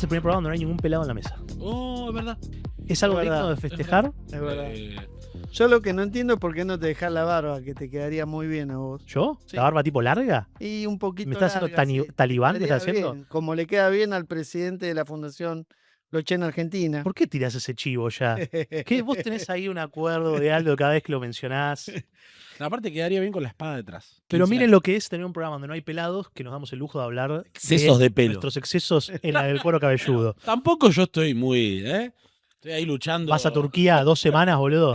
primer programa donde no hay ningún pelado en la mesa. Oh, es verdad. ¿Es algo Es verdad, digno de festejar? Es verdad. Eh, Yo lo que no entiendo es por qué no te dejas la barba, que te quedaría muy bien a vos. ¿Yo? Sí. ¿La barba tipo larga? Y un poquito ¿Me estás haciendo larga, sí. talibán? ¿Me Quedaría estás haciendo? bien, como le queda bien al presidente de la Fundación Lochen Argentina. ¿Por qué tirás ese chivo ya? ¿Qué? ¿Vos tenés ahí un acuerdo de algo cada vez que lo mencionás? no, aparte quedaría bien con la espada detrás. Pero 15 miren años. lo que es tener un programa donde no hay pelados, que nos damos el lujo de hablar Excesos de pelo. nuestros excesos en la del cuero cabelludo. Tampoco yo estoy muy, Estoy ahí luchando. ¿Vas a Turquía 2 semanas, boludo?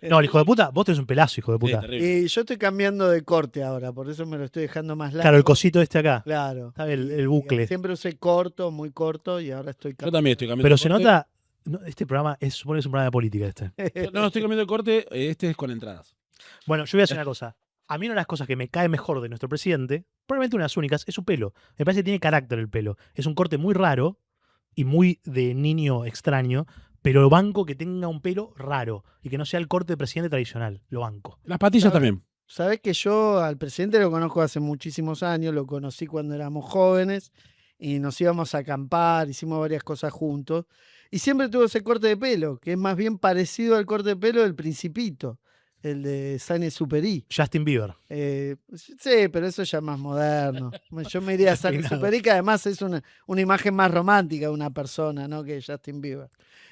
No, el hijo de puta, vos tenés un pelazo, hijo de Sí, puta. terrible. Y yo estoy cambiando de corte ahora, por eso me lo estoy dejando más largo. Claro, el cosito este acá. Claro. ¿Sabe? El bucle. Siempre usé corto, muy corto, y ahora estoy Yo también estoy cambiando Pero de se corte. nota. Este programa supone que es un programa de política este. No, estoy cambiando de corte. Este es con entradas. Bueno, yo voy a decir una cosa. A mí una de las cosas que me cae mejor de nuestro presidente, probablemente una de las únicas, es su pelo. Me parece que tiene carácter el pelo. Es un corte muy raro y muy de niño extraño, pero lo banco que tenga un pelo raro y que no sea el corte de presidente tradicional. Lo banco. Las patillas Claro. también. Sabés que yo al presidente lo conozco hace muchísimos años, lo conocí cuando éramos jóvenes y nos íbamos a acampar, hicimos varias cosas juntos. Y siempre tuvo ese corte de pelo, que es más bien parecido al corte de pelo del Principito, el de Saint-Exupéry. Justin Bieber. Sí, pero eso ya es más moderno. Yo me iría a Saint-Exupéry, que además es una imagen más romántica de una persona, ¿no? Que Justin Bieber.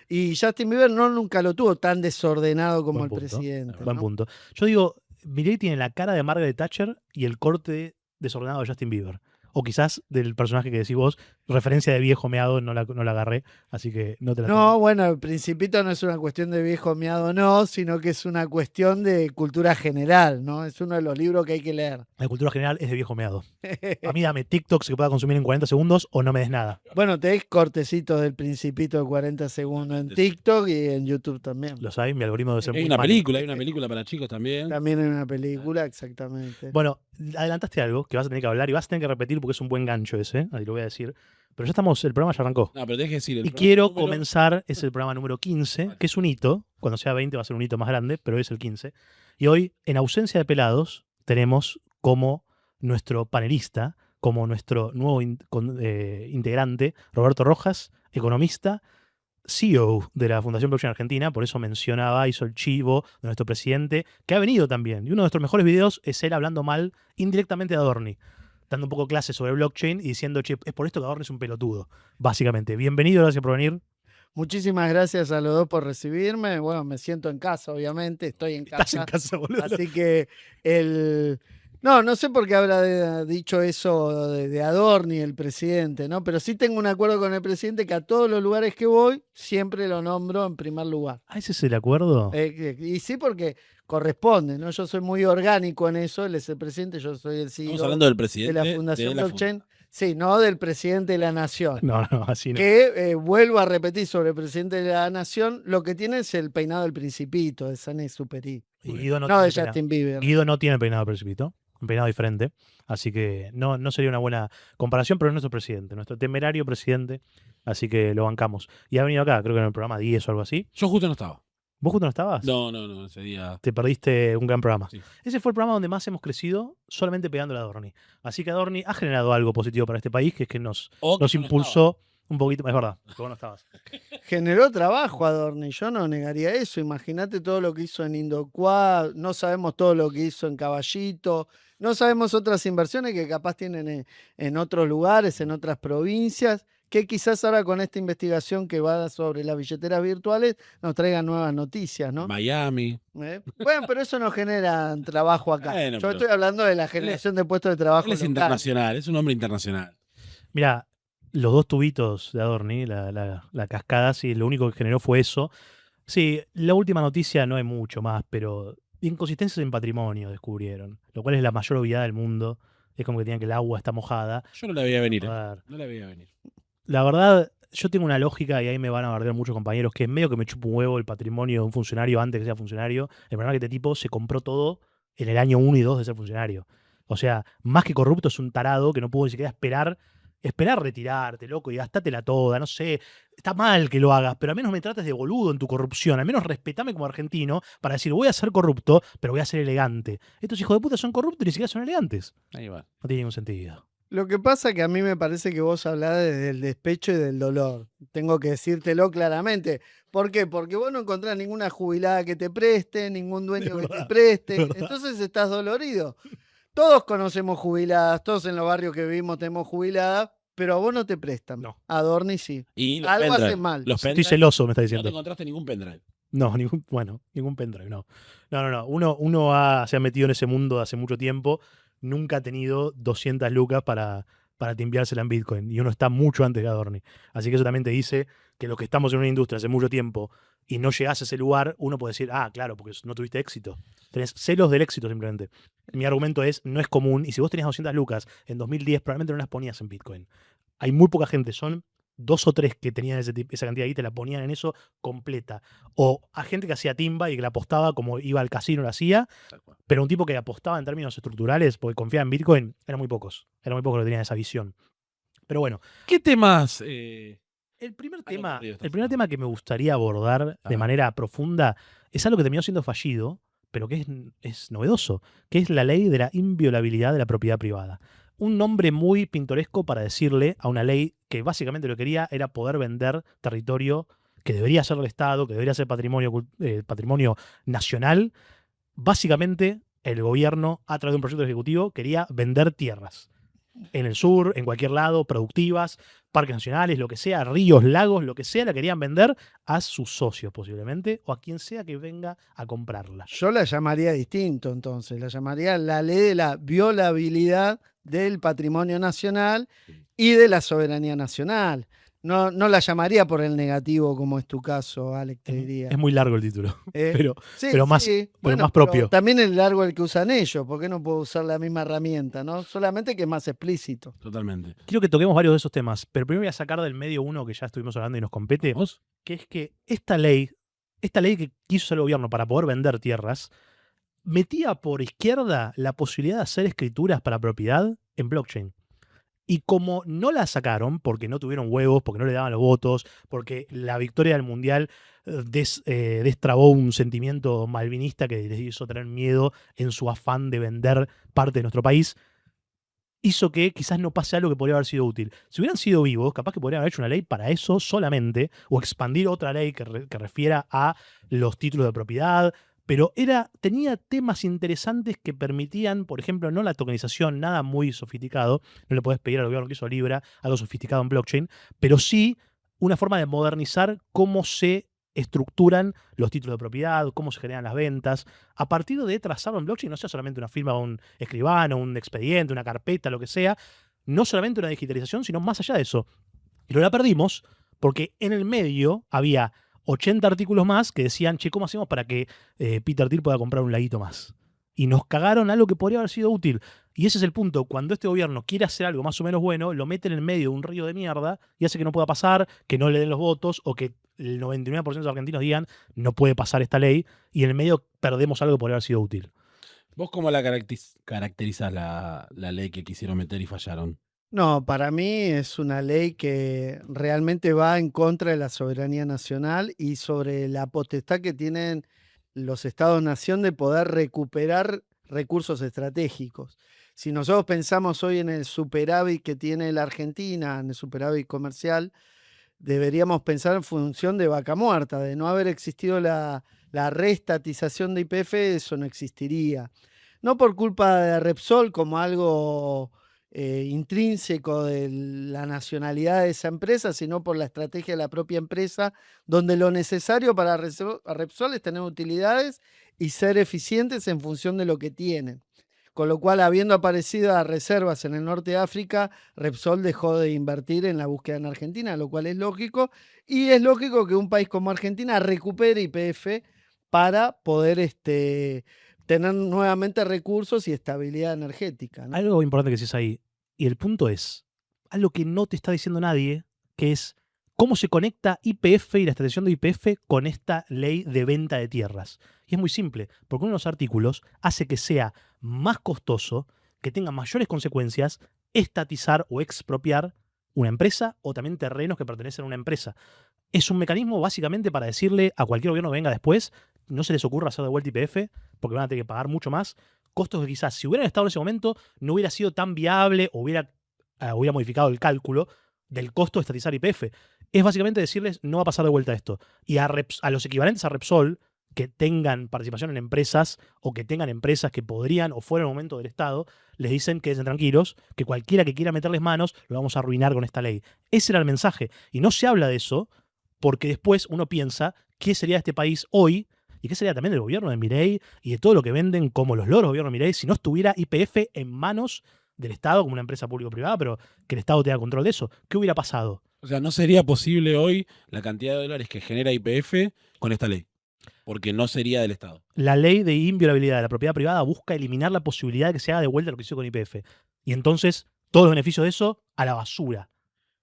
Y Justin Bieber nunca lo tuvo tan desordenado como Buen el punto. presidente. Buen ¿no? punto. Yo digo, Milei tiene la cara de Margaret Thatcher y el corte desordenado de Justin Bieber. O quizás del personaje que decís vos, referencia de viejo meado, no la agarré, así que no te la No, bueno, el Principito no es una cuestión de viejo miado, no, sino que es una cuestión de cultura general, ¿no? Es uno de los libros que hay que leer. La cultura general es de viejo meado. A mí dame TikToks que pueda consumir en 40 segundos o no me des nada. Bueno, tenés cortecitos del Principito de 40 segundos en TikTok y en YouTube también. Lo sabes, mi algoritmo debe ser Hay muy una malo. película, hay una película para chicos también. También hay una película, exactamente. Bueno, adelantaste algo que vas a tener que hablar y vas a tener que repetir porque es un buen gancho ese, ahí lo voy a decir. Pero ya estamos, el programa ya arrancó. No, pero tenés que decir. el Y programa quiero número- comenzar, es el programa número 15, que es un hito. Cuando sea 20 va a ser un hito más grande, pero es el 15. Y hoy, en ausencia de pelados, tenemos como nuestro panelista, como nuestro nuevo integrante, Roberto Rojas, economista, CEO de la Fundación Blockchain Argentina, por eso mencionaba, hizo el chivo de nuestro presidente, que ha venido también. Y uno de nuestros mejores videos es él hablando mal indirectamente de Adorni, dando un poco clases sobre blockchain y diciendo, che, es por esto que Adorni es un pelotudo, básicamente. Bienvenido, gracias por venir. Muchísimas gracias a los dos por recibirme. Bueno, me siento en casa, obviamente, estoy en Estás en casa. casa, boludo. Así que no sé por qué habrá dicho eso de Adorni, el presidente, ¿no? Pero sí tengo un acuerdo con el presidente que a todos los lugares que voy siempre lo nombro en primer lugar. Ah, ¿ese es el acuerdo? Y sí, porque corresponde, ¿no? Yo soy muy orgánico en eso, él es el presidente, yo soy el CEO Estamos hablando del de presidente. la Fundación de la Blockchain. Sí, no del presidente de la Nación. No, así no. Que vuelvo a repetir sobre el presidente de la Nación, lo que tiene es el peinado del Principito, de Saint-Exupéry. Y Guido no, No de tiene Justin Bieber. Guido no tiene peinado principito, un peinado diferente. Así que no sería una buena comparación, pero es nuestro presidente, nuestro temerario presidente. Así que lo bancamos. Y ha venido acá, creo que en el programa 10 o algo así. Yo justo no estaba. ¿Vos justo no estabas? No, ese día. Te perdiste un gran programa. Sí. Ese fue el programa donde más hemos crecido solamente pegándole a Adorni. Así que Adorni ha generado algo positivo para este país, que es que nos O que yo no impulsó un poquito. Es verdad, que vos no estabas. Generó trabajo Adorni, yo no negaría eso. Imagínate todo lo que hizo en Indocuá, no sabemos todo lo que hizo en Caballito, no sabemos otras inversiones que capaz tienen en otros lugares, en otras provincias, que quizás ahora con esta investigación que va sobre las billeteras virtuales nos traigan nuevas noticias, ¿no? Miami. Bueno, pero eso no genera trabajo acá. Bueno, Yo pero- estoy hablando de la generación de puestos de trabajo Él es local. internacional, es un hombre internacional. Mira, los dos tubitos de Adorni, la cascada, sí, lo único que generó fue eso. Sí, la última noticia no hay mucho más, pero inconsistencias en patrimonio descubrieron, lo cual es la mayor obviedad del mundo. Es como que tenían que el agua está mojada. Yo no la veía venir. A ver, No la veía venir. la verdad, yo tengo una lógica y ahí me van a bardear muchos compañeros que es medio que me chupa un huevo el patrimonio de un funcionario antes que sea funcionario. El problema es que este tipo se compró todo en el año 1 y 2 de ser funcionario. O sea, más que corrupto es un tarado que no pudo ni siquiera esperar retirarte, loco, y gastátela toda, no sé. Está mal que lo hagas, pero al menos me trates de boludo en tu corrupción. Al menos respetame como argentino para decir, voy a ser corrupto, pero voy a ser elegante. Estos hijos de puta son corruptos y ni siquiera son elegantes. Ahí va. No tiene ningún sentido. Lo que pasa que a mí me parece que vos hablás desde el despecho y del dolor. Tengo que decírtelo claramente. ¿Por qué? Porque vos no encontrás ninguna jubilada que te preste, ningún dueño que te verdad, preste. es verdad. Entonces estás dolorido. Todos conocemos jubiladas, todos en los barrios que vivimos tenemos jubiladas, pero a vos no te prestan. No. A Dorni sí. Y los Algo pendrive. hacen mal. Los Estoy pendrive. celoso, me está No te diciendo. encontraste ningún pendrive. No, ningún pendrive, no. No. Uno se ha metido en ese mundo hace mucho tiempo, nunca ha tenido 200 lucas para timbiársela en Bitcoin. Y uno está mucho antes de Adorni. Así que eso también te dice que los que estamos en una industria hace mucho tiempo y no llegás a ese lugar, uno puede decir, claro, porque no tuviste éxito. Tenés celos del éxito simplemente. Mi argumento es, no es común, y si vos tenías 200 lucas en 2010, probablemente no las ponías en Bitcoin. Hay muy poca gente, son 2 o 3 que tenían esa cantidad y te la ponían en eso completa. O a gente que hacía timba y que la apostaba como iba al casino, lo hacía, pero un tipo que apostaba en términos estructurales porque confiaba en Bitcoin, eran muy pocos. Eran muy pocos los que tenían esa visión. Pero bueno, ¿Qué temas? el primer Algo tema, perdido esta el primer semana. tema que me gustaría abordar de Ajá. manera profunda es algo que terminó siendo fallido, pero que es novedoso, que es la ley de la inviolabilidad de la propiedad privada. Un nombre muy pintoresco para decirle a una ley que básicamente lo que quería era poder vender territorio que debería ser del Estado, que debería ser patrimonio nacional. Básicamente, el gobierno, a través de un proyecto ejecutivo, quería vender tierras. En el sur, en cualquier lado, productivas, parques nacionales, lo que sea, ríos, lagos, lo que sea, la querían vender a sus socios posiblemente, o a quien sea que venga a comprarla. Yo la llamaría distinto entonces, la llamaría la ley de la violabilidad del patrimonio nacional y de la soberanía nacional. No la llamaría por el negativo como es tu caso, Alex, te diría. Es muy largo el título, ¿Eh? pero, Sí, pero más, sí. pero Bueno, más propio. también es largo el que usan ellos, ¿por qué no puedo usar la misma herramienta, no? Solamente que es más explícito. Totalmente. Quiero que toquemos varios de esos temas, pero primero voy a sacar del medio uno que ya estuvimos hablando y nos compete, ¿Vos? que es que esta ley que quiso hacer el gobierno para poder vender tierras, metía por izquierda la posibilidad de hacer escrituras para propiedad en blockchain. Y como no la sacaron, porque no tuvieron huevos, porque no le daban los votos, porque la victoria del Mundial destrabó un sentimiento malvinista que les hizo tener miedo en su afán de vender parte de nuestro país, hizo que quizás no pase algo que podría haber sido útil. Si hubieran sido vivos, capaz que podrían haber hecho una ley para eso solamente, o expandir otra ley que refiera a los títulos de propiedad, pero tenía temas interesantes que permitían, por ejemplo, no la tokenización, nada muy sofisticado, no le podés pedir al gobierno que hizo Libra algo sofisticado en blockchain, pero sí una forma de modernizar cómo se estructuran los títulos de propiedad, cómo se generan las ventas, a partir de trazarlo en blockchain, no sea solamente una firma o un escribano, un expediente, una carpeta, lo que sea, no solamente una digitalización, sino más allá de eso. Y la perdimos porque en el medio había 80 artículos más que decían, che, ¿cómo hacemos para que Peter Thiel pueda comprar un laguito más? Y nos cagaron algo que podría haber sido útil. Y ese es el punto. Cuando este gobierno quiere hacer algo más o menos bueno, lo mete en el medio de un río de mierda y hace que no pueda pasar, que no le den los votos o que el 99% de los argentinos digan no puede pasar esta ley y en el medio perdemos algo que podría haber sido útil. ¿Vos cómo la caracterizás la ley que quisieron meter y fallaron? No, para mí es una ley que realmente va en contra de la soberanía nacional y sobre la potestad que tienen los estados-nación de poder recuperar recursos estratégicos. Si nosotros pensamos hoy en el superávit que tiene la Argentina, en el superávit comercial, deberíamos pensar en función de vaca muerta, de no haber existido la reestatización de YPF, eso no existiría. No por culpa de Repsol como algo intrínseco de la nacionalidad de esa empresa, sino por la estrategia de la propia empresa, donde lo necesario para Repsol es tener utilidades y ser eficientes en función de lo que tienen. Con lo cual, habiendo aparecido a reservas en el norte de África, Repsol dejó de invertir en la búsqueda en Argentina, lo cual es lógico. Y es lógico que un país como Argentina recupere YPF para poder tener nuevamente recursos y estabilidad energética, ¿no? Algo importante que decís ahí, y el punto es, algo que no te está diciendo nadie, que es cómo se conecta YPF y la extracción de YPF con esta ley de venta de tierras. Y es muy simple, porque uno de los artículos hace que sea más costoso, que tenga mayores consecuencias, estatizar o expropiar una empresa o también terrenos que pertenecen a una empresa. Es un mecanismo básicamente para decirle a cualquier gobierno que venga después, no se les ocurra hacer de vuelta YPF, porque van a tener que pagar mucho más, costos que quizás si hubieran estado en ese momento no hubiera sido tan viable o hubiera hubiera modificado el cálculo del costo de estatizar YPF. Es básicamente decirles, no va a pasar de vuelta esto. Y a los equivalentes a Repsol, que tengan participación en empresas o que tengan empresas que podrían o fuera en el momento del Estado, les dicen quédense tranquilos, que cualquiera que quiera meterles manos lo vamos a arruinar con esta ley. Ese era el mensaje. Y no se habla de eso porque después uno piensa qué sería este país hoy y qué sería también del gobierno de Milei y de todo lo que venden como los loros del gobierno de Milei si no estuviera YPF en manos del Estado como una empresa público-privada, pero que el Estado tenga control de eso. ¿Qué hubiera pasado? O sea, no sería posible hoy la cantidad de dólares que genera YPF con esta ley, porque no sería del Estado. La ley de inviolabilidad de la propiedad privada busca eliminar la posibilidad de que se haga de vuelta lo que hizo con YPF. Y entonces, todos los beneficios de eso a la basura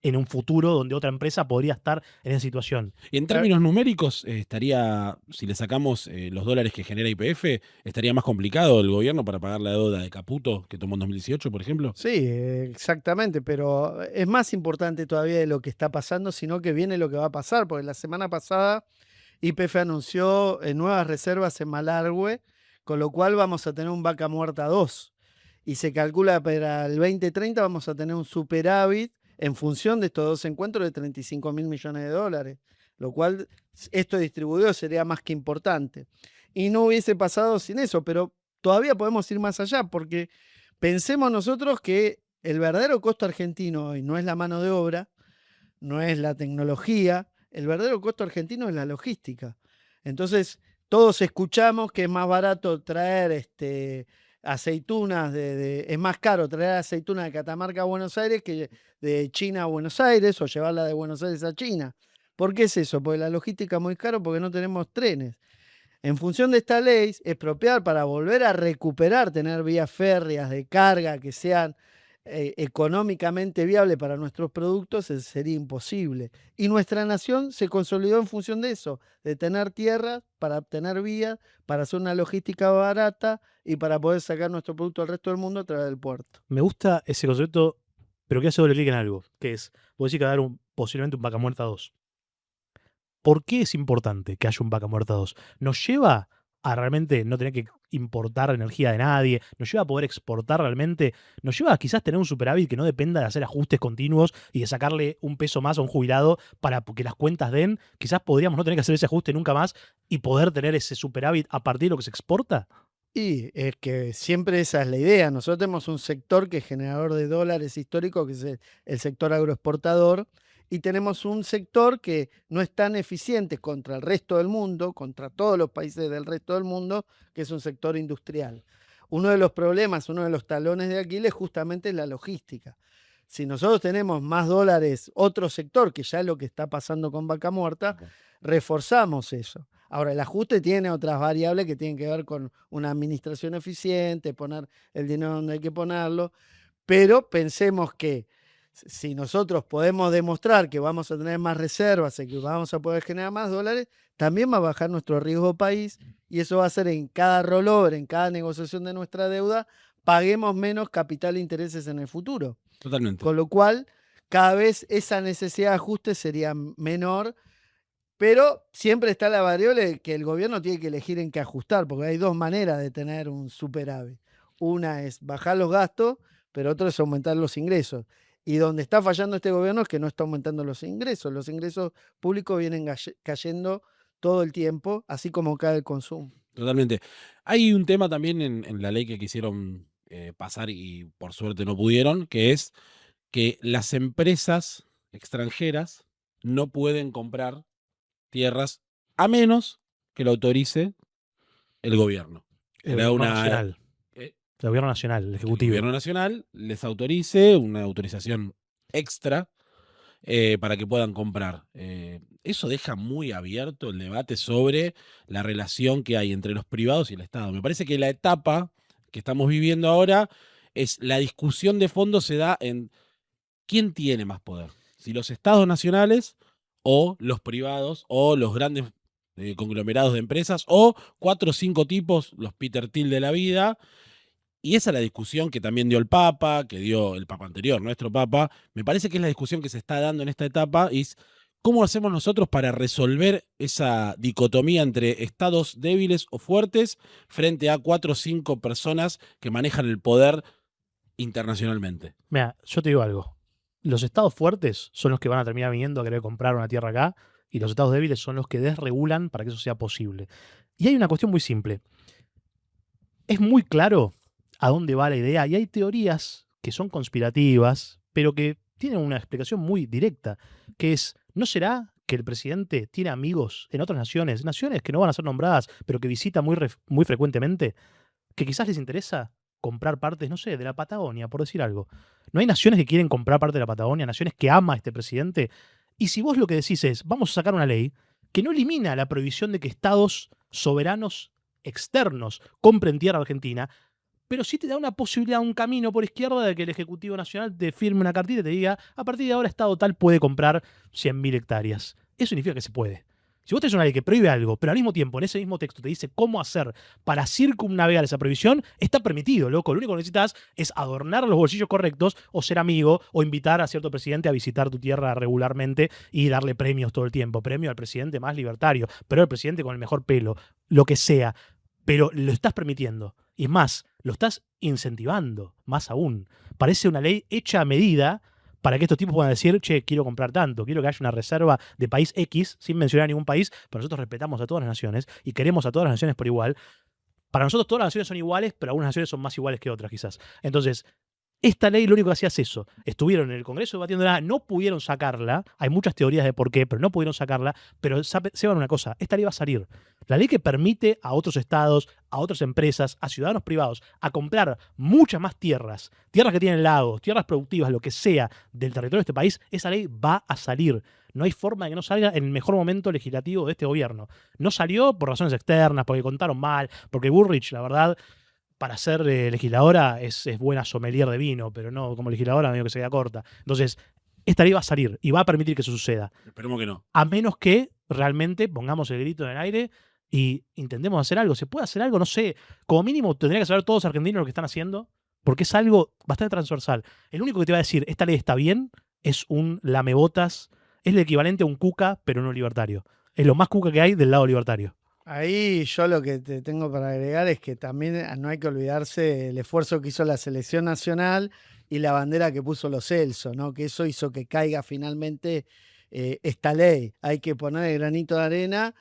en un futuro donde otra empresa podría estar en esa situación. Y en términos numéricos, estaría, si le sacamos los dólares que genera YPF, estaría más complicado el gobierno para pagar la deuda de Caputo que tomó en 2018, por ejemplo. Sí, exactamente, pero es más importante todavía de lo que está pasando, sino que viene lo que va a pasar, porque la semana pasada YPF anunció nuevas reservas en Malargüe, con lo cual vamos a tener un Vaca Muerta 2. Y se calcula para el 2030 vamos a tener un superávit en función de estos dos encuentros de 35.000 millones de dólares, lo cual esto distribuido sería más que importante. Y no hubiese pasado sin eso, pero todavía podemos ir más allá, porque pensemos nosotros que el verdadero costo argentino hoy no es la mano de obra, no es la tecnología, el verdadero costo argentino es la logística. Entonces, todos escuchamos que es más barato traer aceitunas, es más caro traer aceitunas de Catamarca a Buenos Aires que de China a Buenos Aires o llevarla de Buenos Aires a China. ¿Por qué es eso? Porque la logística es muy caro porque no tenemos trenes. En función de esta ley, expropiar para volver a recuperar, tener vías férreas de carga que sean económicamente viables para nuestros productos, sería imposible. Y nuestra nación se consolidó en función de eso, de tener tierras para obtener vías, para hacer una logística barata y para poder sacar nuestro producto al resto del mundo a través del puerto. Me gusta ese concepto, pero quiero hacer doble clic en algo, que es, vos decís que va a haber posiblemente un Vaca Muerta 2. ¿Por qué es importante que haya un Vaca Muerta 2? Nos lleva a realmente no tener que importar energía de nadie, nos lleva a poder exportar realmente, nos lleva a quizás tener un superávit que no dependa de hacer ajustes continuos y de sacarle un peso más a un jubilado para que las cuentas den. Quizás podríamos no tener que hacer ese ajuste nunca más y poder tener ese superávit a partir de lo que se exporta. Y es que siempre esa es la idea. Nosotros tenemos un sector que es generador de dólares histórico, que es el sector agroexportador, y tenemos un sector que no es tan eficiente contra el resto del mundo, contra todos los países del resto del mundo, que es un sector industrial. Uno de los problemas, uno de los talones de Aquiles justamente es la logística. Si nosotros tenemos más dólares, otro sector, que ya es lo que está pasando con Vaca Muerta, reforzamos eso. Ahora, el ajuste tiene otras variables que tienen que ver con una administración eficiente, poner el dinero donde hay que ponerlo, pero pensemos que si nosotros podemos demostrar que vamos a tener más reservas y que vamos a poder generar más dólares, también va a bajar nuestro riesgo país y eso va a hacer en cada rollover, en cada negociación de nuestra deuda, paguemos menos capital e intereses en el futuro. Totalmente. Con lo cual, cada vez esa necesidad de ajuste sería menor, pero siempre está la variable de que el gobierno tiene que elegir en qué ajustar, porque hay dos maneras de tener un superávit. Una es bajar los gastos, pero otra es aumentar los ingresos. Y donde está fallando este gobierno es que no está aumentando los ingresos. Los ingresos públicos vienen cayendo todo el tiempo, así como cae el consumo. Totalmente. Hay un tema también en la ley que quisieron pasar y por suerte no pudieron, que es que las empresas extranjeras no pueden comprar tierras a menos que lo autorice el gobierno. El Era gobierno una, nacional. El gobierno nacional, el el ejecutivo. gobierno nacional les autorice una autorización extra para que puedan comprar. Eso deja muy abierto el debate sobre la relación que hay entre los privados y el Estado. Me parece que la etapa que estamos viviendo ahora es la discusión de fondo se da en quién tiene más poder, si los estados nacionales o los privados o los grandes conglomerados de empresas o 4 o 5 tipos, los Peter Thiel de la vida. Y esa es la discusión que también dio el Papa, que dio el Papa anterior, nuestro Papa. Me parece que es la discusión que se está dando en esta etapa y es cómo hacemos nosotros para resolver esa dicotomía entre estados débiles o fuertes frente a 4 o 5 personas que manejan el poder internacionalmente. Mira, yo te digo algo. Los estados fuertes son los que van a terminar viniendo a querer comprar una tierra acá y los estados débiles son los que desregulan para que eso sea posible. Y hay una cuestión muy simple. Es muy claro a dónde va la idea y hay teorías que son conspirativas, pero que tienen una explicación muy directa, que es, ¿no será que el presidente tiene amigos en otras naciones, naciones que no van a ser nombradas, pero que visita muy frecuentemente, que quizás les interesa comprar partes, no sé, de la Patagonia, por decir algo? ¿No hay naciones que quieren comprar parte de la Patagonia, naciones que ama a este presidente? Y si vos lo que decís es, vamos a sacar una ley que no elimina la prohibición de que estados soberanos externos compren tierra argentina, pero sí te da una posibilidad, un camino por izquierda de que el Ejecutivo Nacional te firme una cartita y te diga, a partir de ahora Estado tal puede comprar 100.000 hectáreas. Eso significa que se puede. Si vos tenés una ley que prohíbe algo, pero al mismo tiempo en ese mismo texto te dice cómo hacer para circunnavegar esa prohibición, está permitido, loco. Lo único que necesitas es adornar los bolsillos correctos o ser amigo o invitar a cierto presidente a visitar tu tierra regularmente y darle premios todo el tiempo. Premio al presidente más libertario, pero al presidente con el mejor pelo, lo que sea. Pero lo estás permitiendo. Y es más, lo estás incentivando, más aún. Parece una ley hecha a medida para que estos tipos puedan decir, che, quiero comprar tanto, quiero que haya una reserva de país X, sin mencionar a ningún país, pero nosotros respetamos a todas las naciones y queremos a todas las naciones por igual. Para nosotros todas las naciones son iguales, pero algunas naciones son más iguales que otras quizás. Entonces, esta ley lo único que hacía es eso. Estuvieron en el Congreso debatiéndola, no pudieron sacarla. Hay muchas teorías de por qué, pero no pudieron sacarla. Pero sepan una cosa, esta ley va a salir. La ley que permite a otros estados, a otras empresas, a ciudadanos privados, a comprar muchas más tierras, tierras que tienen lagos, tierras productivas, lo que sea, del territorio de este país, esa ley va a salir. No hay forma de que no salga en el mejor momento legislativo de este gobierno. No salió por razones externas, porque contaron mal, porque Bullrich, la verdad, para ser legisladora es buena sommelier de vino, pero no, como legisladora medio que se queda corta. Entonces, esta ley va a salir y va a permitir que eso suceda. Esperemos que no. A menos que realmente pongamos el grito en el aire y intentemos hacer algo. ¿Se puede hacer algo? No sé. Como mínimo tendría que saber todos los argentinos lo que están haciendo, porque es algo bastante transversal. El único que te va a decir, esta ley está bien, es un lamebotas, es el equivalente a un cuca, pero no libertario. Es lo más cuca que hay del lado libertario. Ahí yo lo que te tengo para agregar es que también no hay que olvidarse el esfuerzo que hizo la selección nacional y la bandera que puso los Celso, ¿no? Que eso hizo que caiga finalmente esta ley. Hay que poner el granito de arena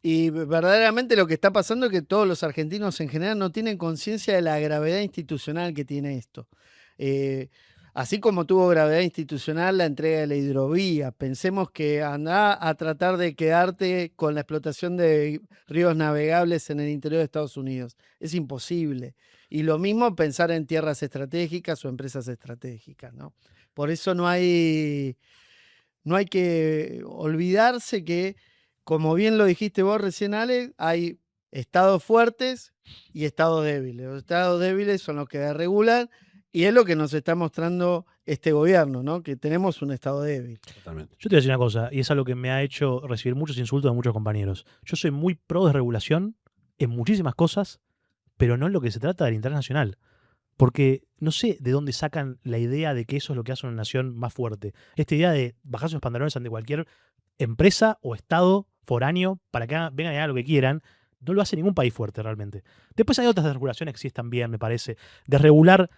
y verdaderamente lo que está pasando es que todos los argentinos en general no tienen conciencia de la gravedad institucional que tiene esto. Así como tuvo gravedad institucional la entrega de la hidrovía, pensemos que andá a tratar de quedarte con la explotación de ríos navegables en el interior de Estados Unidos. Es imposible. Y lo mismo pensar en tierras estratégicas o empresas estratégicas, ¿no? Por eso no hay que olvidarse que, como bien lo dijiste vos recién, Ale, hay estados fuertes y estados débiles. Los estados débiles son los que desregulan. Y es lo que nos está mostrando este gobierno, ¿no? Que tenemos un estado débil. Totalmente. Yo te voy a decir una cosa, y es algo que me ha hecho recibir muchos insultos de muchos compañeros. Yo soy muy pro desregulación en muchísimas cosas, pero no en lo que se trata del internacional. Porque no sé de dónde sacan la idea de que eso es lo que hace una nación más fuerte. Esta idea de bajarse los pantalones ante cualquier empresa o estado foráneo para que vengan y hagan lo que quieran, no lo hace ningún país fuerte realmente. Después hay otras desregulaciones que sí están bien, me parece. Desregular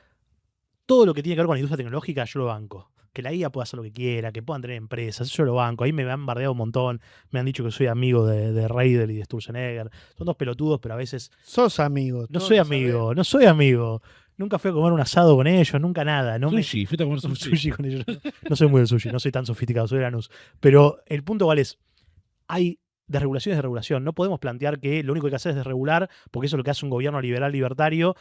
todo lo que tiene que ver con la industria tecnológica, yo lo banco. Que la IA pueda hacer lo que quiera, que puedan tener empresas, yo lo banco. Ahí me han bardeado un montón, me han dicho que soy amigo de Reidel y de Sturzenegger. Son dos pelotudos, pero a veces... Sos amigo. No soy amigo, no soy amigo. Nunca fui a comer un asado con ellos, nunca nada. No Sushi, fuiste a comer un sushi. sushi con ellos. No soy muy del sushi, no soy tan sofisticado, soy de Lanús. Pero el punto cuál es, hay desregulaciones de regulación. No podemos plantear que lo único que hay que hacer es desregular, porque eso es lo que hace un gobierno liberal libertario,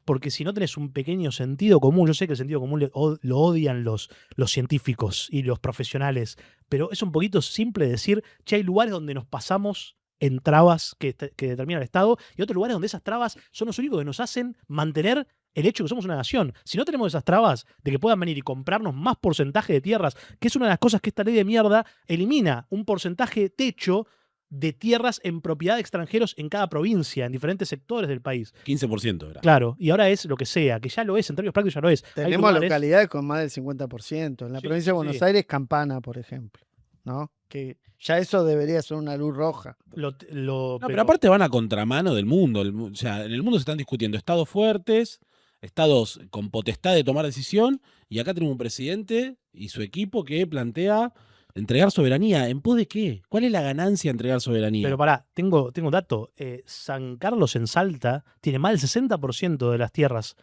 porque si no tenés un pequeño sentido común, yo sé que el sentido común lo odian los científicos y los profesionales, pero es un poquito simple decir, che, hay lugares donde nos pasamos en trabas que determina el Estado y otros lugares donde esas trabas son los únicos que nos hacen mantener el hecho de que somos una nación. Si no tenemos esas trabas de que puedan venir y comprarnos más porcentaje de tierras, que es una de las cosas que esta ley de mierda elimina, un porcentaje techo de tierras en propiedad de extranjeros en cada provincia, en diferentes sectores del país. 15% era. Claro, y ahora es lo que sea, que ya lo es, en términos prácticos ya lo es. Tenemos localidades con más del 50%. En la provincia de Buenos Aires, Campana, por ejemplo, ¿no? Que ya eso debería ser una luz roja. Pero aparte van a contramano del mundo. O sea, en el mundo se están discutiendo estados fuertes, estados con potestad de tomar decisión, y acá tenemos un presidente y su equipo que plantea entregar soberanía. ¿En pos de qué? ¿Cuál es la ganancia de entregar soberanía? Pero pará, tengo un dato. San Carlos en Salta tiene más del 60% de las tierras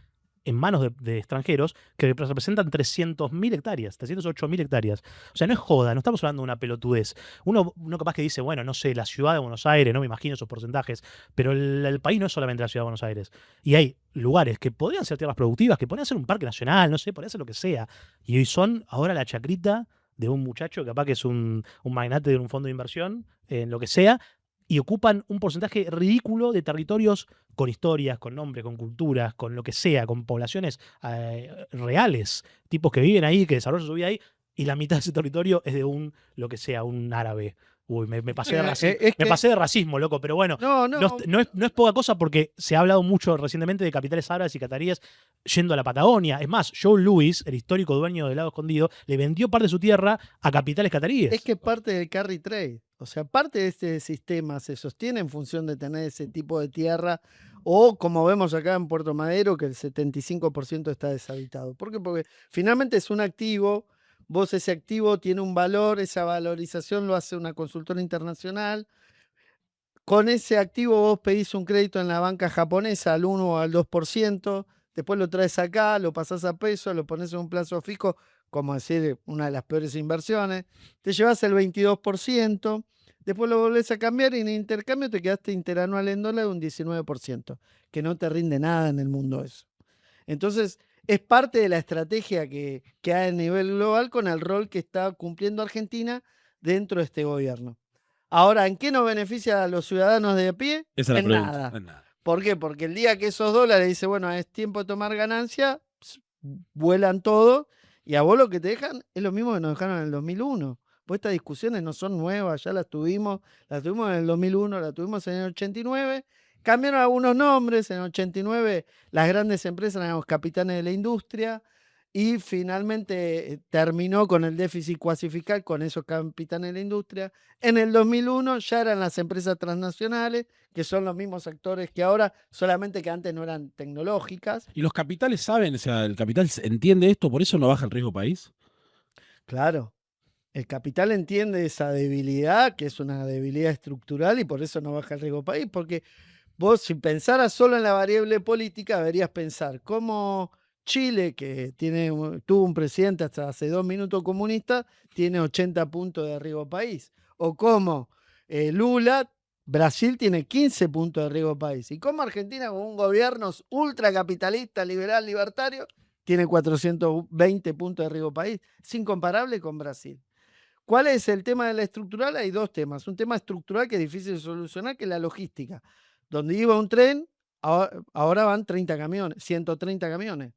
en manos de extranjeros que representan 300.000 hectáreas, 308.000 hectáreas. O sea, no es joda, no estamos hablando de una pelotudez. Uno capaz que dice, bueno, no sé, la ciudad de Buenos Aires, no me imagino esos porcentajes, pero el país no es solamente la ciudad de Buenos Aires. Y hay lugares que podrían ser tierras productivas, que podrían ser un parque nacional, no sé, podrían ser lo que sea. Y hoy son ahora la chacrita de un muchacho, capaz que es un magnate de un fondo de inversión, en lo que sea, y ocupan un porcentaje ridículo de territorios con historias, con nombres, con culturas, con lo que sea, con poblaciones reales, tipos que viven ahí, que desarrollan su vida ahí, y la mitad de ese territorio es de lo que sea, un árabe. Uy, me pasé de racismo, Es me que pasé de racismo, loco, pero bueno, no, no es poca cosa porque se ha hablado mucho recientemente de capitales árabes y cataríes yendo a la Patagonia. Es más, Joe Louis, el histórico dueño del Lago Escondido, le vendió parte de su tierra a capitales cataríes. es que parte del carry trade. O sea, parte de este sistema se sostiene en función de tener ese tipo de tierra, o como vemos acá en Puerto Madero, que el 75% está deshabitado. ¿Por qué? Porque finalmente es un activo, vos ese activo tiene un valor, esa valorización lo hace una consultora internacional. Con ese activo vos pedís un crédito en la banca japonesa al 1 o al 2%, después lo traes acá, lo pasás a peso, lo pones en un plazo fijo, como decir, una de las peores inversiones, te llevas el 22%, después lo volvés a cambiar y en intercambio te quedaste interanual en dólar de un 19%, que no te rinde nada en el mundo eso. Entonces, es parte de la estrategia que hay a nivel global con el rol que está cumpliendo Argentina dentro de este gobierno. Ahora, ¿en qué nos beneficia a los ciudadanos de a pie? Esa es la En pregunta. nada. En nada. ¿Por qué? Porque el día que esos dólares dice, bueno, es tiempo de tomar ganancia, vuelan todo, y a vos lo que te dejan es lo mismo que nos dejaron en el 2001. Pues estas discusiones no son nuevas, ya las tuvimos en el 2001, las tuvimos en el 89, cambiaron algunos nombres, en el 89 las grandes empresas eran los capitanes de la industria, y finalmente terminó con el déficit cuasi fiscal con esos capitanes de la industria. En el 2001 ya eran las empresas transnacionales, que son los mismos actores que ahora, solamente que antes no eran tecnológicas. ¿Y los capitales saben, o sea, el capital entiende esto, por eso no baja el riesgo país? Claro, el capital entiende esa debilidad, que es una debilidad estructural, y por eso no baja el riesgo país, porque vos, si pensaras solo en la variable política, deberías pensar cómo Chile, que tuvo un presidente hasta hace 2 minutos comunista, tiene 80 puntos de riesgo país. O cómo Lula, Brasil tiene 15 puntos de riesgo país. Y cómo Argentina, con un gobierno ultracapitalista, liberal, libertario, tiene 420 puntos de riesgo país. Es incomparable con Brasil. ¿Cuál es el tema de la estructural? Hay dos temas. Un tema estructural que es difícil de solucionar, que es la logística. Donde iba un tren, ahora van 30 camiones, 130 camiones.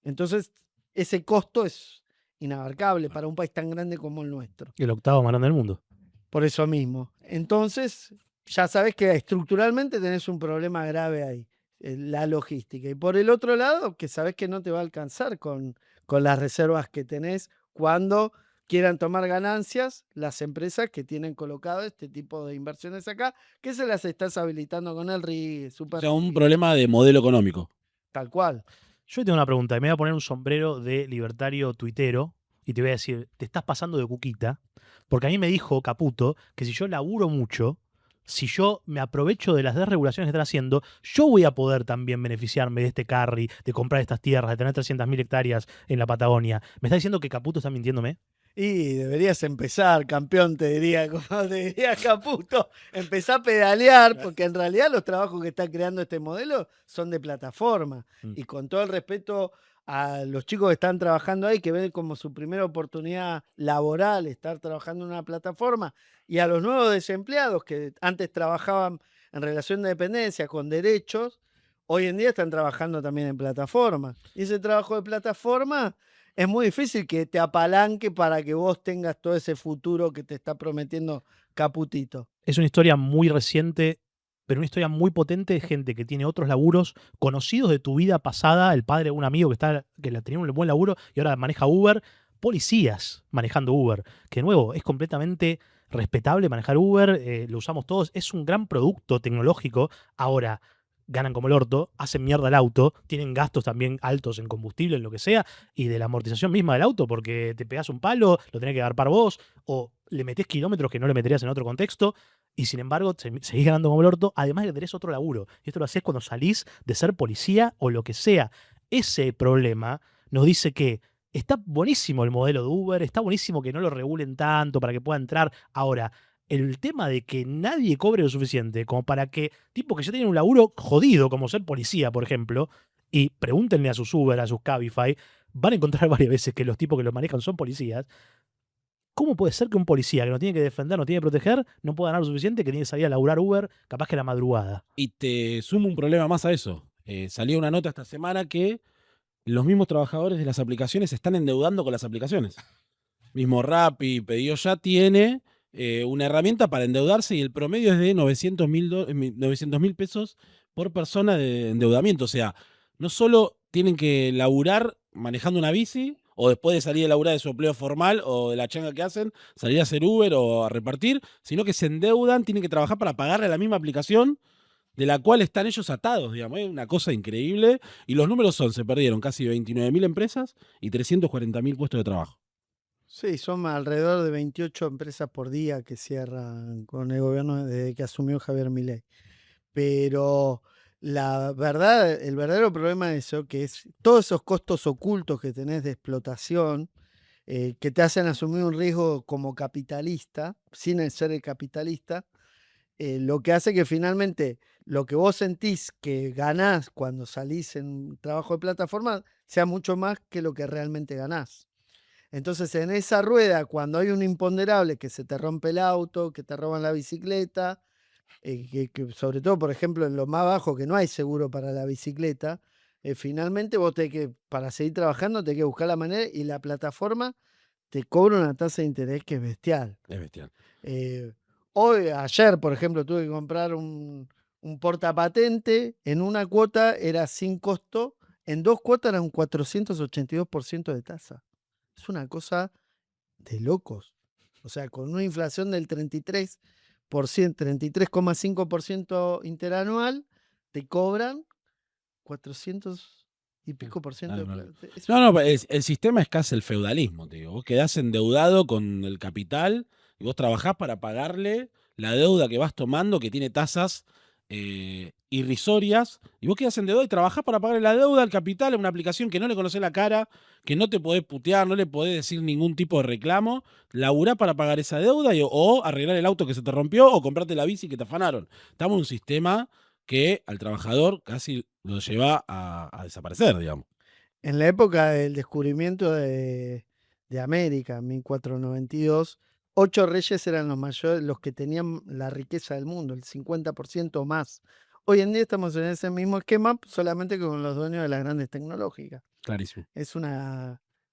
Entonces, ese costo es inabarcable para un país tan grande como el nuestro. El octavo más grande del mundo. Por eso mismo. Entonces, ya sabes que estructuralmente tenés un problema grave ahí, la logística. Y por el otro lado, que sabes que no te va a alcanzar con las reservas que tenés cuando quieran tomar ganancias las empresas que tienen colocado este tipo de inversiones acá, que se las estás habilitando con el RIG, O sea, un problema de modelo económico. tal cual. Yo tengo una pregunta, y me voy a poner un sombrero de libertario tuitero y te voy a decir, te estás pasando de cuquita, porque a mí me dijo Caputo que si yo laburo mucho, si yo me aprovecho de las desregulaciones que están haciendo, yo voy a poder también beneficiarme de este carry, de comprar estas tierras, de tener 300.000 hectáreas en la Patagonia. ¿Me está diciendo que Caputo está mintiéndome? Y deberías empezar, campeón, te diría, como te diría Caputo, empezá a pedalear, porque en realidad los trabajos que está creando este modelo son de plataforma. Y con todo el respeto a los chicos que están trabajando ahí, que ven como su primera oportunidad laboral estar trabajando en una plataforma, y a los nuevos desempleados que antes trabajaban en relación de dependencia con derechos, hoy en día están trabajando también en plataforma. Y ese trabajo de plataforma es muy difícil que te apalanque para que vos tengas todo ese futuro que te está prometiendo Caputito. Es una historia muy reciente, pero una historia muy potente de gente que tiene otros laburos conocidos de tu vida pasada, el padre de un amigo que tenía un buen laburo y ahora maneja Uber, policías manejando Uber, que de nuevo es completamente respetable manejar Uber, lo usamos todos, es un gran producto tecnológico. Ahora, ganan como el orto, hacen mierda el auto, tienen gastos también altos en combustible, en lo que sea, y de la amortización misma del auto, porque te pegás un palo, lo tenés que agarpar vos, o le metés kilómetros que no le meterías en otro contexto, y sin embargo seguís ganando como el orto, además de que tenés otro laburo. Y esto lo haces cuando salís de ser policía o lo que sea. Ese problema nos dice que está buenísimo el modelo de Uber, está buenísimo que no lo regulen tanto para que pueda entrar. Ahora, el tema de que nadie cobre lo suficiente como para que tipos que ya tienen un laburo jodido, como ser policía, por ejemplo, y pregúntenle a sus Uber, a sus Cabify, van a encontrar varias veces que los tipos que los manejan son policías. ¿Cómo puede ser que un policía que no tiene que defender, no tiene que proteger, no pueda ganar lo suficiente, que tiene que salir a laburar Uber capaz que a la madrugada? Y te sumo un problema más a eso. Salió una nota esta semana que los mismos trabajadores de las aplicaciones se están endeudando con las aplicaciones. Mismo Rappi, Pedido Ya tiene una herramienta para endeudarse y el promedio es de 900.000 pesos por persona de endeudamiento. O sea, no solo tienen que laburar manejando una bici o después de salir de laburar de su empleo formal o de la changa que hacen, salir a hacer Uber o a repartir, sino que se endeudan, tienen que trabajar para pagarle a la misma aplicación de la cual están ellos atados, digamos. Es una cosa increíble. Y los números son, se perdieron casi 29.000 empresas y 340.000 puestos de trabajo. Sí, son alrededor de 28 empresas por día que cierran con el gobierno desde que asumió Javier Milei. Pero la verdad, el verdadero problema de eso, que es todos esos costos ocultos que tenés de explotación, que te hacen asumir un riesgo como capitalista, sin el ser el capitalista, lo que hace que finalmente lo que vos sentís que ganás cuando salís en un trabajo de plataforma sea mucho más que lo que realmente ganás. Entonces, en esa rueda, cuando hay un imponderable, que se te rompe el auto, que te roban la bicicleta, que sobre todo, por ejemplo, en lo más bajo, que no hay seguro para la bicicleta, finalmente vos para seguir trabajando, tenés que buscar la manera y la plataforma te cobra una tasa de interés que es bestial. Es bestial. Ayer, por ejemplo, tuve que comprar un portapatente, en una cuota era sin costo, en 2 cuotas era un 482% de tasa. Es una cosa de locos. O sea, con una inflación del 33,5% interanual, te cobran 400 y pico por ciento de Claro. plata. No, el sistema es casi el feudalismo, te digo. Vos quedás endeudado con el capital y vos trabajás para pagarle la deuda que vas tomando, que tiene tasas irrisorias, y vos quedás endeudado y trabajás para pagarle la deuda al capital en una aplicación que no le conocés la cara, que no te podés putear, no le podés decir ningún tipo de reclamo, laburás para pagar esa deuda o arreglar el auto que se te rompió o comprarte la bici que te afanaron. Estamos en un sistema que al trabajador casi lo lleva a desaparecer, digamos. En la época del descubrimiento de América, en 1492, 8 reyes eran los mayores, los que tenían la riqueza del mundo, el 50% o más. Hoy en día estamos en ese mismo esquema, solamente con los dueños de las grandes tecnológicas. Clarísimo.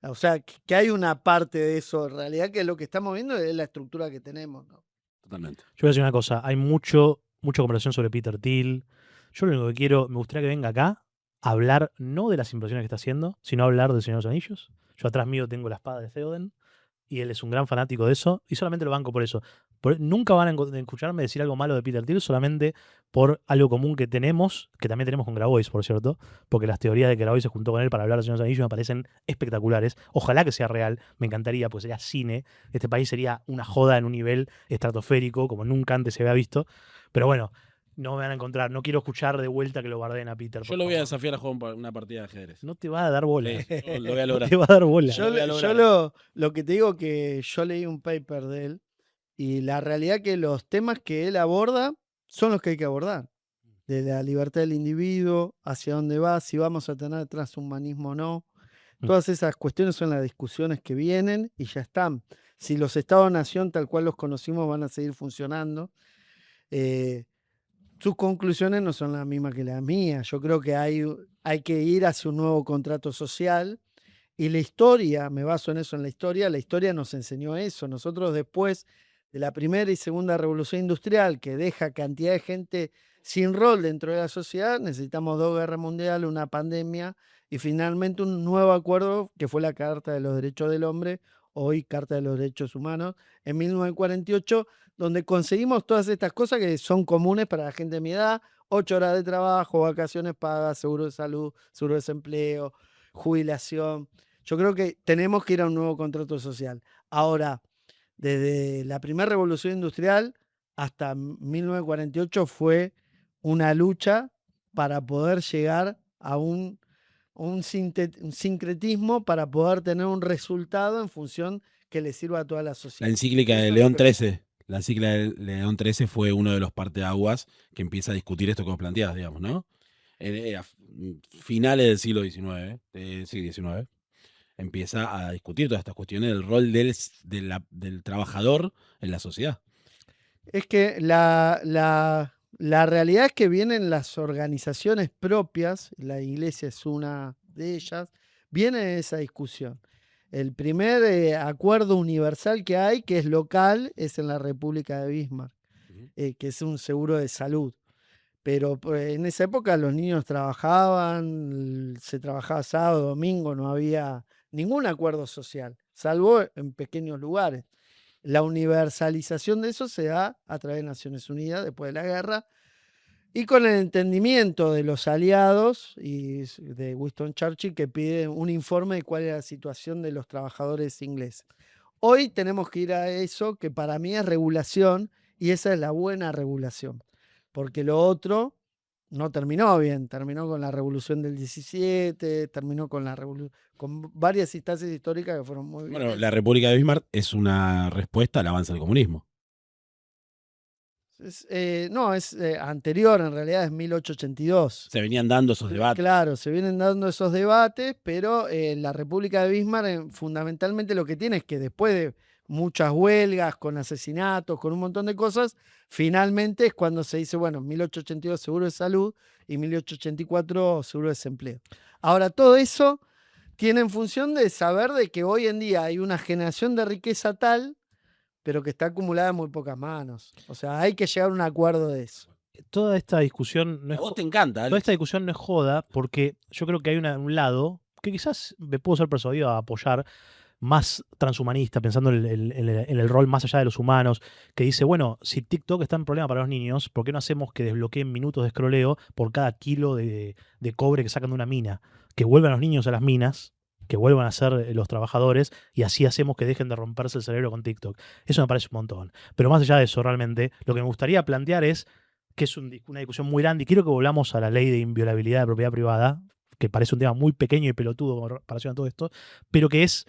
O sea, que hay una parte de eso, en realidad, que lo que estamos viendo es la estructura que tenemos, ¿no? Totalmente. Yo voy a decir una cosa, hay mucha conversación sobre Peter Thiel. Yo lo único que quiero, me gustaría que venga acá a hablar no de las inversiones que está haciendo, sino a hablar del Señor de los Anillos. Yo atrás mío tengo la espada de Theoden y él es un gran fanático de eso y solamente lo banco por eso. Nunca van a escucharme decir algo malo de Peter Thiel solamente por algo común que tenemos, que también tenemos con Grabois, por cierto, porque las teorías de que Grabois se juntó con él para hablar del Señor de los Anillos me parecen espectaculares. Ojalá que sea real, me encantaría, porque sería cine. Este país sería una joda en un nivel estratosférico, como nunca antes se había visto. Pero bueno, no me van a encontrar, no quiero escuchar de vuelta que lo guarden a Peter. Yo lo voy a desafiar a jugar una partida de ajedrez. No te va a dar bola. Sí, lo voy a No lograr. te va a dar bola. Lo que te digo que yo leí un paper de él y la realidad que los temas que él aborda son los que hay que abordar. De la libertad del individuo, hacia dónde va, si vamos a tener transhumanismo o no. Todas esas cuestiones son las discusiones que vienen y ya están. Si los estados-nación tal cual los conocimos van a seguir funcionando, sus conclusiones no son las mismas que las mías. Yo creo que hay que ir hacia un nuevo contrato social y la historia, me baso en eso, en la historia nos enseñó eso. Nosotros después de la primera y segunda revolución industrial, que deja cantidad de gente sin rol dentro de la sociedad, necesitamos 2 guerras mundiales, una pandemia y finalmente un nuevo acuerdo que fue la Carta de los Derechos del Hombre, hoy Carta de los Derechos Humanos, en 1948, donde conseguimos todas estas cosas que son comunes para la gente de mi edad. 8 horas de trabajo, vacaciones pagas, seguro de salud, seguro de desempleo, jubilación. Yo creo que tenemos que ir a un nuevo contrato social. Ahora, desde la primera revolución industrial hasta 1948 fue una lucha para poder llegar a un sincretismo, para poder tener un resultado en función que le sirva a toda la La sociedad. encíclica de Eso es lo León que- XIII. La encíclica de León XIII fue uno de los parteaguas que empieza a discutir esto que vos planteás, digamos, ¿no? A finales del siglo XIX, siglo XIX, empieza a discutir todas estas cuestiones del rol del trabajador en la sociedad. Es que la realidad es que vienen las organizaciones propias, la iglesia es una de ellas, viene esa discusión. El primer acuerdo universal que hay, que es local, es en la República de Bismarck, que es un seguro de salud. Pero pues, en esa época los niños trabajaban, se trabajaba sábado, domingo, no había ningún acuerdo social, salvo en pequeños lugares. La universalización de eso se da a través de Naciones Unidas después de la guerra y con el entendimiento de los aliados y de Winston Churchill, que pide un informe de cuál es la situación de los trabajadores ingleses. Hoy tenemos que ir a eso, que para mí es regulación, y esa es la buena regulación, porque lo otro no terminó bien, terminó con la revolución del 17, terminó con con varias instancias históricas que fueron muy Bueno, violentas. la República de Bismarck es una respuesta al avance del comunismo. No, es anterior, en realidad es 1882. Se venían dando esos debates. Claro, se vienen dando esos debates, pero la República de Bismarck fundamentalmente lo que tiene es que después de muchas huelgas, con asesinatos, con un montón de cosas, finalmente es cuando se dice, bueno, 1882 seguro de salud y 1884 seguro de desempleo. Ahora, todo eso tiene en función de saber de que hoy en día hay una generación de riqueza tal, pero que está acumulada en muy pocas manos. O sea, hay que llegar a un acuerdo de eso. Toda esta discusión no A es vos te encanta, toda Alex. esta discusión no es joda, porque yo creo que hay un lado que quizás me puedo ser persuadido a apoyar, más transhumanista, pensando en el rol más allá de los humanos, que dice, bueno, si TikTok está en problema para los niños, ¿por qué no hacemos que desbloqueen minutos de scrolleo por cada kilo de cobre que sacan de una mina? Que vuelvan los niños a las minas, que vuelvan a ser los trabajadores, y así hacemos que dejen de romperse el cerebro con TikTok. Eso me parece un montón. Pero más allá de eso, realmente, lo que me gustaría plantear es que es una discusión muy grande, y quiero que volvamos a la ley de inviolabilidad de propiedad privada, que parece un tema muy pequeño y pelotudo en relación a todo esto, pero que es,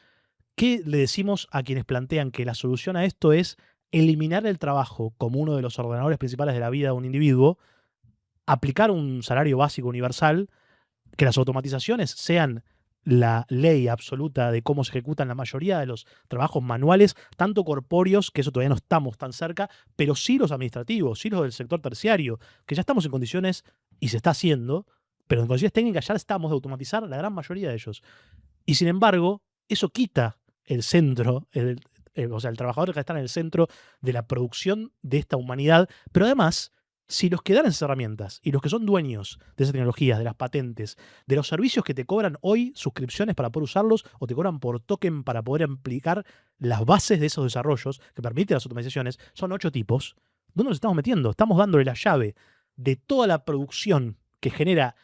¿qué le decimos a quienes plantean que la solución a esto es eliminar el trabajo como uno de los ordenadores principales de la vida de un individuo, aplicar un salario básico universal, que las automatizaciones sean la ley absoluta de cómo se ejecutan la mayoría de los trabajos manuales, tanto corpóreos, que eso todavía no estamos tan cerca, pero sí los administrativos, sí los del sector terciario, que ya estamos en condiciones, y se está haciendo, pero en condiciones técnicas ya estamos de automatizar la gran mayoría de ellos. Y sin embargo, eso quita el centro, o sea, el trabajador que está en el centro de la producción de esta humanidad, pero además, si los que dan esas herramientas y los que son dueños de esas tecnologías, de las patentes, de los servicios que te cobran hoy suscripciones para poder usarlos o te cobran por token para poder aplicar las bases de esos desarrollos que permiten las automatizaciones, son 8 tipos, ¿dónde nos estamos metiendo? Estamos dándole la llave de toda la producción que genera,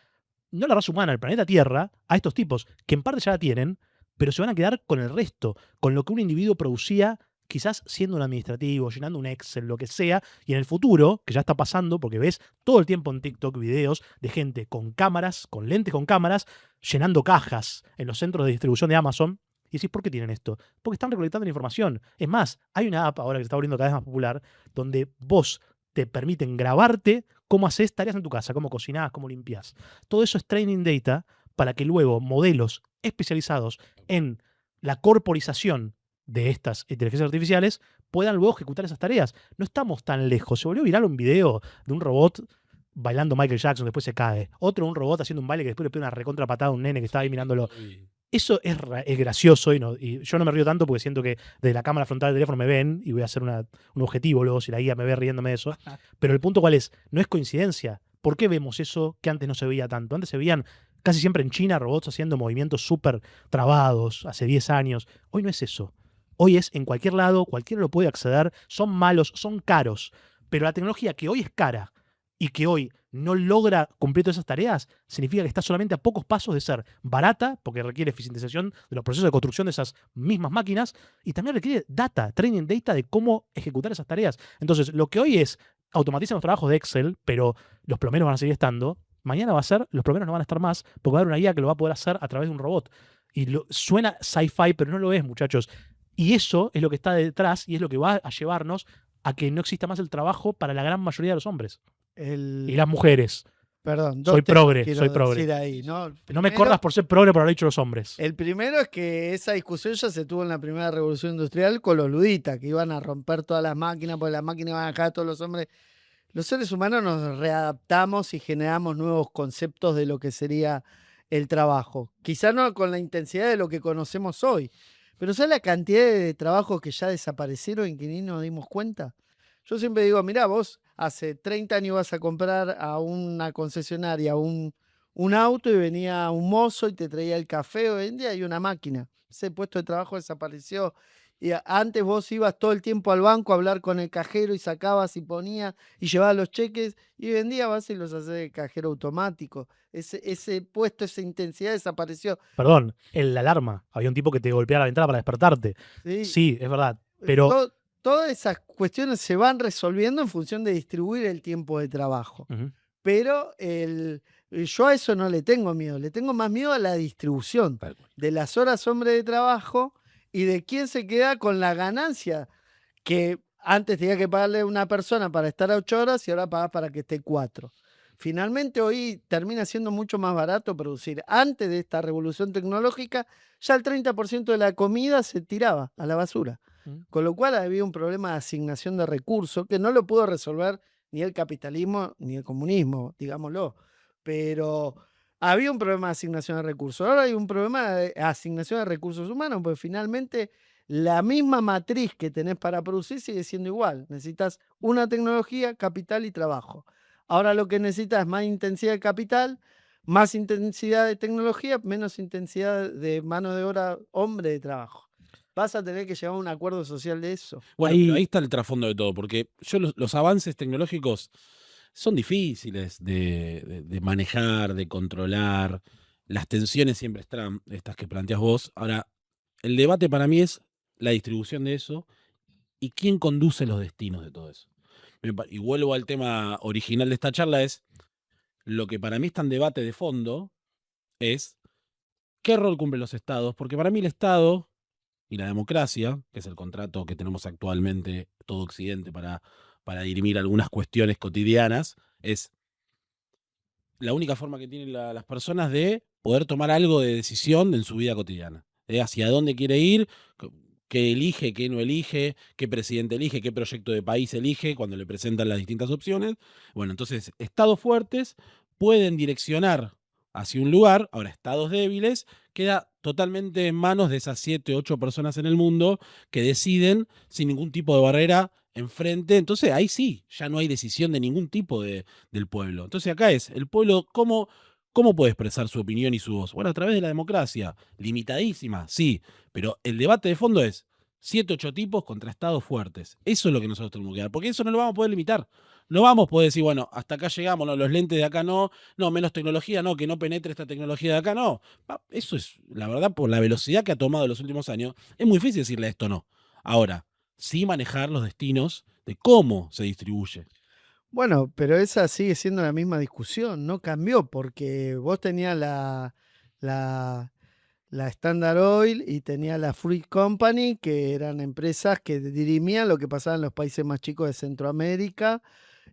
no la raza humana, el planeta Tierra, a estos tipos, que en parte ya la tienen, pero se van a quedar con el resto, con lo que un individuo producía, quizás siendo un administrativo, llenando un Excel, lo que sea, y en el futuro, que ya está pasando, porque ves todo el tiempo en TikTok videos de gente con cámaras, con lentes con cámaras, llenando cajas en los centros de distribución de Amazon, y decís, ¿por qué tienen esto? Porque están recolectando la información. Es más, hay una app ahora que se está volviendo cada vez más popular, donde vos te permiten grabarte cómo haces tareas en tu casa, cómo cocinás, cómo limpias. Todo eso es training data para que luego modelos especializados en la corporización de estas inteligencias artificiales puedan luego ejecutar esas tareas. No estamos tan lejos. Se volvió viral un video de un robot bailando Michael Jackson, después se cae. Otro, un robot haciendo un baile que después le pega una recontra patada a un nene que estaba ahí mirándolo. Eso es gracioso y yo no me río tanto porque siento que desde la cámara frontal del teléfono me ven y voy a hacer un objetivo luego si la guía me ve riéndome de eso. Pero el punto cuál es, no es coincidencia. ¿Por qué vemos eso que antes no se veía tanto? Antes se veían casi siempre en China robots haciendo movimientos súper trabados hace 10 años. Hoy no es eso. Hoy es en cualquier lado, cualquiera lo puede acceder, son malos, son caros. Pero la tecnología que hoy es cara y que hoy no logra cumplir todas esas tareas, significa que está solamente a pocos pasos de ser barata, porque requiere eficientización de los procesos de construcción de esas mismas máquinas, y también requiere data, training data de cómo ejecutar esas tareas. Entonces, lo que hoy es automatiza los trabajos de Excel, pero los plomeros van a seguir estando, mañana va a ser, los plomeros no van a estar más, porque va a haber una IA que lo va a poder hacer a través de un robot. Y suena sci-fi, pero no lo es, muchachos. Y eso es lo que está detrás y es lo que va a llevarnos a que no exista más el trabajo para la gran mayoría de los hombres. Y las mujeres. Perdón, Soy dos temas progre, quiero soy progre. decir ahí, ¿no? No me Primero, corras por ser progre por haber dicho los hombres. el primero es que esa discusión ya se tuvo en la primera revolución industrial con los luditas, que iban a romper todas las máquinas, porque las máquinas iban a dejar a todos los hombres. Los seres humanos nos readaptamos y generamos nuevos conceptos de lo que sería el trabajo. Quizá no con la intensidad de lo que conocemos hoy, pero ¿sabes la cantidad de trabajos que ya desaparecieron y que ni nos dimos cuenta? Yo siempre digo, mirá, vos hace 30 años vas a comprar a una concesionaria un auto y venía un mozo y te traía el café. Hoy en día hay una máquina. Ese puesto de trabajo desapareció. Y antes vos ibas todo el tiempo al banco a hablar con el cajero y sacabas y ponías y llevabas los cheques. Y hoy en día vas y los haces de cajero automático. Ese puesto, esa intensidad desapareció. Perdón, la alarma. Había un tipo que te golpeaba la ventana para despertarte. ¿Sí? Sí, es verdad. Pero. Todas esas cuestiones se van resolviendo en función de distribuir el tiempo de trabajo. Ujú. Pero yo a eso no le tengo miedo, le tengo más miedo a la distribución Tal cual. de las horas hombre de trabajo y de quién se queda con la ganancia que antes tenía que pagarle a una persona para estar a 8 horas y ahora pagas para que esté 4. Finalmente hoy termina siendo mucho más barato producir. Antes de esta revolución tecnológica, ya el 30% de la comida se tiraba a la basura. Con lo cual había un problema de asignación de recursos que no lo pudo resolver ni el capitalismo ni el comunismo, digámoslo. Pero había un problema de asignación de recursos. Ahora hay un problema de asignación de recursos humanos, porque finalmente la misma matriz que tenés para producir sigue siendo igual. Necesitas una tecnología, capital y trabajo. Ahora lo que necesitas es más intensidad de capital, más intensidad de tecnología, menos intensidad de mano de obra hombre de trabajo. Vas a tener que llegar a un acuerdo social de eso. Bueno, pero ahí está el trasfondo de todo, porque los avances tecnológicos son difíciles de manejar, de controlar. Las tensiones siempre están, estas que planteas vos. Ahora, el debate para mí es la distribución de eso y quién conduce los destinos de todo eso. Y vuelvo al tema original de esta charla, es lo que para mí está en debate de fondo es qué rol cumplen los estados, porque para mí el Estado y la democracia, que es el contrato que tenemos actualmente todo Occidente para dirimir algunas cuestiones cotidianas, es la única forma que tienen las personas de poder tomar algo de decisión en su vida cotidiana. Hacia dónde quiere ir, qué elige, qué no elige, qué presidente elige, qué proyecto de país elige cuando le presentan las distintas opciones. Bueno, entonces, estados fuertes pueden direccionar hacia un lugar. Ahora, estados débiles queda totalmente en manos de esas 7, 8 personas en el mundo que deciden sin ningún tipo de barrera enfrente. Entonces, ahí sí, ya no hay decisión de ningún tipo del pueblo. Entonces, acá es, el pueblo, ¿cómo puede expresar su opinión y su voz? Bueno, a través de la democracia, limitadísima, sí, pero el debate de fondo es 7, 8 tipos contra estados fuertes. Eso es lo que nosotros tenemos que dar, porque eso no lo vamos a poder limitar. No vamos a poder decir, bueno, hasta acá llegamos, no, los lentes de acá no, menos tecnología, no, que no penetre esta tecnología de acá, no. Eso es, la verdad, por la velocidad que ha tomado en los últimos años, es muy difícil decirle esto no. Ahora, sí manejar los destinos de cómo se distribuye. Bueno, pero esa sigue siendo la misma discusión, no cambió, porque vos tenías la Standard Oil y tenías la Fruit Company, que eran empresas que dirimían lo que pasaba en los países más chicos de Centroamérica,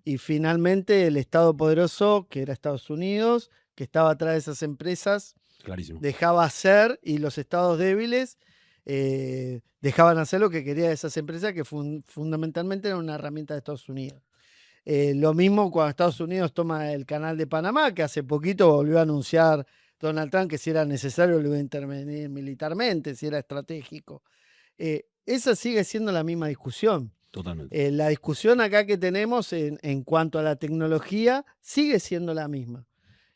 y finalmente el Estado poderoso, que era Estados Unidos, que estaba atrás de esas empresas, Clarísimo. dejaba hacer, y los estados débiles dejaban hacer lo que querían esas empresas, que fundamentalmente eran una herramienta de Estados Unidos. Lo mismo cuando Estados Unidos toma el canal de Panamá, que hace poquito volvió a anunciar Donald Trump que si era necesario lo iba a intervenir militarmente, si era estratégico. Esa sigue siendo la misma discusión. Totalmente. La discusión acá que tenemos en cuanto a la tecnología sigue siendo la misma.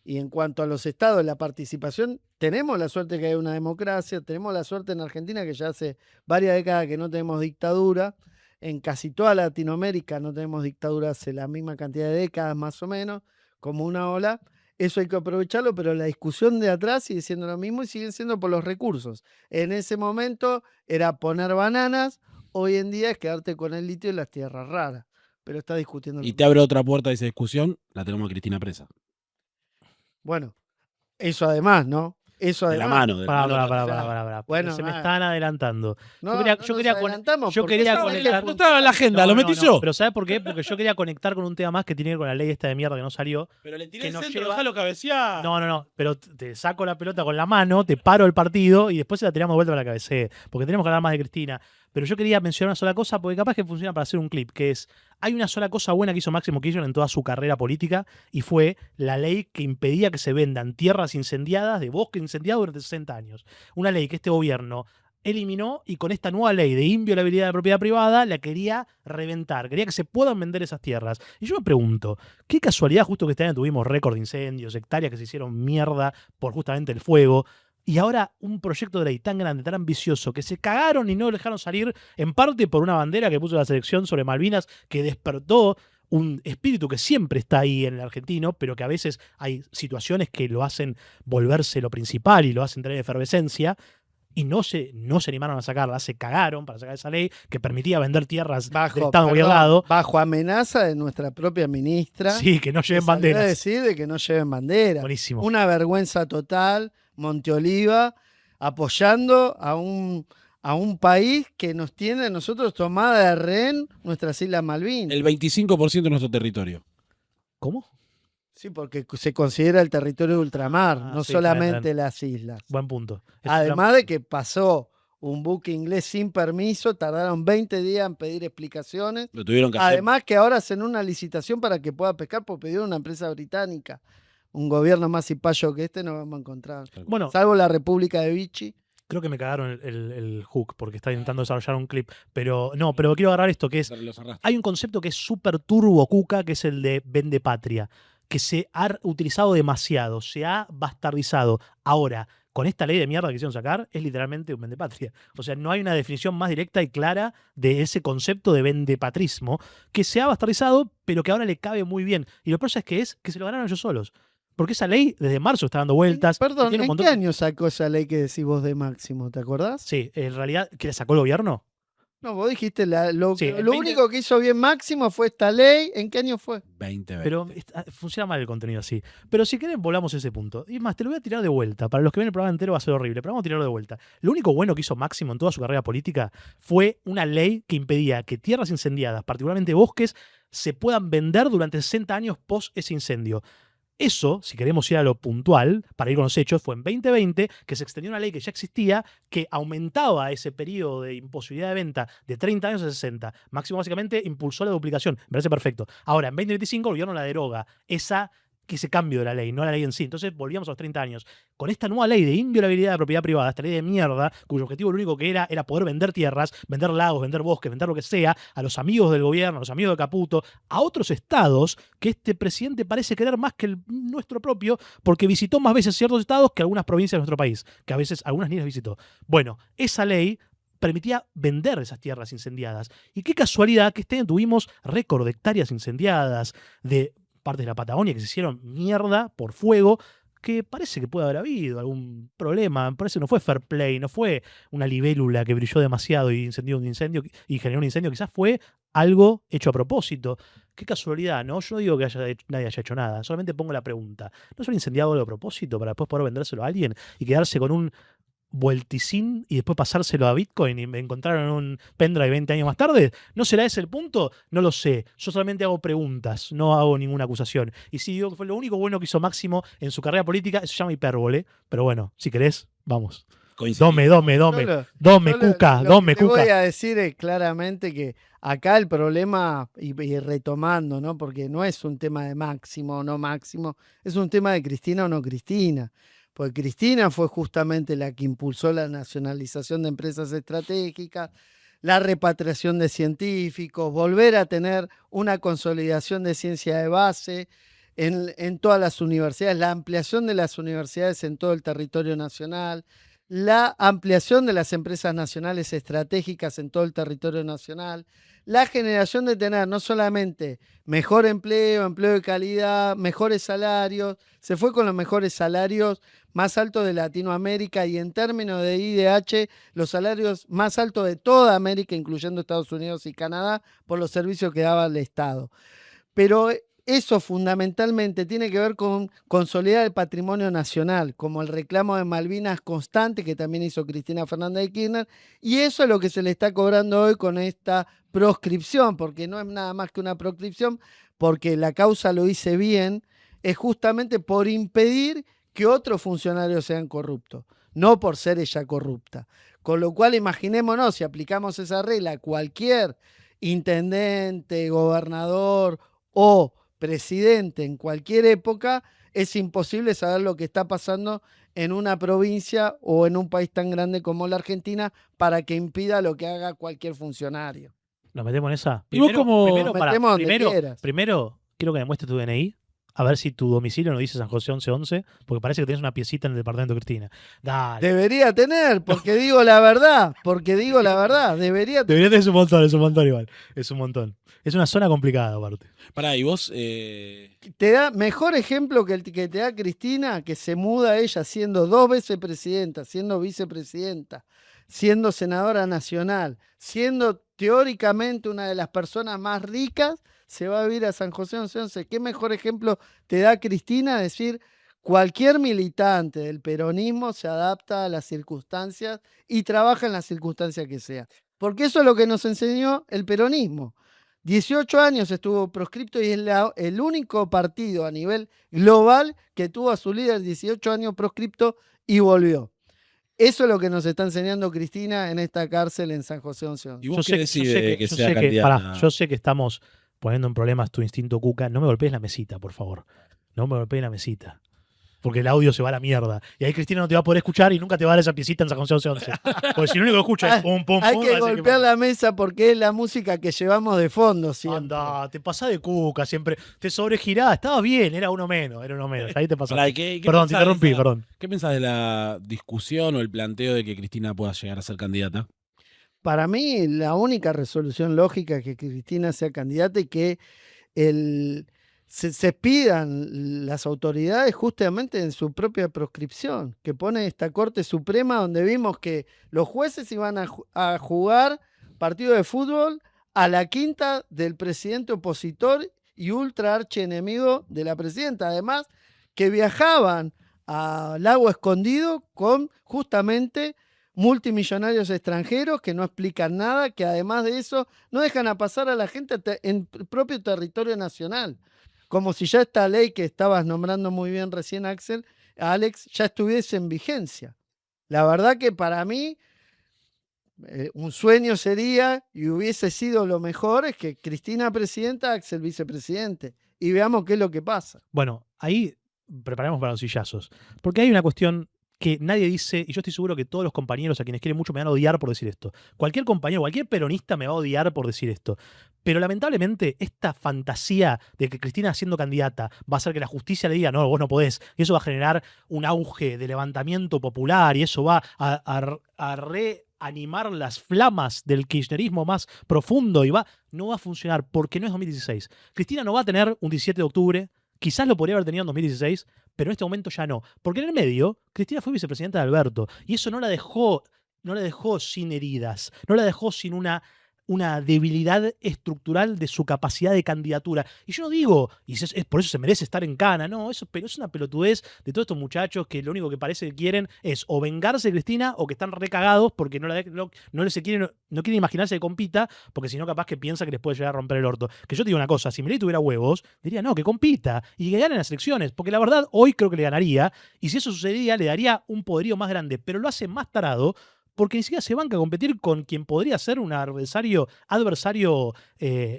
Y en cuanto a los estados, la participación, tenemos la suerte que hay una democracia, tenemos la suerte en Argentina que ya hace varias décadas que no tenemos dictadura. en casi toda Latinoamérica no tenemos dictaduras hace la misma cantidad de décadas más o menos, como una ola. Eso hay que aprovecharlo, pero la discusión de atrás sigue siendo lo mismo y siguen siendo por los recursos. En ese momento era poner bananas, hoy en día es quedarte con el litio y las tierras raras. Pero está discutiendo. Y te abre otra puerta de esa discusión, la tenemos a Cristina presa. Bueno, eso además, ¿no? Eso De la además. mano. De la mano. Para. Bueno, Se me nada. están adelantando. No, yo quería, no yo nos quería, adelantamos yo porque quería eso conectar. No estaba en la agenda, lo metí yo. Pero ¿sabes por qué? Porque yo quería conectar con un tema más que tiene que ver con la ley esta de mierda que no salió. Pero le tiré que el nos centro, lleva- dejalo cabecear. No, pero te saco la pelota con la mano, te paro el partido y después se la tiramos de vuelta para la cabecera. Porque tenemos que hablar más de Cristina. Pero yo quería mencionar una sola cosa, porque capaz que funciona para hacer un clip, que es, hay una sola cosa buena que hizo Máximo Kirchner en toda su carrera política, y fue la ley que impedía que se vendan tierras incendiadas de bosque incendiado durante 60 años. Una ley que este gobierno eliminó y con esta nueva ley de inviolabilidad de la propiedad privada la quería reventar, quería que se puedan vender esas tierras. Y yo me pregunto, qué casualidad justo que este año tuvimos récord de incendios, hectáreas que se hicieron mierda por justamente el fuego, y ahora un proyecto de ley tan grande, tan ambicioso, que se cagaron y no lo dejaron salir, en parte por una bandera que puso la selección sobre Malvinas, que despertó un espíritu que siempre está ahí en el argentino, pero que a veces hay situaciones que lo hacen volverse lo principal y lo hacen tener efervescencia, y no se animaron a sacarla, se cagaron para sacar esa ley que permitía vender tierras del Estado en cualquier lado. Bajo amenaza de nuestra propia ministra. Sí, que no lleven que salió a banderas. decir de que no lleven bandera. Buenísimo. Una vergüenza total. Monteoliva apoyando a un país que nos tiene a nosotros tomada de rehén nuestras Islas Malvinas. El 25% de nuestro territorio. ¿Cómo? Sí, porque se considera el territorio de ultramar, no sí, solamente bien. las islas. Buen punto. Además de que pasó un buque inglés sin permiso, tardaron 20 días en pedir explicaciones. Lo tuvieron que hacer. Además que ahora hacen una licitación para que pueda pescar por pedido de una empresa británica. Un gobierno más cipayo que este no vamos a encontrar. Bueno, salvo la República de Vichy. Creo que me cagaron el hook porque está intentando desarrollar un clip. Pero quiero agarrar esto que es... Hay un concepto que es súper turbo cuca, que es el de vende patria, que se ha utilizado demasiado, se ha bastardizado. Ahora, con esta ley de mierda que quisieron sacar, es literalmente un vendepatria. O sea, no hay una definición más directa y clara de ese concepto de vendepatrismo que se ha bastardizado, pero que ahora le cabe muy bien. Y lo peor es que se lo ganaron ellos solos. Porque esa ley desde marzo está dando vueltas. Perdón, tiene un ¿en montón... qué año sacó esa ley que decís vos de Máximo? ¿Te acordás? Sí, en realidad, ¿que la sacó el gobierno? No, vos dijiste lo Sí, único que hizo bien Máximo fue esta ley. ¿En qué año fue? 2020. Pero funciona mal el contenido así. Pero si quieren, volvamos a ese punto. Y más, te lo voy a tirar de vuelta. Para los que ven el programa entero va a ser horrible, pero vamos a tirarlo de vuelta. Lo único bueno que hizo Máximo en toda su carrera política fue una ley que impedía que tierras incendiadas, particularmente bosques, se puedan vender durante 60 años post ese incendio. Eso, si queremos ir a lo puntual, para ir con los hechos, fue en 2020 que se extendió una ley que ya existía, que aumentaba ese periodo de imposibilidad de venta de 30 años a 60. Máximo básicamente impulsó la duplicación. Me parece perfecto. Ahora, en 2025 el gobierno la deroga. Ese cambio de la ley, no la ley en sí. Entonces volvíamos a los 30 años. Con esta nueva ley de inviolabilidad de propiedad privada, esta ley de mierda, cuyo objetivo lo único que era poder vender tierras, vender lagos, vender bosques, vender lo que sea, a los amigos del gobierno, a los amigos de Caputo, a otros estados que este presidente parece querer más que el nuestro propio, porque visitó más veces ciertos estados que algunas provincias de nuestro país, que a veces algunas ni las visitó. Bueno, esa ley permitía vender esas tierras incendiadas. Y qué casualidad que este año tuvimos récord de hectáreas incendiadas, de partes de la Patagonia que se hicieron mierda por fuego, que parece que puede haber habido algún problema. Parece que no fue fair play, no fue una libélula que brilló demasiado y generó un incendio. Quizás fue algo hecho a propósito. Qué casualidad, ¿no? Yo no digo que nadie haya hecho nada, solamente pongo la pregunta. ¿No se han incendiado algo a propósito para después poder vendérselo a alguien y quedarse con un vuelticín y después pasárselo a Bitcoin y me encontraron un pendrive 20 años más tarde? ¿No será ese el punto? No lo sé. Yo solamente hago preguntas, no hago ninguna acusación. Y sí digo que fue lo único bueno que hizo Máximo en su carrera política, eso se llama hipérbole. Pero bueno, si querés, vamos. Dome, Cuca. Lo que te voy a decir es claramente que acá el problema, y retomando, ¿no? Porque no es un tema de Máximo o no Máximo, es un tema de Cristina o no Cristina. Porque Cristina fue justamente la que impulsó la nacionalización de empresas estratégicas, la repatriación de científicos, volver a tener una consolidación de ciencia de base en todas las universidades, la ampliación de las universidades en todo el territorio nacional, la ampliación de las empresas nacionales estratégicas en todo el territorio nacional, la generación de tener no solamente mejor empleo, empleo de calidad, mejores salarios, se fue con los mejores salarios más altos de Latinoamérica y en términos de IDH, los salarios más altos de toda América, incluyendo Estados Unidos y Canadá, por los servicios que daba el Estado. Pero eso fundamentalmente tiene que ver con consolidar el patrimonio nacional, como el reclamo de Malvinas constante que también hizo Cristina Fernández de Kirchner, y eso es lo que se le está cobrando hoy con esta proscripción, porque no es nada más que una proscripción, porque la causa lo hice bien, es justamente por impedir que otros funcionarios sean corruptos, no por ser ella corrupta. Con lo cual, imaginémonos, si aplicamos esa regla, cualquier intendente, gobernador o presidente en cualquier época, es imposible saber lo que está pasando en una provincia o en un país tan grande como la Argentina para que impida lo que haga cualquier funcionario. ¿Nos metemos en esa? ¿Y vos cómo- Primero, quiero que me muestres tu DNI, a ver si tu domicilio no dice San José 1111, porque parece que tienes una piecita en el departamento de Cristina. Dale. Debería tener, porque digo la verdad, debería tener. Debería tener, es un montón igual. Es un montón. Es una zona complicada, aparte. Pará, y vos... Te da mejor ejemplo que el que te da Cristina, que se muda ella siendo 2 veces presidenta, siendo vicepresidenta, siendo senadora nacional, siendo teóricamente una de las personas más ricas, se va a vivir a San José 1111. ¿Qué mejor ejemplo te da Cristina? Decir, cualquier militante del peronismo se adapta a las circunstancias y trabaja en las circunstancias que sea. Porque eso es lo que nos enseñó el peronismo. 18 años estuvo proscripto y es el único partido a nivel global que tuvo a su líder 18 años proscripto y volvió. Eso es lo que nos está enseñando Cristina en esta cárcel en San José 1111. ¿Y vos qué decide que sea candidata? Yo sé que estamos poniendo en problemas tu instinto cuca. No me golpees la mesita, por favor. No me golpees la mesita. Porque el audio se va a la mierda. Y ahí Cristina no te va a poder escuchar y nunca te va a dar esa piecita en San José 1111. Porque si lo único que escucha es pum, pum, pum. Hay que golpear la mesa porque es la música que llevamos de fondo siempre. Anda, te pasás de cuca siempre. Te sobregirás. Estaba bien, era uno menos. Ahí te pasás. Perdón, te interrumpí, perdón. ¿Qué pensás de la discusión o el planteo de que Cristina pueda llegar a ser candidata? Para mí, la única resolución lógica es que Cristina sea candidata y que se pidan las autoridades justamente en su propia proscripción, que pone esta Corte Suprema donde vimos que los jueces iban a jugar partido de fútbol a la quinta del presidente opositor y ultra archienemigo de la presidenta. Además, que viajaban al Lago Escondido con justamente multimillonarios extranjeros que no explican nada, que además de eso no dejan a pasar a la gente en el propio territorio nacional. Como si ya esta ley que estabas nombrando muy bien recién, Alex, ya estuviese en vigencia. La verdad que para mí un sueño sería, y hubiese sido lo mejor, es que Cristina presidenta, Axel vicepresidente, y veamos qué es lo que pasa. Bueno, ahí preparamos para los sillazos. Porque hay una cuestión que nadie dice, y yo estoy seguro que todos los compañeros a quienes quieren mucho me van a odiar por decir esto. Cualquier compañero, cualquier peronista me va a odiar por decir esto. Pero lamentablemente esta fantasía de que Cristina siendo candidata va a hacer que la justicia le diga, no, vos no podés, y eso va a generar un auge de levantamiento popular y eso va a reanimar las flamas del kirchnerismo más profundo y no va a funcionar porque no es 2016. Cristina no va a tener un 17 de octubre, quizás lo podría haber tenido en 2016, pero en este momento ya no. Porque en el medio, Cristina fue vicepresidenta de Alberto y eso no la dejó sin heridas, no la dejó sin una debilidad estructural de su capacidad de candidatura. Y yo no digo, y es por eso se merece estar en cana, no, pero es una pelotudez de todos estos muchachos que lo único que parece que quieren es o vengarse de Cristina o que están recagados porque no quieren imaginarse que compita, porque si no capaz que piensa que les puede llegar a romper el orto. Que yo te digo una cosa, si Milei tuviera huevos, diría no, que compita y que gane las elecciones, porque la verdad hoy creo que le ganaría, y si eso sucedía le daría un poderío más grande, pero lo hace más tarado, porque ni siquiera se banca a competir con quien podría ser un adversario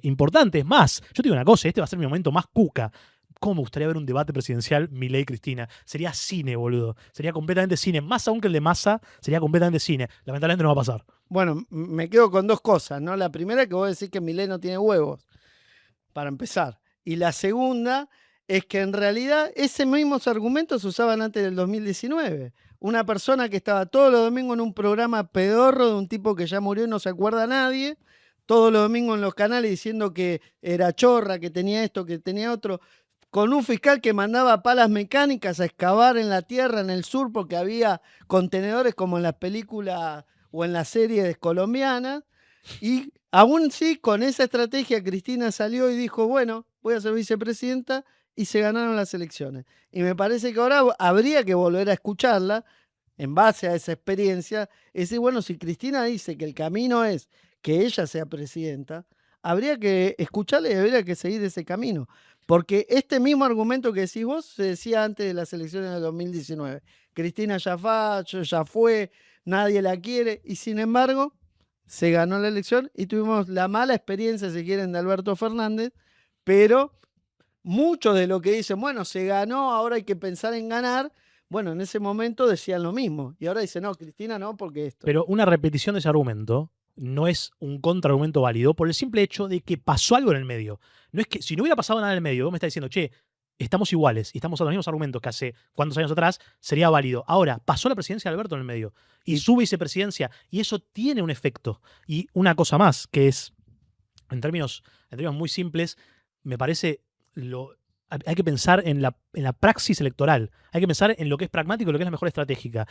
importante. Es más, yo te digo una cosa, este va a ser mi momento más cuca. ¿Cómo me gustaría ver un debate presidencial Milei-Cristina? Sería cine, boludo. Sería completamente cine. Más aún que el de Massa, sería completamente cine. Lamentablemente no va a pasar. Bueno, me quedo con dos cosas, ¿no? La primera, que vos decís que Milei no tiene huevos, para empezar. Y la segunda es que en realidad esos mismos argumentos se usaban antes del 2019. Una persona que estaba todos los domingos en un programa pedorro de un tipo que ya murió y no se acuerda a nadie, todos los domingos en los canales diciendo que era chorra, que tenía esto, que tenía otro, con un fiscal que mandaba palas mecánicas a excavar en la tierra en el sur porque había contenedores como en las películas o en las series colombianas. Y aún sí, con esa estrategia, Cristina salió y dijo, bueno, voy a ser vicepresidenta, y se ganaron las elecciones. Y me parece que ahora habría que volver a escucharla en base a esa experiencia. Y decir, bueno, si Cristina dice que el camino es que ella sea presidenta, habría que escucharla y habría que seguir ese camino. Porque este mismo argumento que decís vos se decía antes de las elecciones de 2019. Cristina ya fue, nadie la quiere, y sin embargo se ganó la elección y tuvimos la mala experiencia, si quieren, de Alberto Fernández, pero mucho de lo que dicen, bueno, se ganó, ahora hay que pensar en ganar, bueno, en ese momento decían lo mismo, y ahora dicen, no, Cristina no, porque esto. Pero una repetición de ese argumento no es un contraargumento válido por el simple hecho de que pasó algo en el medio. No es que, si no hubiera pasado nada en el medio, vos me estás diciendo, che, estamos iguales y estamos a los mismos argumentos que hace cuántos años atrás, sería válido. Ahora, pasó la presidencia de Alberto en el medio y su vicepresidencia, y eso tiene un efecto. Y una cosa más, que es, en términos muy simples, me parece, hay que pensar en la praxis electoral. Hay que pensar en lo que es pragmático y lo que es la mejor estrategia.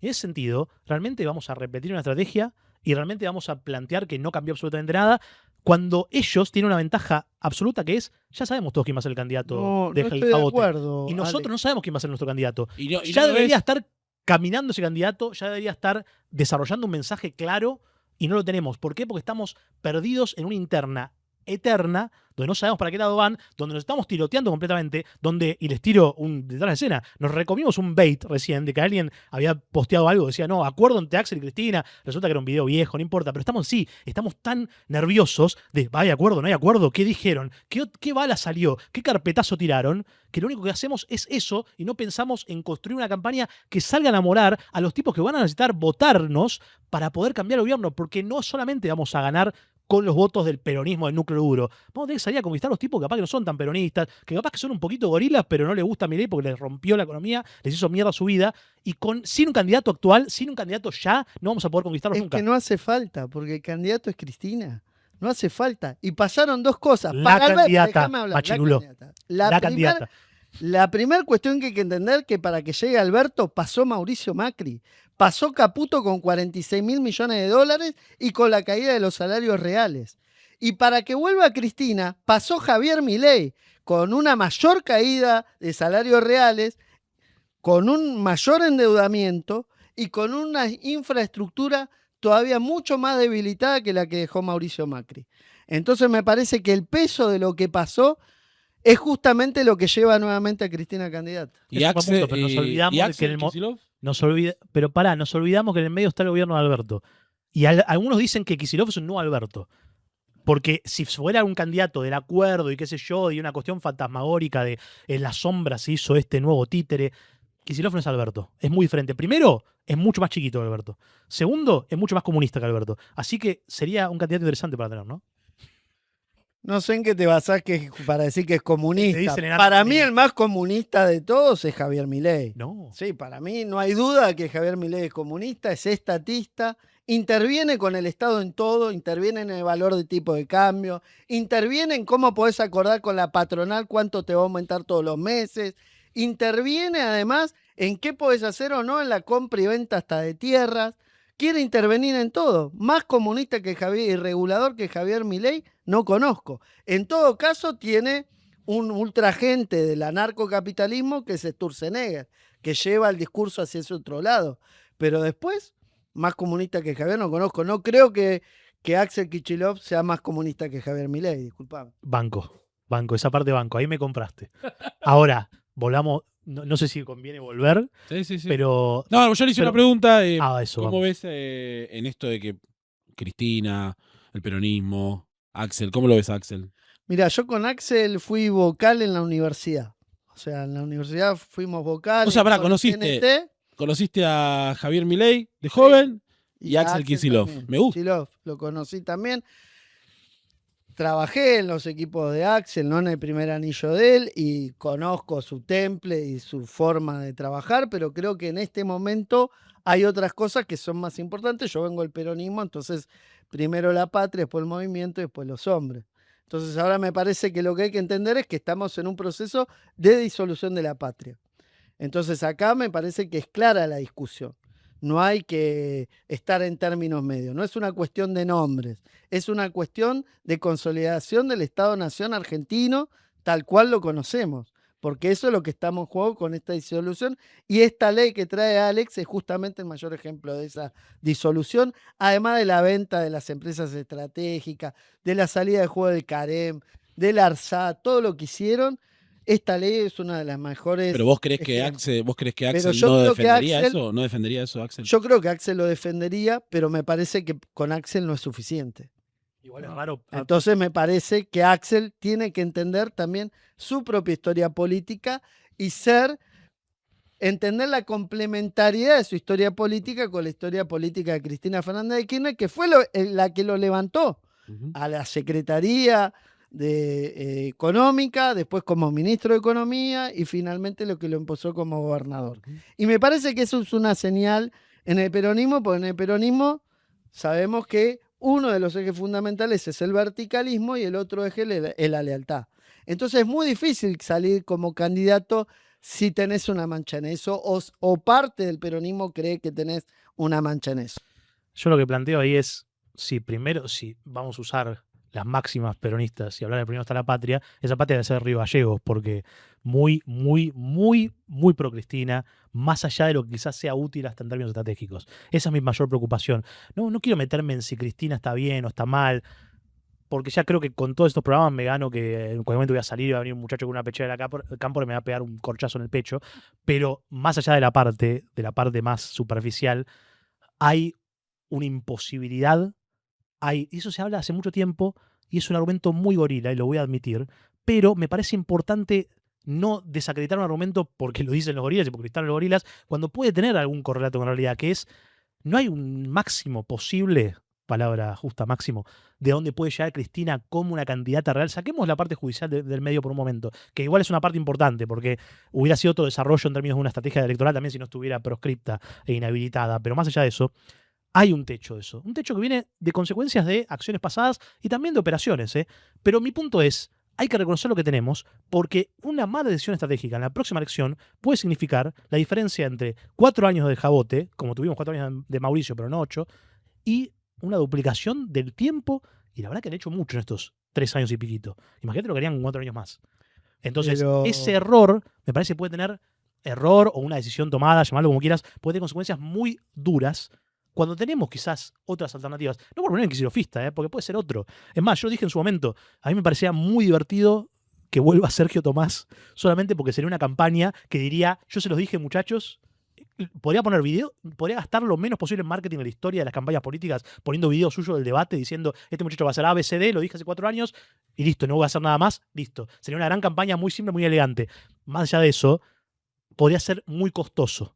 Y en ese sentido, realmente vamos a repetir una estrategia y realmente vamos a plantear que no cambió absolutamente nada, cuando ellos tienen una ventaja absoluta, que es, ya sabemos todos quién va a ser el candidato No de estoy de acuerdo, y nosotros Ale. no sabemos quién va a ser nuestro candidato. Y no Ya lo debería ves. estar caminando ese candidato, ya debería estar desarrollando un mensaje claro, y no lo tenemos. ¿Por qué? Porque estamos perdidos en una interna eterna, donde no sabemos para qué lado van, donde nos estamos tiroteando completamente, y les tiro detrás de escena, nos recomimos un bait recién de que alguien había posteado algo, decía, no, acuerdo entre Axel y Cristina, resulta que era un video viejo, no importa, pero estamos tan nerviosos de, ¿hay acuerdo, no hay acuerdo? ¿Qué dijeron? ¿Qué bala salió? ¿Qué carpetazo tiraron? Que lo único que hacemos es eso y no pensamos en construir una campaña que salga a enamorar a los tipos que van a necesitar votarnos para poder cambiar el gobierno, porque no solamente vamos a ganar con los votos del peronismo del núcleo duro. Vamos a tener que salir a conquistar a los tipos que capaz que no son tan peronistas, que capaz que son un poquito gorilas, pero no les gusta Milei porque les rompió la economía, les hizo mierda su vida, y sin un candidato actual, sin un candidato ya, no vamos a poder conquistarlos Es nunca. que no hace falta, porque el candidato es Cristina. No hace falta. Y pasaron dos cosas. La candidata, déjame hablar, Machirulo. La candidata. La primera cuestión que hay que entender que para que llegue Alberto pasó Mauricio Macri. Pasó Caputo con 46.000 millones de dólares y con la caída de los salarios reales. Y para que vuelva Cristina, pasó Javier Milei con una mayor caída de salarios reales, con un mayor endeudamiento y con una infraestructura todavía mucho más debilitada que la que dejó Mauricio Macri. Entonces me parece que el peso de lo que pasó es justamente lo que lleva nuevamente a Cristina candidata. Y Es un buen Axel, punto, pero nos olvidamos de que Axel el Kicillof. nos olvidamos que en el medio está el gobierno de Alberto. Y algunos dicen que Kicillof es un nuevo Alberto. Porque si fuera un candidato del acuerdo y qué sé yo, y una cuestión fantasmagórica de en las sombras se hizo este nuevo títere, Kicillof no es Alberto. Es muy diferente. Primero, es mucho más chiquito que Alberto. Segundo, es mucho más comunista que Alberto. Así que sería un candidato interesante para tener, ¿no? No sé en qué te basás para decir que es comunista. dicen en Para mí Argentina. el más comunista de todos es Javier Milei. No. Sí, para mí no hay duda que Javier Milei es comunista, es estatista, interviene con el Estado en todo, interviene en el valor de tipo de cambio, interviene en cómo podés acordar con la patronal cuánto te va a aumentar todos los meses, interviene además en qué podés hacer o no en la compra y venta hasta de tierras, quiere intervenir en todo. Más comunista que Javier y regulador que Javier Milei no conozco. En todo caso tiene un ultragente del anarcocapitalismo que es Sturzenegger, que lleva el discurso hacia ese otro lado. Pero después, más comunista que Javier no conozco. No creo que Axel Kicillof sea más comunista que Javier Milei, disculpame. Banco, esa parte banco, ahí me compraste. Ahora, volvamos, no sé si conviene volver, Sí. pero... No, yo le hice una pregunta. eso, ¿Cómo vamos. ves en esto de que Cristina, el peronismo, Axel, ¿cómo lo ves, Axel? Mira, yo con Axel fui vocal en la universidad. O sea, en la universidad fuimos vocales. O sea, pará, con el TNT conociste a Javier Milei de joven y a Axel Kicillof. también. Me gusta. Kicillof, lo conocí también. trabajé en los equipos de Axel, no en el primer anillo de él, y conozco su temple y su forma de trabajar, pero creo que en este momento hay otras cosas que son más importantes. Yo vengo del peronismo, entonces primero la patria, después el movimiento y después los hombres. Entonces ahora me parece que lo que hay que entender es que estamos en un proceso de disolución de la patria. Entonces acá me parece que es clara la discusión. No hay que estar en términos medios. No es una cuestión de nombres. Es una cuestión de consolidación del Estado-Nación argentino tal cual lo conocemos. Porque eso es lo que estamos en juego con esta disolución. Y esta ley que trae Alex es justamente el mayor ejemplo de esa disolución. Además de la venta de las empresas estratégicas, de la salida de juego del Carem, del ARSAT, todo lo que hicieron. Esta ley es una de las mejores. Pero vos crees que ejemplos. Axel yo no creo que defendería Axel- eso, no defendería eso, Axel. Yo creo que Axel lo defendería, pero me parece que con Axel no es suficiente. Igual es raro. Entonces me parece que Axel tiene que entender también su propia historia política y entender la complementariedad de su historia política con la historia política de Cristina Fernández de Kirchner, que fue la que lo levantó a la Secretaría de Económica, después como ministro de Economía y finalmente lo que lo impulsó como gobernador. Y me parece que eso es una señal en el peronismo, porque en el peronismo sabemos que uno de los ejes fundamentales es el verticalismo y el otro eje es la lealtad. Entonces es muy difícil salir como candidato si tenés una mancha en eso o parte del peronismo cree que tenés una mancha en eso. Yo lo que planteo ahí es, si vamos a usar las máximas peronistas y hablar de primero está la patria, esa patria debe ser Río Gallegos, porque muy, muy, muy, muy pro Cristina, más allá de lo que quizás sea útil hasta en términos estratégicos. Esa es mi mayor preocupación. No quiero meterme en si Cristina está bien o está mal, porque ya creo que con todos estos programas me gano que en cualquier momento voy a salir y va a venir un muchacho con una pechera de campo y me va a pegar un corchazo en el pecho. Pero más allá de la parte más superficial, hay una imposibilidad. Y eso se habla hace mucho tiempo y es un argumento muy gorila, y lo voy a admitir, pero me parece importante no desacreditar un argumento porque lo dicen los gorilas y porque están los gorilas, cuando puede tener algún correlato con la realidad, que es, no hay un máximo posible, palabra justa, máximo, de dónde puede llegar Cristina como una candidata real. Saquemos la parte judicial del medio por un momento, que igual es una parte importante, porque hubiera sido otro desarrollo en términos de una estrategia electoral también si no estuviera proscripta e inhabilitada, pero más allá de eso, hay un techo de eso. Un techo que viene de consecuencias de acciones pasadas y también de operaciones. Pero mi punto es, hay que reconocer lo que tenemos, porque una mala decisión estratégica en la próxima elección puede significar la diferencia entre 4 años de Jabote, como tuvimos 4 años de Mauricio, pero no 8, y una duplicación del tiempo. Y la verdad que han hecho mucho en estos 3 años y piquito. Imagínate lo que harían en 4 años más. Entonces, ese error, me parece que puede tener error o una decisión tomada, llamarlo como quieras, puede tener consecuencias muy duras cuando tenemos quizás otras alternativas. No por poner en Quisirofista, porque puede ser otro. Es más, yo dije en su momento, a mí me parecía muy divertido que vuelva Sergio Tomás, solamente porque sería una campaña que diría, yo se los dije, muchachos, podría poner video, podría gastar lo menos posible en marketing en la historia de las campañas políticas, poniendo videos suyos del debate, diciendo, este muchacho va a ser ABCD, lo dije hace 4 años, y listo, no voy a hacer nada más, listo. Sería una gran campaña, muy simple, muy elegante. Más allá de eso, podría ser muy costoso.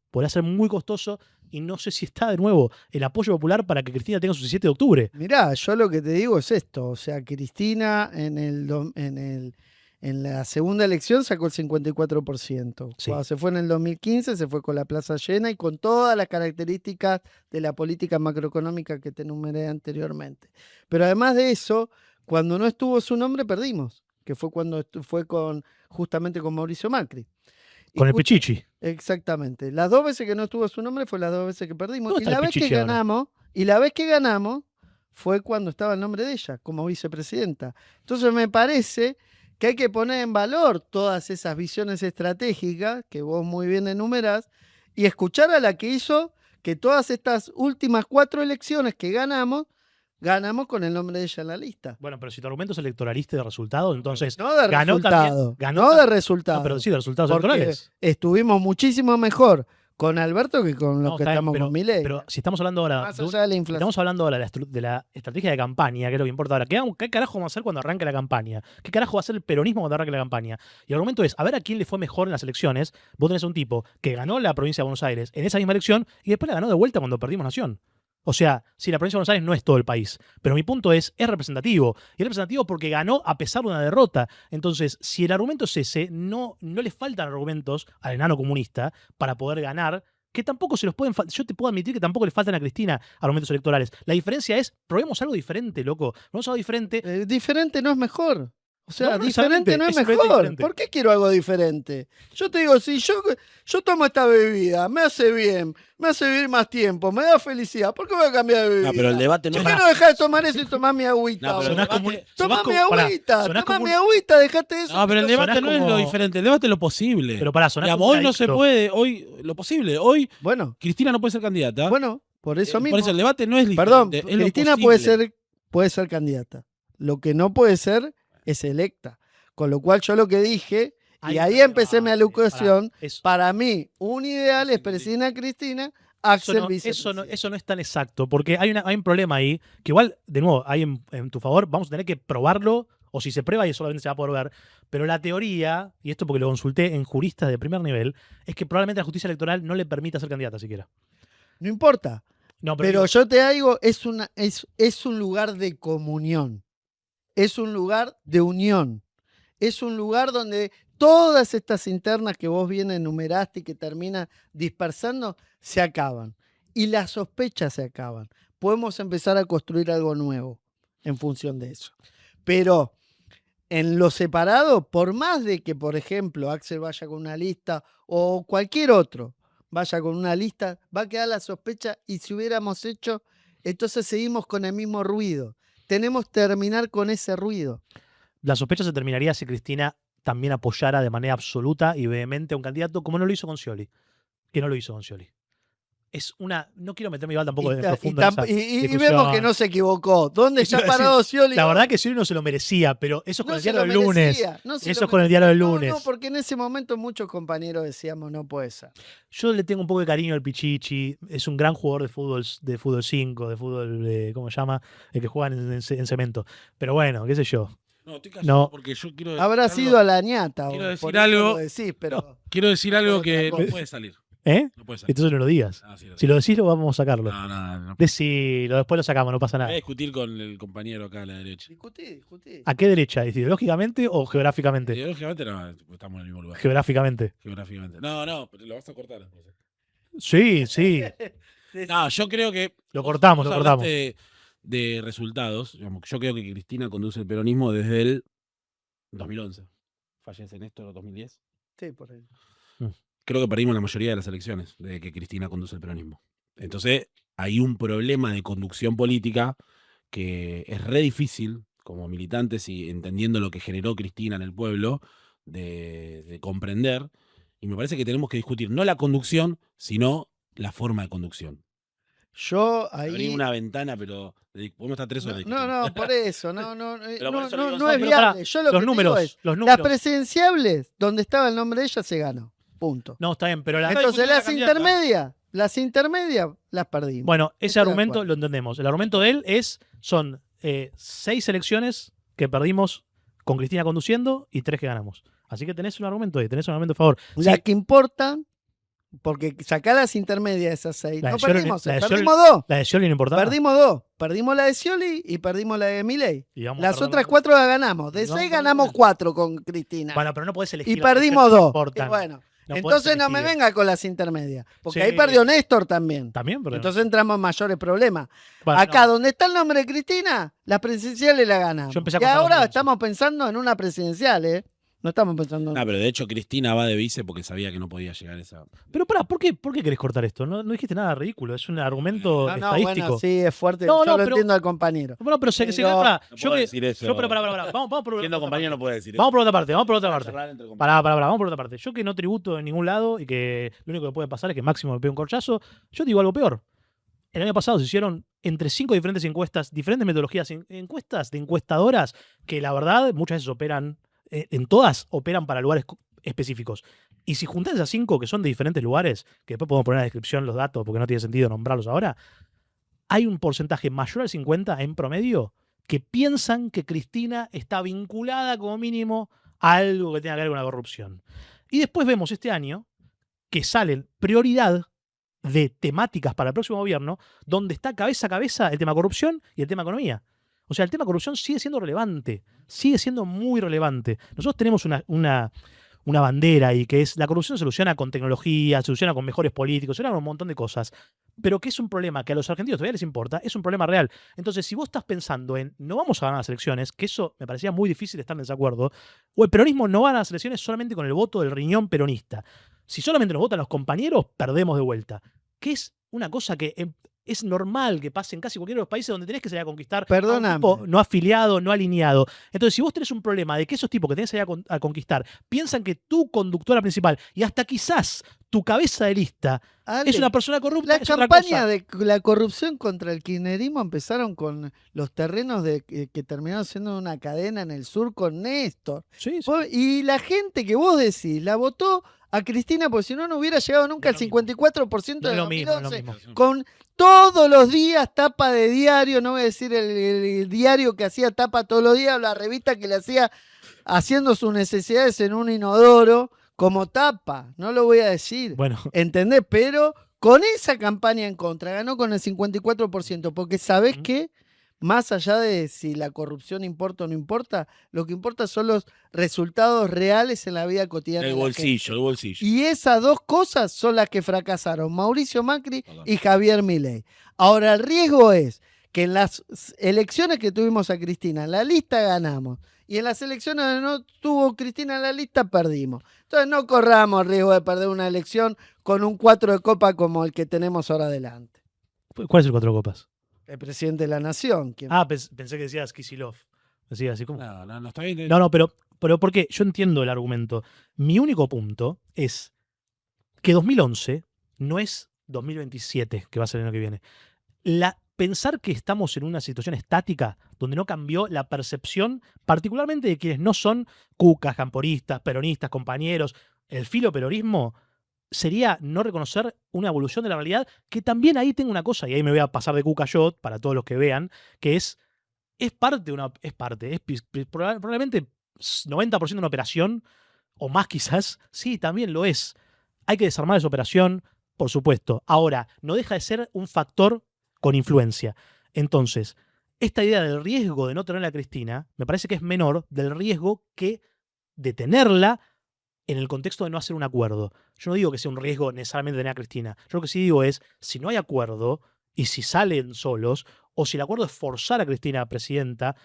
Y no sé si está de nuevo el apoyo popular para que Cristina tenga su 17 de octubre. Mirá, yo lo que te digo es esto, o sea, Cristina en la segunda elección sacó el 54%. Sí. Cuando se fue en el 2015 se fue con la plaza llena y con todas las características de la política macroeconómica que te enumeré anteriormente. Pero además de eso, cuando no estuvo su nombre perdimos, que fue cuando fue justamente con Mauricio Macri. Con el Pichichi. Exactamente. Las 2 veces que no estuvo su nombre fue las 2 veces que perdimos. Y la vez que ganamos fue cuando estaba el nombre de ella como vicepresidenta. Entonces me parece que hay que poner en valor todas esas visiones estratégicas que vos muy bien enumerás y escuchar a la que hizo que todas estas últimas 4 elecciones que ganamos con el nombre de ella en la lista. Bueno, pero si tu argumento es electoralista y de resultados, entonces no de ganó resultado, también, no de resultados. No, pero sí de resultados porque electorales. Estuvimos muchísimo mejor con Alberto que con los que estamos con Milei. Pero si estamos hablando ahora más allá de la inflación. Estamos hablando ahora de la estrategia de campaña, que es lo que importa ahora. ¿Qué carajo vamos a hacer cuando arranque la campaña? ¿Qué carajo va a hacer el peronismo cuando arranque la campaña? Y el argumento es, a ver a quién le fue mejor en las elecciones. Vos tenés un tipo que ganó la provincia de Buenos Aires en esa misma elección y después la ganó de vuelta cuando perdimos Nación. O sea, si la provincia de Buenos Aires no es todo el país. Pero mi punto es representativo. Y es representativo porque ganó a pesar de una derrota. Entonces, si el argumento es ese, no le faltan argumentos al enano comunista para poder ganar, que tampoco se los pueden... Yo te puedo admitir que tampoco le faltan a Cristina argumentos electorales. La diferencia es, probemos algo diferente, loco. Probemos algo diferente. Diferente no es mejor. O sea, No diferente necesariamente, no es simplemente mejor. diferente. ¿Por qué quiero algo diferente? Yo te digo, si yo tomo esta bebida, me hace bien, me hace vivir más tiempo, me da felicidad, ¿por qué voy a cambiar de bebida? No, pero el debate no Yo es... quiero dejar de tomar eso y tomar mi agüita. No, pero el Sonás boludo. como un- debate- Tomá sonás mi como- pará, agüita, sonás tomá como mi un- agüita, dejate eso. No, pero el debate sonás no es lo como- diferente, el debate es lo posible. Pero pará, sonás Digamos, como un hoy no se adicto. puede, hoy lo posible. Hoy Bueno, Cristina no puede ser candidata. por eso mismo. Por eso el debate no es diferente. Perdón, es lo Cristina posible. puede ser candidata. Lo que no puede ser es electa. Con lo cual yo lo que dije, y ahí empecé mi alocución, para mí, un ideal es Presina Cristina, Axel Eso vicepresidente. no es tan exacto, porque hay un problema ahí, que igual, de nuevo, hay en tu favor, vamos a tener que probarlo, o si se prueba y solamente se va a poder ver, pero la teoría, y esto porque lo consulté en juristas de primer nivel, es que probablemente la justicia electoral no le permita ser candidata siquiera. No importa, No, pero yo te digo, es un lugar de comunión, es un lugar de unión, es un lugar donde todas estas internas que vos bien enumeraste y que terminan dispersando, se acaban. Y las sospechas se acaban. Podemos empezar a construir algo nuevo en función de eso. Pero en lo separado, por más de que, por ejemplo, Axel vaya con una lista o cualquier otro vaya con una lista, va a quedar la sospecha y si hubiéramos hecho, entonces seguimos con el mismo ruido. Tenemos que terminar con ese ruido. La sospecha se terminaría si Cristina también apoyara de manera absoluta y vehemente a un candidato, como no lo hizo con Scioli. Que no lo hizo con Scioli. Es una... No quiero meterme igual tampoco de profundo en esa Y discusión. vemos que no se equivocó. ¿Dónde está Quiero decir, parado Scioli? La verdad que Scioli no se lo merecía, pero eso es con No el se diario lo del lunes. merecía, no se Eso lo es con el diario del merecía. lunes. No, porque en ese momento muchos compañeros decíamos no puede ser. Yo le tengo un poco de cariño al Pichichi. Es un gran jugador de fútbol 5, de fútbol, ¿cómo se llama? El que juega en cemento. Pero bueno, qué sé yo. No, estoy callado No. porque yo quiero Habrá decir sido algo- a la ñata. quiero o decir por eso algo- lo decís, pero Quiero decir No, algo por que otra no cosa. puede salir. ¿Eh? No puede salir. Entonces no lo digas. Ah, sí, Si lo decís, lo vamos a sacarlo. no. Decilo, después lo sacamos, no pasa Voy a nada. discutir con el compañero acá a la derecha. discutí. ¿A qué derecha? ¿Ideológicamente o geográficamente? Ideológicamente no, estamos en el mismo lugar. Geográficamente. Geográficamente. No, pero lo vas a cortar. Sí, sí. No, yo creo que. Lo cortamos, vos lo cortamos. hablaste de resultados. Digamos, yo creo que Cristina conduce el peronismo desde el 2011. Fallece Néstor en 2010. Sí, por ahí. Creo que perdimos la mayoría de las elecciones desde que Cristina conduce el peronismo. Entonces, hay un problema de conducción política que es re difícil, como militantes y entendiendo lo que generó Cristina en el pueblo, de comprender. Y me parece que tenemos que discutir no la conducción, sino la forma de conducción. Yo Abrí ahí. una ventana, pero podemos estar 3 horas discutiendo. No, por eso, no Pero por eso le digo, no no, es pero viable. pará, Yo lo los que números, digo es, los las números. presidenciables, donde estaba el nombre de ella, se ganó. Punto. No, está bien, pero la... Entonces discutiendo la las intermedias las perdimos. Bueno, ese Estoy de argumento acuerdo. lo entendemos. El argumento de él son 6 elecciones que perdimos con Cristina conduciendo y 3 que ganamos. Así que tenés un argumento ahí, tenés un argumento a favor. Las Sí, que importan, porque sacá las intermedias de esas 6. La de No Scioli- perdimos, la de Scioli- perdimos 2. la de Scioli no importaba. Perdimos 2. Perdimos la de Scioli y perdimos la de Milei. Y vamos a Las perder otras la- 4 las ganamos. De No, 6 no, ganamos no. 4 con Cristina. Bueno, pero no podés elegir. Y las perdimos elecciones que 2. importan. Bueno, No podés entonces no me elegir. venga con las intermedias. Porque Sí. ahí perdió Néstor también. También, pero... Entonces entramos en mayores problemas. Bueno, Acá, no. donde está el nombre de Cristina, las presidenciales la ganamos. Yo empecé a Y contar los ahora números. estamos pensando en una presidencial, ¿eh? No estamos pensando en... No, pero de hecho Cristina va de vice porque sabía que no podía llegar a esa. Pero pará, ¿por qué querés cortar esto? No dijiste nada ridículo, es un argumento No, estadístico. bueno, sí, es fuerte. No, Yo no, lo pero- entiendo al compañero. Bueno, pero Pero- pará, No yo puedo que... decir eso. Yo, pará. Vamos por Siendo otra compañero parte. no puede decir Vamos eso. por otra parte, vamos por otra parte. Charlar entre compañeros. Pará, vamos por otra parte. Yo que no tributo en ningún lado y que lo único que puede pasar es que Máximo me pegue un corchazo, yo te digo algo peor. El año pasado se hicieron entre 5 diferentes encuestas, diferentes metodologías, encuestas de encuestadoras que la verdad muchas veces operan, en todas operan para lugares específicos. Y si juntás esas 5 que son de diferentes lugares, que después podemos poner en la descripción los datos porque no tiene sentido nombrarlos ahora, hay un porcentaje mayor al 50 en promedio que piensan que Cristina está vinculada como mínimo a algo que tenga que ver con la corrupción. Y después vemos este año que salen prioridad de temáticas para el próximo gobierno donde está cabeza a cabeza el tema corrupción y el tema economía. O sea, el tema corrupción sigue siendo relevante, sigue siendo muy relevante. Nosotros tenemos una bandera ahí, que es la corrupción se soluciona con tecnología, se soluciona con mejores políticos, se soluciona con un montón de cosas, pero que es un problema que a los argentinos todavía les importa, es un problema real. Entonces, si vos estás pensando en no vamos a ganar las elecciones, que eso me parecía muy difícil estar en desacuerdo, o el peronismo no gana las elecciones solamente con el voto del riñón peronista. Si solamente nos votan los compañeros, perdemos de vuelta. Que es una cosa que es normal que pase en casi cualquiera de los países donde tenés que salir a conquistar a un Perdóname. tipo no afiliado, no alineado. Entonces, si vos tenés un problema de que esos tipos que tenés que salir a conquistar piensan que tu conductora principal y hasta quizás tu cabeza de lista Ale, es una persona corrupta, la es otra campaña cosa. de la corrupción contra el kirchnerismo empezaron con los terrenos que terminaron siendo una cadena en el sur con Néstor. Sí, sí. Y la gente que vos decís la votó a Cristina porque si no, no hubiera llegado nunca al No es lo 54% No de es lo mismo, no es lo 2011. mismo. Con todos los días tapa de diario, no voy a decir el diario que hacía tapa todos los días, o la revista que le hacía haciendo sus necesidades en un inodoro como tapa, no lo voy a decir. Bueno, ¿Entendés? Pero con esa campaña en contra ganó con el 54%, porque ¿sabés Ujú. qué? Más allá de si la corrupción importa o no importa, lo que importa son los resultados reales en la vida cotidiana. El de la bolsillo, gente. el bolsillo. Y esas dos cosas son las que fracasaron Mauricio Macri y Javier Milei. Ahora, el riesgo es que en las elecciones que tuvimos a Cristina, en la lista ganamos. Y en las elecciones donde no tuvo Cristina en la lista, perdimos. Entonces no corramos el riesgo de perder una elección con un 4 de copa como el que tenemos ahora adelante. ¿cuál es el cuatro copas? El presidente de la nación. ¿quién? Ah, pensé que decías Kicillof. Decía así como. No, está bien. No, pero porque yo entiendo el argumento. Mi único punto es que 2011 no es 2027, que va a ser el año que viene. Pensar que estamos en una situación estática donde no cambió la percepción, particularmente de quienes no son cucas, camporistas, peronistas, compañeros, el filoperonismo, sería no reconocer una evolución de la realidad, que también ahí tengo una cosa, y ahí me voy a pasar de cuca yo, para todos los que vean, que es probablemente 90% de una operación, o más quizás, sí, también lo es. Hay que desarmar esa operación, por supuesto. Ahora, no deja de ser un factor con influencia. Entonces, esta idea del riesgo de no tener a Cristina, me parece que es menor del riesgo que de tenerla en el contexto de no hacer un acuerdo. Yo no digo que sea un riesgo necesariamente tener a Cristina. Yo lo que sí digo es, si no hay acuerdo, y si salen solos, o si el acuerdo es forzar a Cristina presidenta,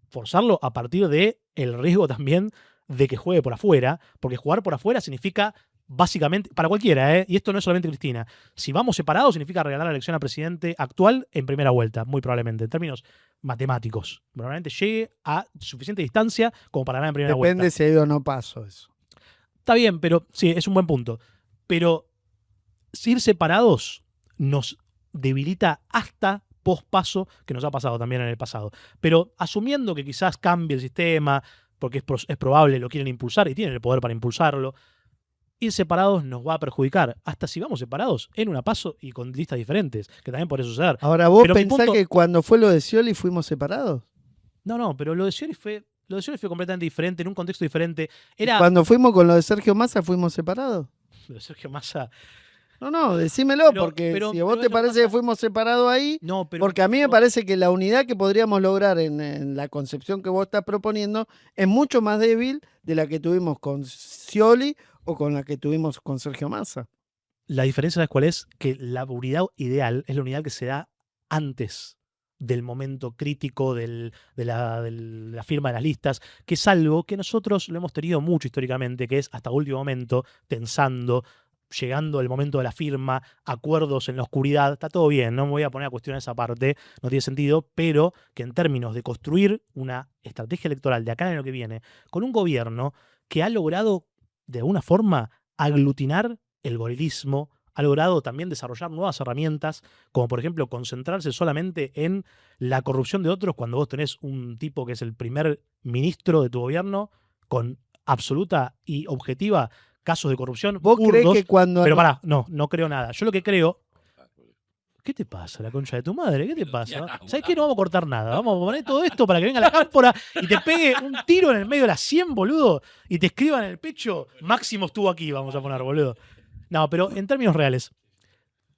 forzarlo a partir de el riesgo también de que juegue por afuera, porque jugar por afuera significa básicamente, para cualquiera, y esto no es solamente Cristina, si vamos separados significa regalar la elección al presidente actual en primera vuelta, muy probablemente, en términos matemáticos. Probablemente llegue a suficiente distancia como para ganar en primera vuelta. Depende si ha ido o no paso eso. Está bien, pero sí, es un buen punto. Pero ir separados nos debilita hasta post-paso, que nos ha pasado también en el pasado. Pero asumiendo que quizás cambie el sistema, porque es probable, lo quieren impulsar y tienen el poder para impulsarlo, ir separados nos va a perjudicar, hasta si vamos separados en una paso y con listas diferentes, que también puede suceder. Ahora, ¿vos Pero mi pensás punto- que cuando fue lo de Scioli fuimos separados? No, pero lo de Scioli fue completamente diferente, en un contexto diferente. Era Cuando fuimos con lo de Sergio Massa, ¿fuimos separados? lo de Sergio Massa. No, decímelo, Pero- porque pero- si a vos pero te eso parece pasa- que fuimos separados ahí, No, pero porque a mí me no, parece que la unidad que podríamos lograr en la concepción que vos estás proponiendo es mucho más débil de la que tuvimos con Scioli o con la que tuvimos con Sergio Massa. La diferencia, ¿sabes cuál es? Que la unidad ideal es la unidad que se da antes del momento crítico de la firma de las listas, que es algo que nosotros lo hemos tenido mucho históricamente, que es hasta último momento, tensando, llegando el momento de la firma, acuerdos en la oscuridad, está todo bien, no me voy a poner a cuestionar esa parte, no tiene sentido, pero que en términos de construir una estrategia electoral de acá en lo que viene, con un gobierno que ha logrado de alguna forma aglutinar el gorilismo, ha logrado también desarrollar nuevas herramientas, como por ejemplo concentrarse solamente en la corrupción de otros cuando vos tenés un tipo que es el primer ministro de tu gobierno con absoluta y objetiva casos de corrupción. ¿Vos creés burdos, que cuando... pero pará, no creo nada. Yo lo que creo... ¿Qué te pasa, la concha de tu madre? ¿Qué te pasa? ¿Sabes qué? No vamos a cortar nada. Vamos a poner todo esto para que venga la cámpora y te pegue un tiro en el medio de las 100, boludo, y te escriba en el pecho, Máximo estuvo aquí, vamos a poner, boludo. No, pero en términos reales,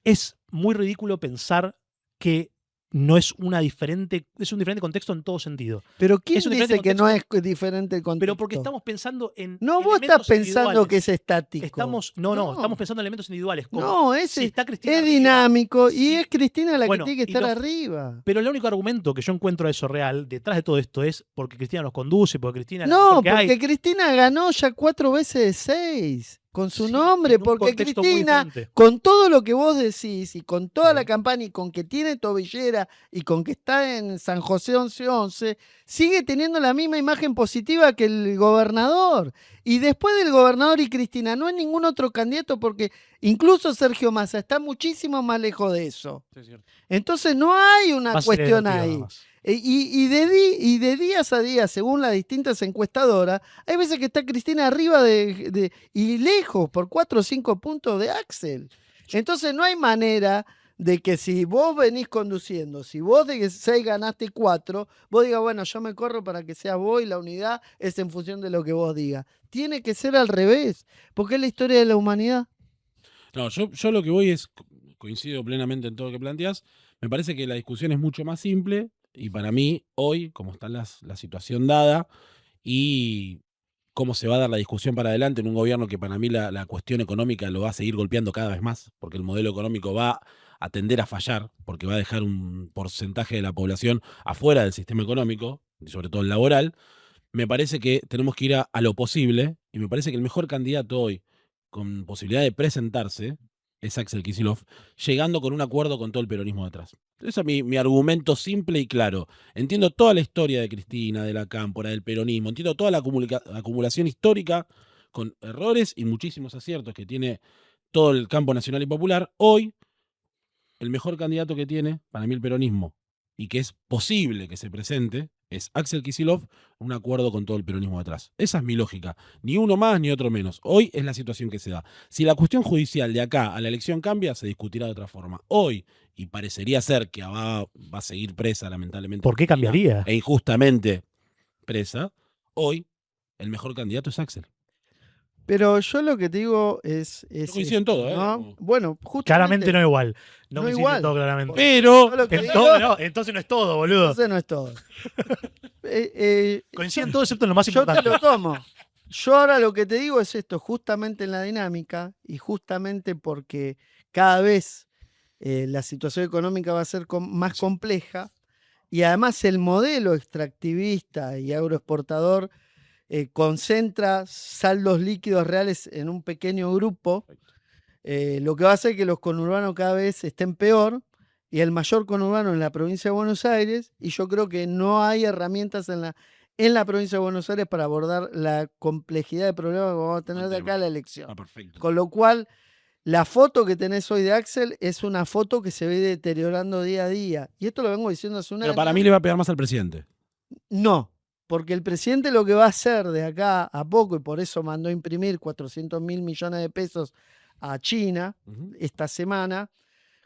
es muy ridículo pensar que no es es un diferente contexto en todo sentido. Pero ¿quién Es un diferente dice que no contexto, es diferente el contexto? pero porque estamos pensando en No, vos estás elementos pensando que individuales. es estático. Estamos pensando en elementos individuales. Como No, si está Cristina es arriba, dinámico y si- es Cristina la Bueno, que tiene que y estar los- arriba. Pero el único argumento que yo encuentro a eso real, detrás de todo esto, es porque Cristina nos conduce, porque Cristina es la No, mejor que hay. porque Cristina ganó ya 4 veces de 6 con su Sí, nombre, en un porque contexto muy Cristina, diferente. con todo lo que vos decís y con toda Sí. la campaña y con que tiene tobillera y con que está en San José 1111, sigue teniendo la misma imagen positiva que el gobernador. Y después del gobernador y Cristina, no hay ningún otro candidato porque incluso Sergio Massa está muchísimo más lejos de eso. Sí, es cierto. Entonces no hay una Va a ser cuestión divertido ahí. nada más. Y de días a días, según las distintas encuestadoras, hay veces que está Cristina arriba y lejos, por 4 o 5 puntos de Axel. Entonces no hay manera de que si vos venís conduciendo, si vos de 6 ganaste 4, vos digas, bueno, yo me corro para que seas vos y la unidad es en función de lo que vos digas. Tiene que ser al revés, porque es la historia de la humanidad. No, yo lo que voy es, coincido plenamente en todo lo que planteas, me parece que la discusión es mucho más simple y para mí hoy, como está la situación dada y cómo se va a dar la discusión para adelante en un gobierno que para mí la cuestión económica lo va a seguir golpeando cada vez más, porque el modelo económico va a tender a fallar, porque va a dejar un porcentaje de la población afuera del sistema económico, y sobre todo el laboral, me parece que tenemos que ir a lo posible y me parece que el mejor candidato hoy con posibilidad de presentarse es Axel Kicillof, llegando con un acuerdo con todo el peronismo detrás. Ese es mi argumento simple y claro. Entiendo toda la historia de Cristina, de la Cámpora, del peronismo, entiendo toda la acumulación histórica con errores y muchísimos aciertos que tiene todo el campo nacional y popular. Hoy, el mejor candidato que tiene, para mí, el peronismo, y que es posible que se presente, es Axel Kicillof, un acuerdo con todo el peronismo detrás. Esa es mi lógica. Ni uno más ni otro menos. Hoy es la situación que se da. Si la cuestión judicial de acá a la elección cambia, se discutirá de otra forma. Hoy, y parecería ser que va a seguir presa, lamentablemente. ¿Por qué cambiaría? E injustamente presa, hoy el mejor candidato es Axel. Pero yo lo que te digo es Yo coincido en todo, ¿eh? ¿no? Bueno, justamente. Claramente no igual. No coincide igual. todo claramente. Pero Yo lo que En digo- todo- no, entonces no es todo, boludo. Entonces no es todo. Coinciden todo excepto en lo más Yo te importante. lo tomo. Yo ahora lo que te digo es esto, justamente en la dinámica y justamente porque cada vez la situación económica va a ser más compleja y además el modelo extractivista y agroexportador concentra saldos líquidos reales en un pequeño grupo, lo que va a hacer que los conurbanos cada vez estén peor y el mayor conurbano en la provincia de Buenos Aires, y yo creo que no hay herramientas en la provincia de Buenos Aires para abordar la complejidad de problemas que vamos a tener de acá a la elección. perfecto. Con lo cual, la foto que tenés hoy de Axel es una foto que se ve deteriorando día a día. Y esto lo vengo diciendo hace un año. Pero para mí le va a pegar más al presidente. No, porque el presidente lo que va a hacer de acá a poco, y por eso mandó a imprimir 400.000 millones de pesos a China esta semana,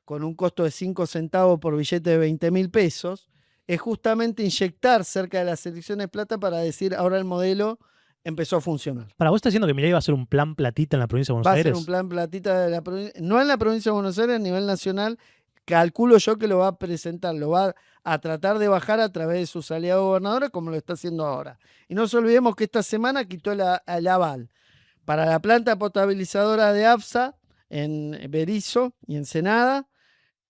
con un costo de 5 centavos por billete de 20.000 pesos, es justamente inyectar cerca de las elecciones plata para decir ahora el modelo empezó a funcionar. Para vos estás diciendo que Milei va a hacer un plan platita en la provincia de Buenos Va a Aires. ser un plan platita de la provincia, no en la provincia de Buenos Aires, a nivel nacional. Calculo yo que lo va a presentar, lo va a tratar de bajar a través de sus aliados gobernadores como lo está haciendo ahora. Y no nos olvidemos que esta semana quitó el aval para la planta potabilizadora de AFSA en Berizo y Ensenada,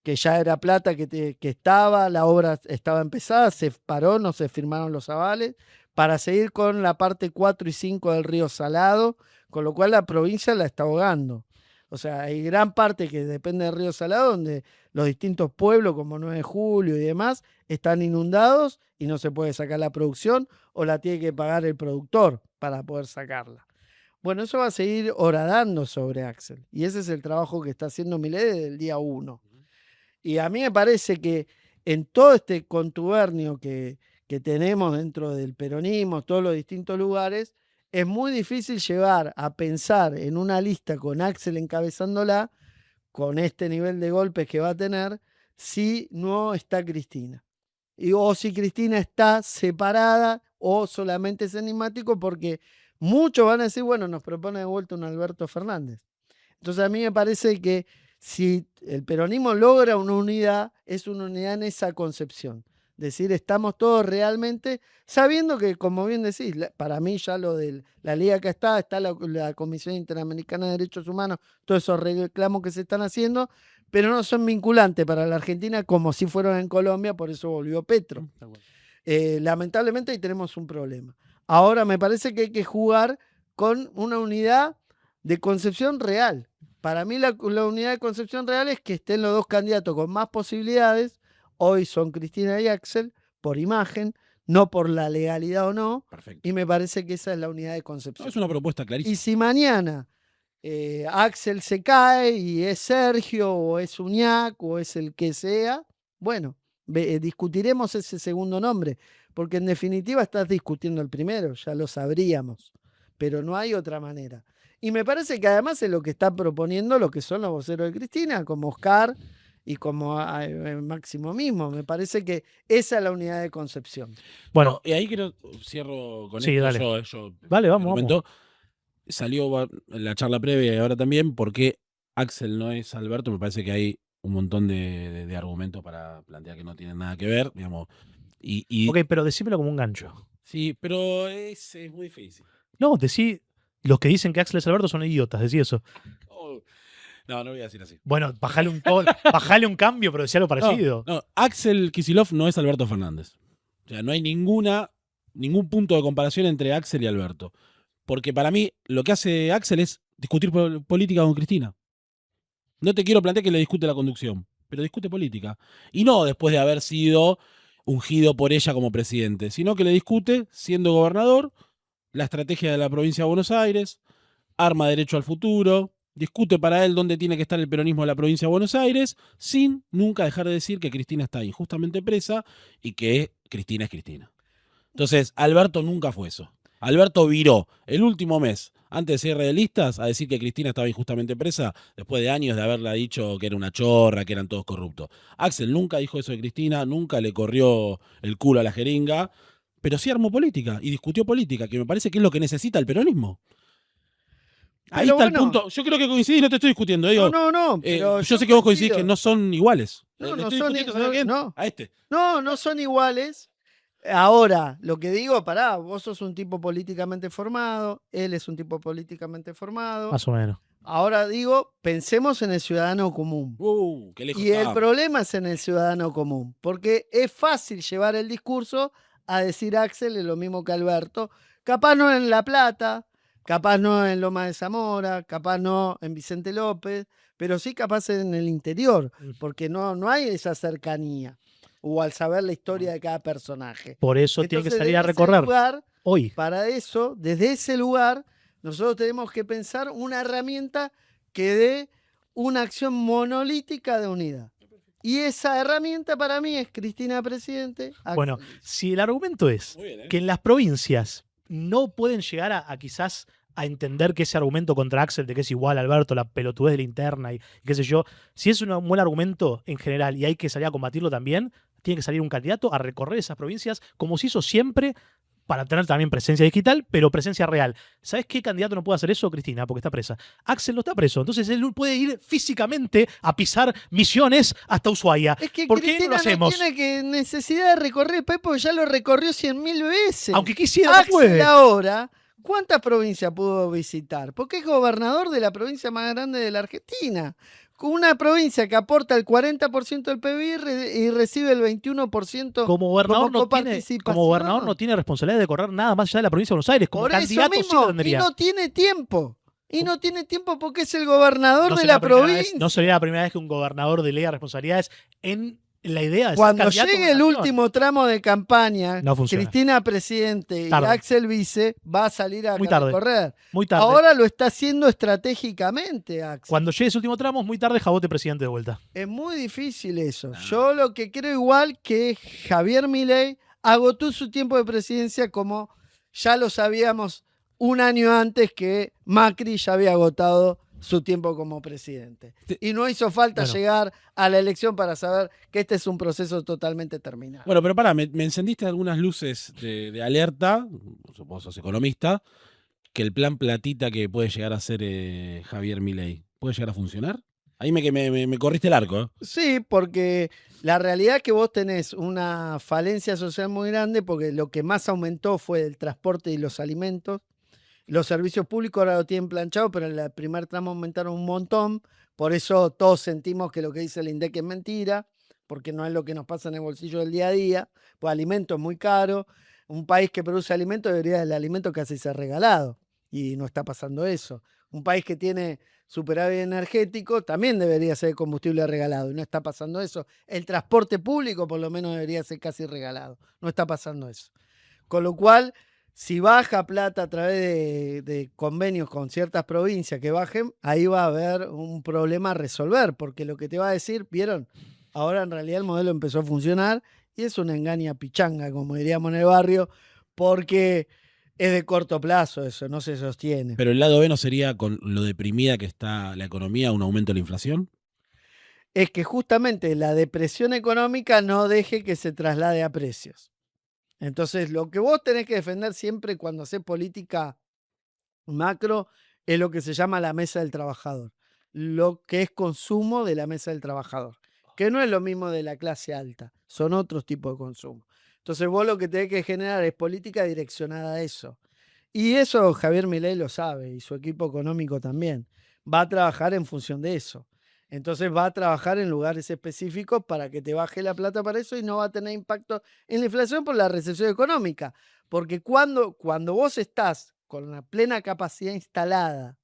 que ya era plata que estaba, la obra estaba empezada, se paró, no se firmaron los avales, para seguir con la parte 4 y 5 del río Salado, con lo cual la provincia la está ahogando. O sea, hay gran parte que depende del río Salado, donde los distintos pueblos, como 9 de Julio y demás, están inundados y no se puede sacar la producción o la tiene que pagar el productor para poder sacarla. Bueno, eso va a seguir horadando sobre Axel. Y ese es el trabajo que está haciendo Milei desde el día 1. Y a mí me parece que en todo este contubernio que tenemos dentro del peronismo, todos los distintos lugares, es muy difícil llevar a pensar en una lista con Axel encabezándola, con este nivel de golpes que va a tener, si no está Cristina. O si Cristina está separada o solamente es enigmático, porque muchos van a decir, bueno, nos propone de vuelta un Alberto Fernández. Entonces a mí me parece que si el peronismo logra una unidad, es una unidad en esa concepción. Es decir, estamos todos realmente sabiendo que, como bien decís, para mí ya lo de la liga que está la Comisión Interamericana de Derechos Humanos, todos esos reclamos que se están haciendo, pero no son vinculantes para la Argentina como si fueron en Colombia, por eso volvió Petro. Lamentablemente ahí tenemos un problema. Ahora me parece que hay que jugar con una unidad de concepción real. Para mí la unidad de concepción real es que estén los dos candidatos con más posibilidades. Hoy son Cristina y Axel, por imagen, no por la legalidad o no. Perfecto. Y me parece que esa es la unidad de No, concepción. es una propuesta clarísima. Y si mañana Axel se cae y es Sergio o es Uñac o es el que sea, bueno, discutiremos ese segundo nombre, porque en definitiva estás discutiendo el primero, ya lo sabríamos, pero no hay otra manera. Y me parece que además es lo que está proponiendo lo que son los voceros de Cristina, como Oscar y como Máximo mismo. Me parece que esa es la unidad de concepción. Bueno, y ahí cierro con Sí, esto. dale. Yo Vale, vamos, argumento. Salió en la charla previa y ahora también, porque Axel no es Alberto. Me parece que hay un montón de argumentos para plantear que no tienen nada que ver, digamos. ok, pero decímelo como un gancho. Sí, pero es muy difícil. No, decí, los que dicen que Axel es Alberto son idiotas, decí eso. No voy a decir así. Bueno, bajale un cambio, pero decía algo parecido. No, Axel Kicillof no es Alberto Fernández. O sea, no hay ningún punto de comparación entre Axel y Alberto. Porque para mí lo que hace Axel es discutir política con Cristina. No te quiero plantear que le discute la conducción, pero discute política. Y no después de haber sido ungido por ella como presidente, sino que le discute, siendo gobernador, la estrategia de la provincia de Buenos Aires, arma derecho al futuro, discute para él dónde tiene que estar el peronismo de la provincia de Buenos Aires, sin nunca dejar de decir que Cristina está injustamente presa y que Cristina es Cristina. Entonces, Alberto nunca fue eso. Alberto viró el último mes, antes de cierre de listas, a decir que Cristina estaba injustamente presa, después de años de haberla dicho que era una chorra, que eran todos corruptos. Axel nunca dijo eso de Cristina, nunca le corrió el culo a la jeringa, pero sí armó política y discutió política, que me parece que es lo que necesita el peronismo. Ahí Pero está bueno, el punto. Yo creo que coincidís, no te estoy discutiendo. Digo, no, pero yo sé que vos coincidís que no son iguales. No, Le no estoy son, discutiendo, ¿sabés a quién? no. A este. No son iguales. Ahora, lo que digo, pará, vos sos un tipo políticamente formado, él es un tipo políticamente formado. Más o menos. Ahora digo, pensemos en el ciudadano común. Qué lejos Y el estamos. problema es en el ciudadano común, porque es fácil llevar el discurso a decir Axel es lo mismo que Alberto, capaz no en La Plata, capaz no en Loma de Zamora, capaz no en Vicente López, pero sí capaz en el interior, porque no hay esa cercanía, o al saber la historia de cada personaje. Por eso tiene que Entonces, salir a desde ese recorrer lugar, hoy. para eso, desde ese lugar, nosotros tenemos que pensar una herramienta que dé una acción monolítica de unidad. Y esa herramienta para mí es Cristina Presidente. Axel Bueno, Vice. si el argumento es Muy bien, que en las provincias no pueden llegar a quizás a entender que ese argumento contra Axel de que es igual a Alberto, la pelotudez de la interna y qué sé yo, si es un buen argumento en general y hay que salir a combatirlo también, tiene que salir un candidato a recorrer esas provincias como se hizo siempre para tener también presencia digital, pero presencia real. ¿Sabes qué candidato no puede hacer eso? Cristina, porque está presa. Axel no está preso, entonces él puede ir físicamente a pisar Misiones hasta Ushuaia. Es que ¿Por qué Cristina no lo hacemos? tiene necesidad de recorrer el país porque ya lo recorrió 100.000 veces. Aunque quisiera, no Axel puede. ahora, ¿cuántas provincias pudo visitar? Porque es gobernador de la provincia más grande de la Argentina. Con una provincia que aporta el 40% del PIB y recibe el 21% Como gobernador, coparticipación. como gobernador no tiene responsabilidad de correr nada más allá de la provincia de Buenos Aires. Como Por candidato eso sí mismo, lo y tendría. no tiene tiempo. Y no tiene tiempo porque es el gobernador No de sería la primera vez- provincia. no sería la primera vez que un gobernador delega responsabilidades en la idea de ser Cuando candidato a llegue el gobernación. último tramo de campaña, No funciona. Cristina Presidente y Tarde. Axel Vice va a salir a Muy tarde. recorrer. Muy tarde. Ahora lo está haciendo estratégicamente, Axel. Cuando llegue ese último tramo, es muy tarde, Jabote presidente de vuelta. Es muy difícil eso. Yo lo que creo igual que Javier Milei agotó su tiempo de presidencia como ya lo sabíamos un año antes que Macri ya había agotado su tiempo como presidente. Y no hizo falta Bueno. llegar a la elección para saber que este es un proceso totalmente terminado. Bueno, pero pará, me encendiste algunas luces de alerta, vos sos economista, que el plan platita que puede llegar a ser Javier Milei, ¿puede llegar a funcionar? Ahí me corriste el arco. Sí, porque la realidad es que vos tenés una falencia social muy grande porque lo que más aumentó fue el transporte y los alimentos. Los servicios públicos ahora lo tienen planchado, pero en el primer tramo aumentaron un montón. Por eso todos sentimos que lo que dice el INDEC es mentira, porque no es lo que nos pasa en el bolsillo del día a día. Pues alimento es muy caro. Un país que produce alimentos debería el alimento casi ser regalado. Y no está pasando eso. Un país que tiene superávit energético también debería ser combustible regalado. Y no está pasando eso. El transporte público por lo menos debería ser casi regalado. No está pasando eso. Con lo cual, si baja plata a través de convenios con ciertas provincias que bajen, ahí va a haber un problema a resolver, porque lo que te va a decir, ¿vieron? Ahora en realidad el modelo empezó a funcionar y es una engaña pichanga, como diríamos en el barrio, porque es de corto plazo eso, no se sostiene. Pero el lado B no sería, con lo deprimida que está la economía, un aumento de la inflación. Es que justamente la depresión económica no deje que se traslade a precios. Entonces, lo que vos tenés que defender siempre cuando haces política macro es lo que se llama la mesa del trabajador, lo que es consumo de la mesa del trabajador, que no es lo mismo de la clase alta, son otros tipos de consumo. Entonces, vos lo que tenés que generar es política direccionada a eso. Y eso Javier Milei lo sabe y su equipo económico también. Va a trabajar en función de eso. Entonces va a trabajar en lugares específicos para que te baje la plata para eso y no va a tener impacto en la inflación por la recesión económica. Porque cuando vos estás con la plena capacidad instalada,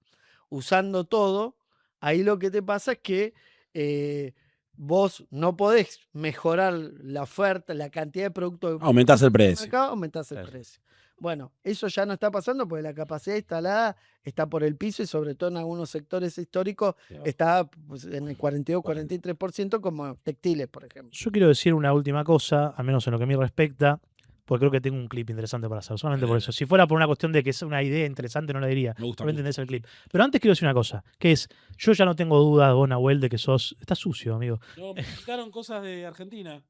usando todo, ahí lo que te pasa es que vos no podés mejorar la oferta, la cantidad de productos. Aumentás el precio. Aumentás el precio. Bueno, eso ya no está pasando porque la capacidad instalada está por el piso y sobre todo en algunos sectores históricos está pues, en el 42-43% como textiles, por ejemplo. Yo quiero decir una última cosa, al menos en lo que a mí respecta, porque creo que tengo un clip interesante para hacer, solamente por eso. Si fuera por una cuestión de que es una idea interesante, no la diría. Me gusta. Solamente entendés el clip. Pero antes quiero decir una cosa, que es, yo ya no tengo duda, vos, Nahuel, de que estás sucio, amigo. No, me quitaron cosas de Argentina.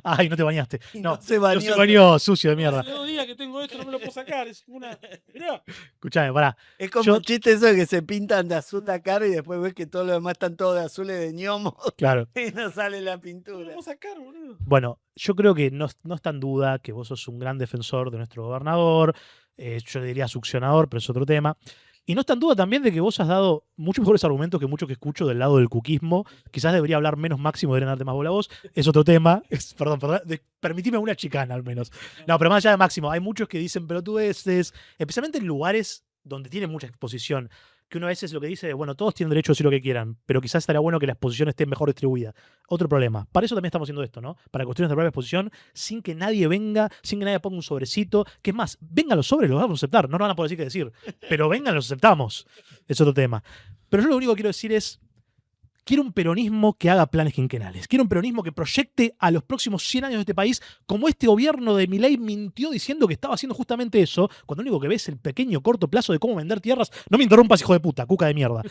Ay, no te bañaste. Y No, no se bañó. no se bañó, sucio de mierda. Hace 2 días que tengo esto, no me lo puedo sacar. Es una. Mirá. Escuchame, pará. Es como Yo- el chiste eso de que se pintan de azul la cara y después ves que todos los demás están todos de azules de ñomo Claro. y no sale la No me lo pintura. puedo sacar, boludo. Bueno, yo creo que no está en duda que vos sos un gran defensor de nuestro gobernador, yo diría succionador, pero es otro tema. Y no está en duda también de que vos has dado muchos mejores argumentos que muchos que escucho del lado del cuquismo. Quizás debería hablar menos Máximo, deberían darte más bola a vos. Es otro tema. Perdón, permitime una chicana al menos. No, pero más allá de Máximo, hay muchos que dicen pelotudeces, especialmente en lugares donde tiene mucha exposición. Que uno a veces lo que dice, bueno, todos tienen derecho a decir lo que quieran, pero quizás estaría bueno que la exposición esté mejor distribuida. Otro problema. Para eso también estamos haciendo esto, ¿no? Para construir nuestra propia exposición sin que nadie venga, sin que nadie ponga un sobrecito. Que es más, vengan los sobres, los vamos a aceptar. No nos van a poder decir qué decir, pero vengan, los aceptamos. Es otro tema. Pero yo lo único que quiero decir es, quiero un peronismo que haga planes quinquenales. Quiero un peronismo que proyecte a los próximos 100 años de este país, como este gobierno de Milei mintió diciendo que estaba haciendo justamente eso, cuando lo único que ves es el pequeño corto plazo de cómo vender tierras. No me interrumpas, hijo de puta, cuca de mierda.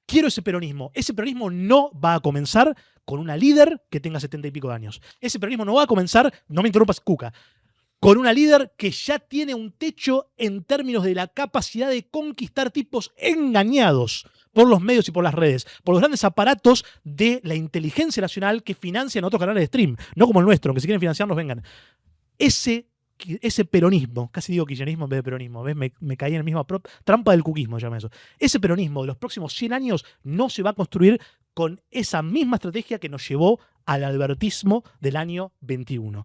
Quiero ese peronismo. Ese peronismo no va a comenzar con una líder que tenga 70 y pico de años. Ese peronismo no va a comenzar, no me interrumpas, cuca, con una líder que ya tiene un techo en términos de la capacidad de conquistar tipos engañados por los medios y por las redes, por los grandes aparatos de la inteligencia nacional que financian otros canales de stream, no como el nuestro, aunque si quieren financiarnos vengan. Ese peronismo, casi digo kirchnerismo en vez de peronismo, ¿ves? Me caí en la misma trampa del cuquismo, llama eso. Ese peronismo de los próximos 100 años no se va a construir con esa misma estrategia que nos llevó al albertismo del año 21.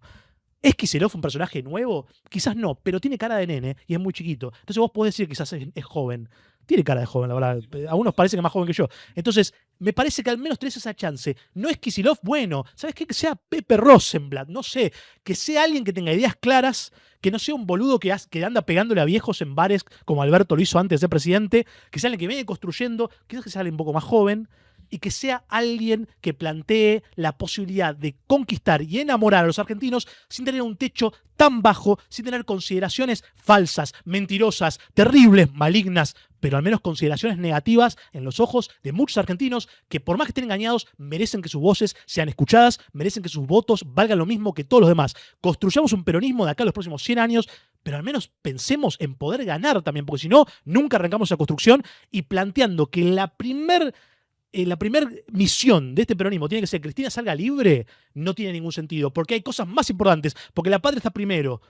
¿Es Kicillof un personaje nuevo? Quizás no, pero tiene cara de nene y es muy chiquito. Entonces vos podés decir que quizás es joven. Tiene cara de joven, la verdad. A unos parece que es más joven que yo. Entonces, me parece que al menos tenés esa chance. No es Kicillof, bueno, ¿sabes qué? Que sea Pepe Rosenblatt, no sé. Que sea alguien que tenga ideas claras, que no sea un boludo que anda pegándole a viejos en bares como Alberto lo hizo antes de ser presidente, que sea alguien que viene construyendo, quizás que sea alguien un poco más joven, y que sea alguien que plantee la posibilidad de conquistar y enamorar a los argentinos sin tener un techo tan bajo, sin tener consideraciones falsas, mentirosas, terribles, malignas, pero al menos consideraciones negativas en los ojos de muchos argentinos que por más que estén engañados, merecen que sus voces sean escuchadas, merecen que sus votos valgan lo mismo que todos los demás. Construyamos un peronismo de acá a los próximos 100 años, pero al menos pensemos en poder ganar también, porque si no, nunca arrancamos esa construcción y planteando que la primer la primera misión de este peronismo tiene que ser que Cristina salga libre, no tiene ningún sentido, porque hay cosas más importantes, porque la patria está primero.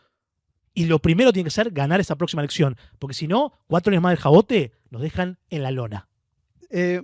Y lo primero tiene que ser ganar esa próxima elección, porque si no, 4 años más del jabote nos dejan en la lona.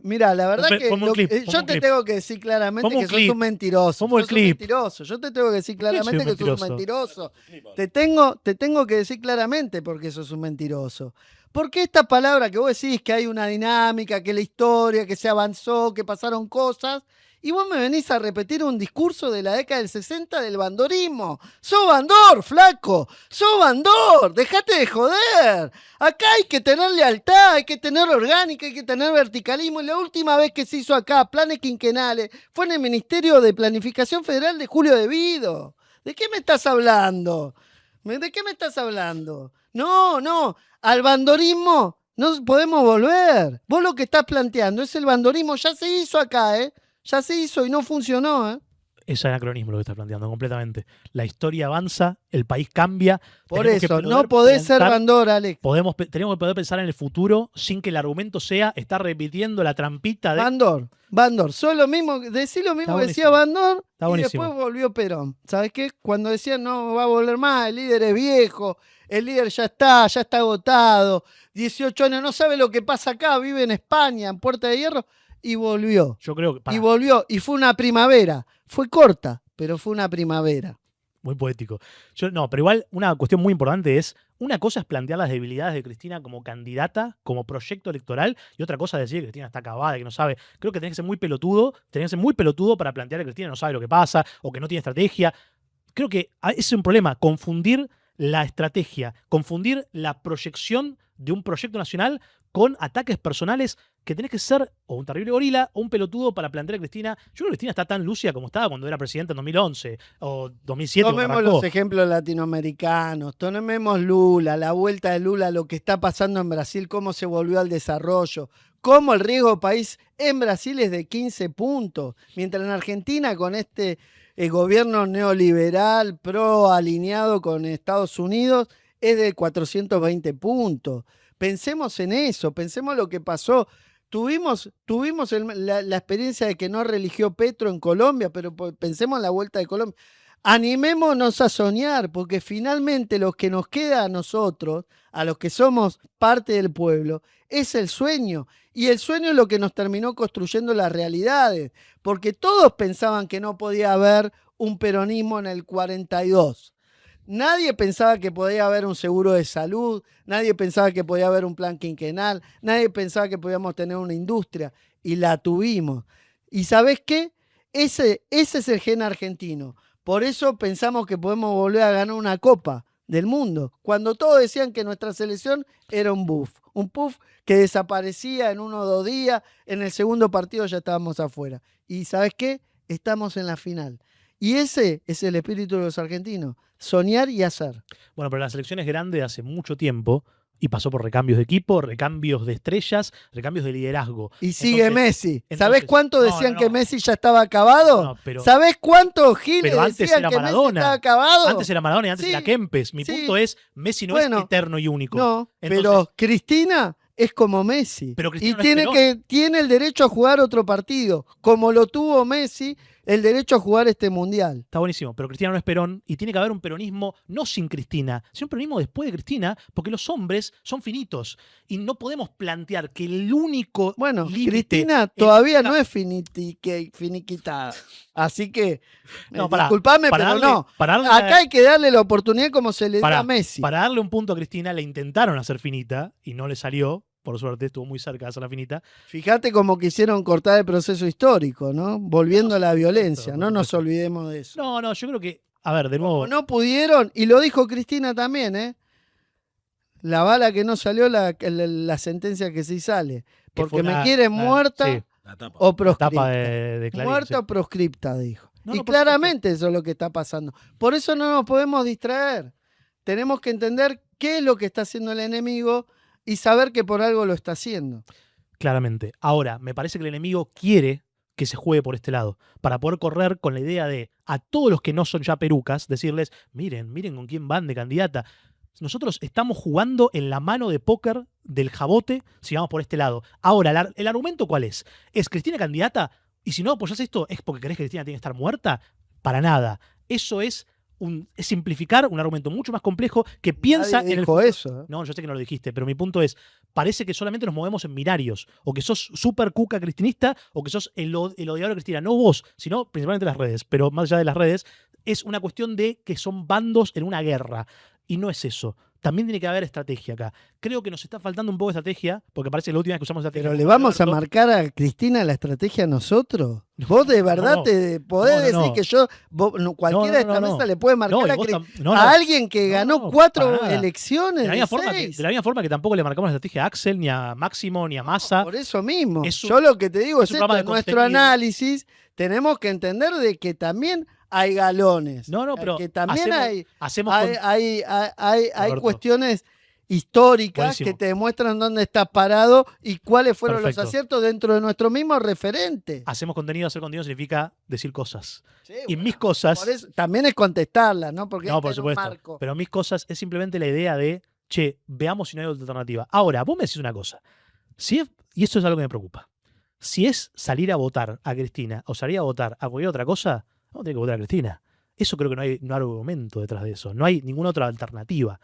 Mira, la verdad que yo te clip. tengo que decir claramente Ponme que un sos clip. un mentiroso. Ponme el Sos un clip. mentiroso. Yo te tengo que decir claramente soy que sos un mentiroso. Te tengo que decir claramente porque sos un mentiroso. Porque esta palabra que vos decís que hay una dinámica, que la historia, que se avanzó, que pasaron cosas, y vos me venís a repetir un discurso de la década del 60 del bandorismo. ¡Sos bandor, flaco! ¡Sos bandor! ¡Dejate de joder! Acá hay que tener lealtad, hay que tener orgánica, hay que tener verticalismo. Y la última vez que se hizo acá planes quinquenales fue en el Ministerio de Planificación Federal de Julio De Vido. ¿De qué me estás hablando? ¿De qué me estás hablando? No, al bandorismo no podemos volver. Vos lo que estás planteando es el bandorismo, ya se hizo acá, ¿eh? Ya se hizo y no funcionó, ¿eh? Es anacronismo lo que estás planteando, completamente. La historia avanza, el país cambia. Por eso, no podés ser bandor, Alex. Tenemos que poder pensar en el futuro sin que el argumento sea estar repitiendo la trampita de... Bandor. Sos lo mismo, decí lo mismo que decía Bandor y después volvió Perón. ¿Sabes qué? Cuando decían no va a volver más, el líder es viejo, el líder ya está agotado, 18 años, no sabe lo que pasa acá, vive en España, en Puerta de Hierro, y volvió. Yo creo que... Y volvió, y fue una primavera. Fue corta, pero fue una primavera. Muy poético. Pero igual una cuestión muy importante es, una cosa es plantear las debilidades de Cristina como candidata, como proyecto electoral, y otra cosa es decir que Cristina está acabada, que no sabe. Creo que tenés que ser muy pelotudo para plantear que Cristina no sabe lo que pasa o que no tiene estrategia. Creo que ese es un problema, confundir la estrategia, confundir la proyección de un proyecto nacional con ataques personales, que tenés que ser o un terrible gorila o un pelotudo para plantear a Cristina. Yo creo que Cristina está tan lúcida como estaba cuando era presidenta en 2011 o 2007. Tomemos los ejemplos latinoamericanos, tomemos Lula, la vuelta de Lula, lo que está pasando en Brasil, cómo se volvió al desarrollo, cómo el riesgo país en Brasil es de 15 puntos, mientras en Argentina con este gobierno neoliberal pro alineado con Estados Unidos es de 420 puntos. Pensemos en eso, pensemos lo que pasó. Tuvimos la experiencia de que no religió Petro en Colombia, pero pensemos en la vuelta de Colombia. Animémonos a soñar, porque finalmente lo que nos queda a nosotros, a los que somos parte del pueblo, es el sueño. Y el sueño es lo que nos terminó construyendo las realidades, porque todos pensaban que no podía haber un peronismo en el 42. Nadie pensaba que podía haber un seguro de salud, nadie pensaba que podía haber un plan quinquenal, nadie pensaba que podíamos tener una industria, y la tuvimos. ¿Y sabés qué? Ese es el gen argentino. Por eso pensamos que podemos volver a ganar una Copa del Mundo, cuando todos decían que nuestra selección era un puff que desaparecía en 1 o 2 días, en el segundo partido ya estábamos afuera. ¿Y sabés qué? Estamos en la final. Y ese es el espíritu de los argentinos, soñar y hacer. Bueno, pero la selección es grande de hace mucho tiempo y pasó por recambios de equipo, recambios de estrellas, recambios de liderazgo. Y sigue Messi. ¿Sabés cuánto decían que Messi ya estaba acabado? ¿Sabés cuántos giles decían que Messi estaba acabado? Antes era Maradona y antes era Kempes. Mi punto es, Messi no es eterno y único. No, pero Cristina es como Messi. Pero y tiene el derecho a jugar otro partido, como lo tuvo Messi, el derecho a jugar este mundial. Está buenísimo, pero Cristina no es Perón y tiene que haber un peronismo no sin Cristina, sino un peronismo después de Cristina, porque los hombres son finitos y no podemos plantear que el único Cristina todavía no es finiquitada. Así que, disculpame, pero no. Acá hay que darle la oportunidad como se le da a Messi. Para darle un punto a Cristina le intentaron hacer finita y no le salió. Por suerte, estuvo muy cerca de hacer la finita. Fíjate cómo quisieron cortar el proceso histórico, ¿no? Volviendo a la violencia, no nos olvidemos de eso. No, yo creo que, a ver, de nuevo... Como no pudieron, y lo dijo Cristina también, ¿eh? La bala que no salió, la sentencia que sí sale. Porque me quieren muerta o proscripta. De Clarín, muerta o proscripta, dijo. Y claramente eso es lo que está pasando. Por eso no nos podemos distraer. Tenemos que entender qué es lo que está haciendo el enemigo y saber que por algo lo está haciendo. Claramente. Ahora, me parece que el enemigo quiere que se juegue por este lado, para poder correr con la idea de a todos los que no son ya perucas, decirles, miren con quién van de candidata. Nosotros estamos jugando en la mano de póker del jabote si vamos por este lado. Ahora, ¿el argumento cuál es? ¿Es Cristina candidata? Y si no apoyás esto, ¿es porque crees que Cristina tiene que estar muerta? Para nada. Eso es simplificar un argumento mucho más complejo que piensa Nadie en el dijo futuro. eso, ¿eh? No, yo sé que no lo dijiste, pero mi punto es, parece que solamente nos movemos en binarios, o que sos súper cuca cristinista, o que sos el odiador de Cristina. No vos, sino principalmente las redes, pero más allá de las redes, es una cuestión de que son bandos en una guerra, y no es eso. También tiene que haber estrategia acá. Creo que nos está faltando un poco de estrategia, porque parece que la última vez que usamos estrategia... Pero le vamos a marcar a Cristina la estrategia a nosotros. ¿Vos de verdad te podés decir que yo, cualquiera de esta mesa le puede marcar a alguien que ganó 4 elecciones? De la misma forma que tampoco le marcamos la estrategia a Axel, ni a Máximo, ni a Massa. Por eso mismo. Yo lo que te digo es esto, en nuestro análisis tenemos que entender de que también hay galones. Pero que también hay Roberto, cuestiones históricas buenísimo, que te demuestran dónde estás parado y cuáles fueron perfecto, los aciertos dentro de nuestro mismo referente. Hacemos contenido, hacer contenido significa decir cosas. Sí, y mis cosas... Por eso, también es contestarlas, ¿no? Porque no, por supuesto. Pero mis cosas es simplemente la idea de, che, veamos si no hay otra alternativa. Ahora, vos me decís una cosa. Y esto es algo que me preocupa. Si es salir a votar a Cristina o salir a votar a cualquier otra cosa, vamos a tener que votar a Cristina. Eso creo que no hay argumento detrás de eso. No hay ninguna otra alternativa.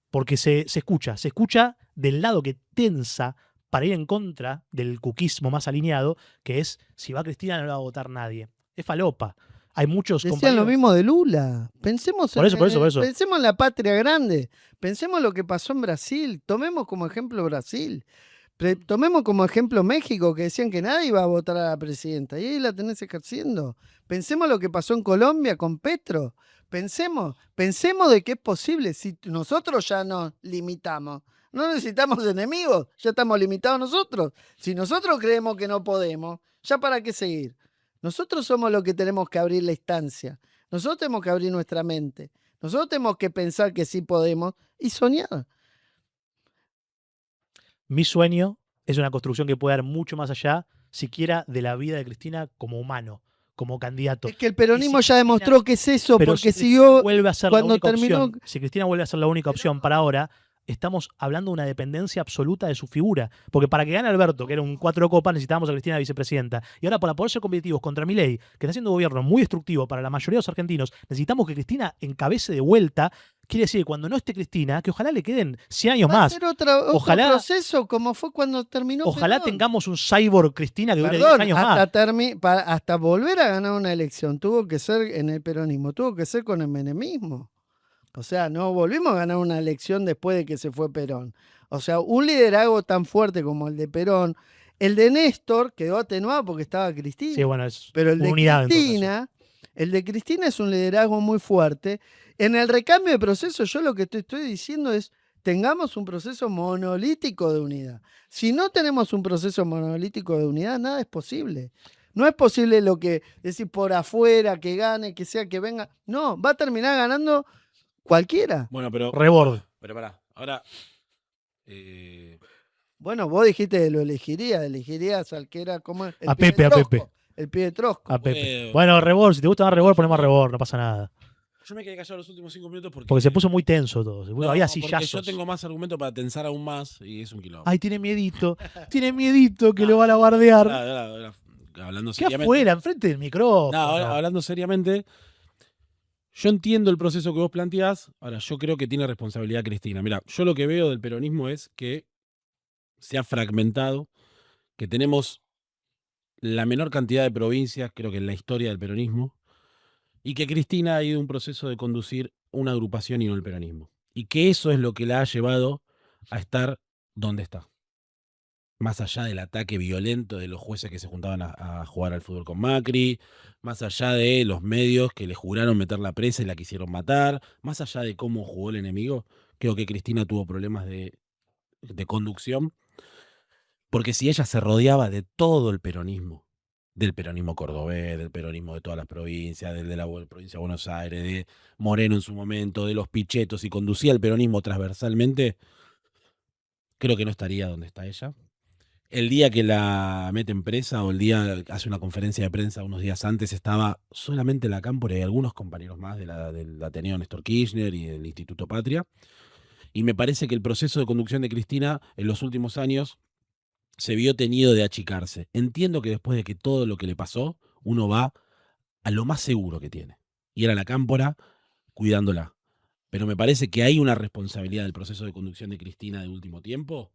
Porque se escucha del lado que tensa para ir en contra del cuquismo más alineado, que es, si va Cristina no la va a votar nadie. Es falopa. Hay muchos Decían lo mismo de Lula. Pensemos por eso. Pensemos en la patria grande. Pensemos en lo que pasó en Brasil. Tomemos como ejemplo Brasil. Tomemos como ejemplo México, que decían que nadie iba a votar a la presidenta. Y ahí la tenés ejerciendo. Pensemos lo que pasó en Colombia con Petro. Pensemos de que es posible. Si nosotros ya nos limitamos, no necesitamos enemigos, ya estamos limitados nosotros. Si nosotros creemos que no podemos, ¿ya para qué seguir? Nosotros somos los que tenemos que abrir la instancia. Nosotros tenemos que abrir nuestra mente. Nosotros tenemos que pensar que sí podemos y soñar. Mi sueño es una construcción que puede dar mucho más allá, siquiera de la vida de Cristina como humano, como candidato. Es que el peronismo ya demostró que es eso, porque siguió vuelve a ser cuando la única terminó. Opción. Si Cristina vuelve a ser la única opción para ahora, estamos hablando de una dependencia absoluta de su figura. Porque para que gane Alberto, que era un 4 copas, necesitábamos a Cristina de vicepresidenta. Y ahora, para poder ser competitivos contra Milei, que está haciendo un gobierno muy destructivo para la mayoría de los argentinos, necesitamos que Cristina encabece de vuelta. Quiere decir, cuando no esté Cristina, que ojalá le queden 100 años más. Ojalá, otro proceso, como fue cuando terminó. Ojalá Perón. Tengamos un cyborg Cristina que dure 10 años más. Hasta volver a ganar una elección tuvo que ser en el peronismo, tuvo que ser con el menemismo. O sea, no volvimos a ganar una elección después de que se fue Perón. O sea, un liderazgo tan fuerte como el de Perón, el de Néstor quedó atenuado porque estaba Cristina. Sí, bueno, es pero el de Cristina es un liderazgo muy fuerte. En el recambio de proceso, yo lo que te estoy diciendo es, tengamos un proceso monolítico de unidad. Si no tenemos un proceso monolítico de unidad, nada es posible. No es posible lo que decir por afuera, que gane, que sea, que venga. No, va a terminar ganando cualquiera. Bueno, pero... Rebord. Pero pará, ahora... Bueno, vos dijiste que lo elegirías al que era como el a Pepe. El pibe Trosco. A Pepe. Bueno, Rebord, si te gusta más Rebord, ponemos Rebord, no pasa nada. Yo me quedé callado los últimos 5 minutos porque se puso muy tenso todo. Había sillazos. Yo tengo más argumentos para tensar aún más y es un quilombo. Ay, tiene miedito que lo van a bardear. Hablando ¿Qué seriamente. afuera, enfrente del micrófono? No, hablando seriamente, yo entiendo el proceso que vos planteás. Ahora, yo creo que tiene responsabilidad Cristina. Mira, yo lo que veo del peronismo es que se ha fragmentado, que tenemos la menor cantidad de provincias, creo que en la historia del peronismo, y que Cristina ha ido un proceso de conducir una agrupación y no el peronismo. Y que eso es lo que la ha llevado a estar donde está. Más allá del ataque violento de los jueces que se juntaban a jugar al fútbol con Macri, más allá de los medios que le juraron meter la presa y la quisieron matar, más allá de cómo jugó el enemigo, creo que Cristina tuvo problemas de conducción, porque si ella se rodeaba de todo el peronismo, del peronismo cordobés, del peronismo de todas las provincias, de la provincia de Buenos Aires, de Moreno en su momento, de los pichetos, y conducía el peronismo transversalmente, creo que no estaría donde está ella. El día que la meten presa o el día hace una conferencia de prensa unos días antes, estaba solamente la Cámpora y algunos compañeros más del Ateneo Néstor Kirchner y del Instituto Patria. Y me parece que el proceso de conducción de Cristina en los últimos años se vio tenido de achicarse. Entiendo que después de que todo lo que le pasó, uno va a lo más seguro que tiene. Ir a la cámpora cuidándola. Pero me parece que hay una responsabilidad del proceso de conducción de Cristina de último tiempo,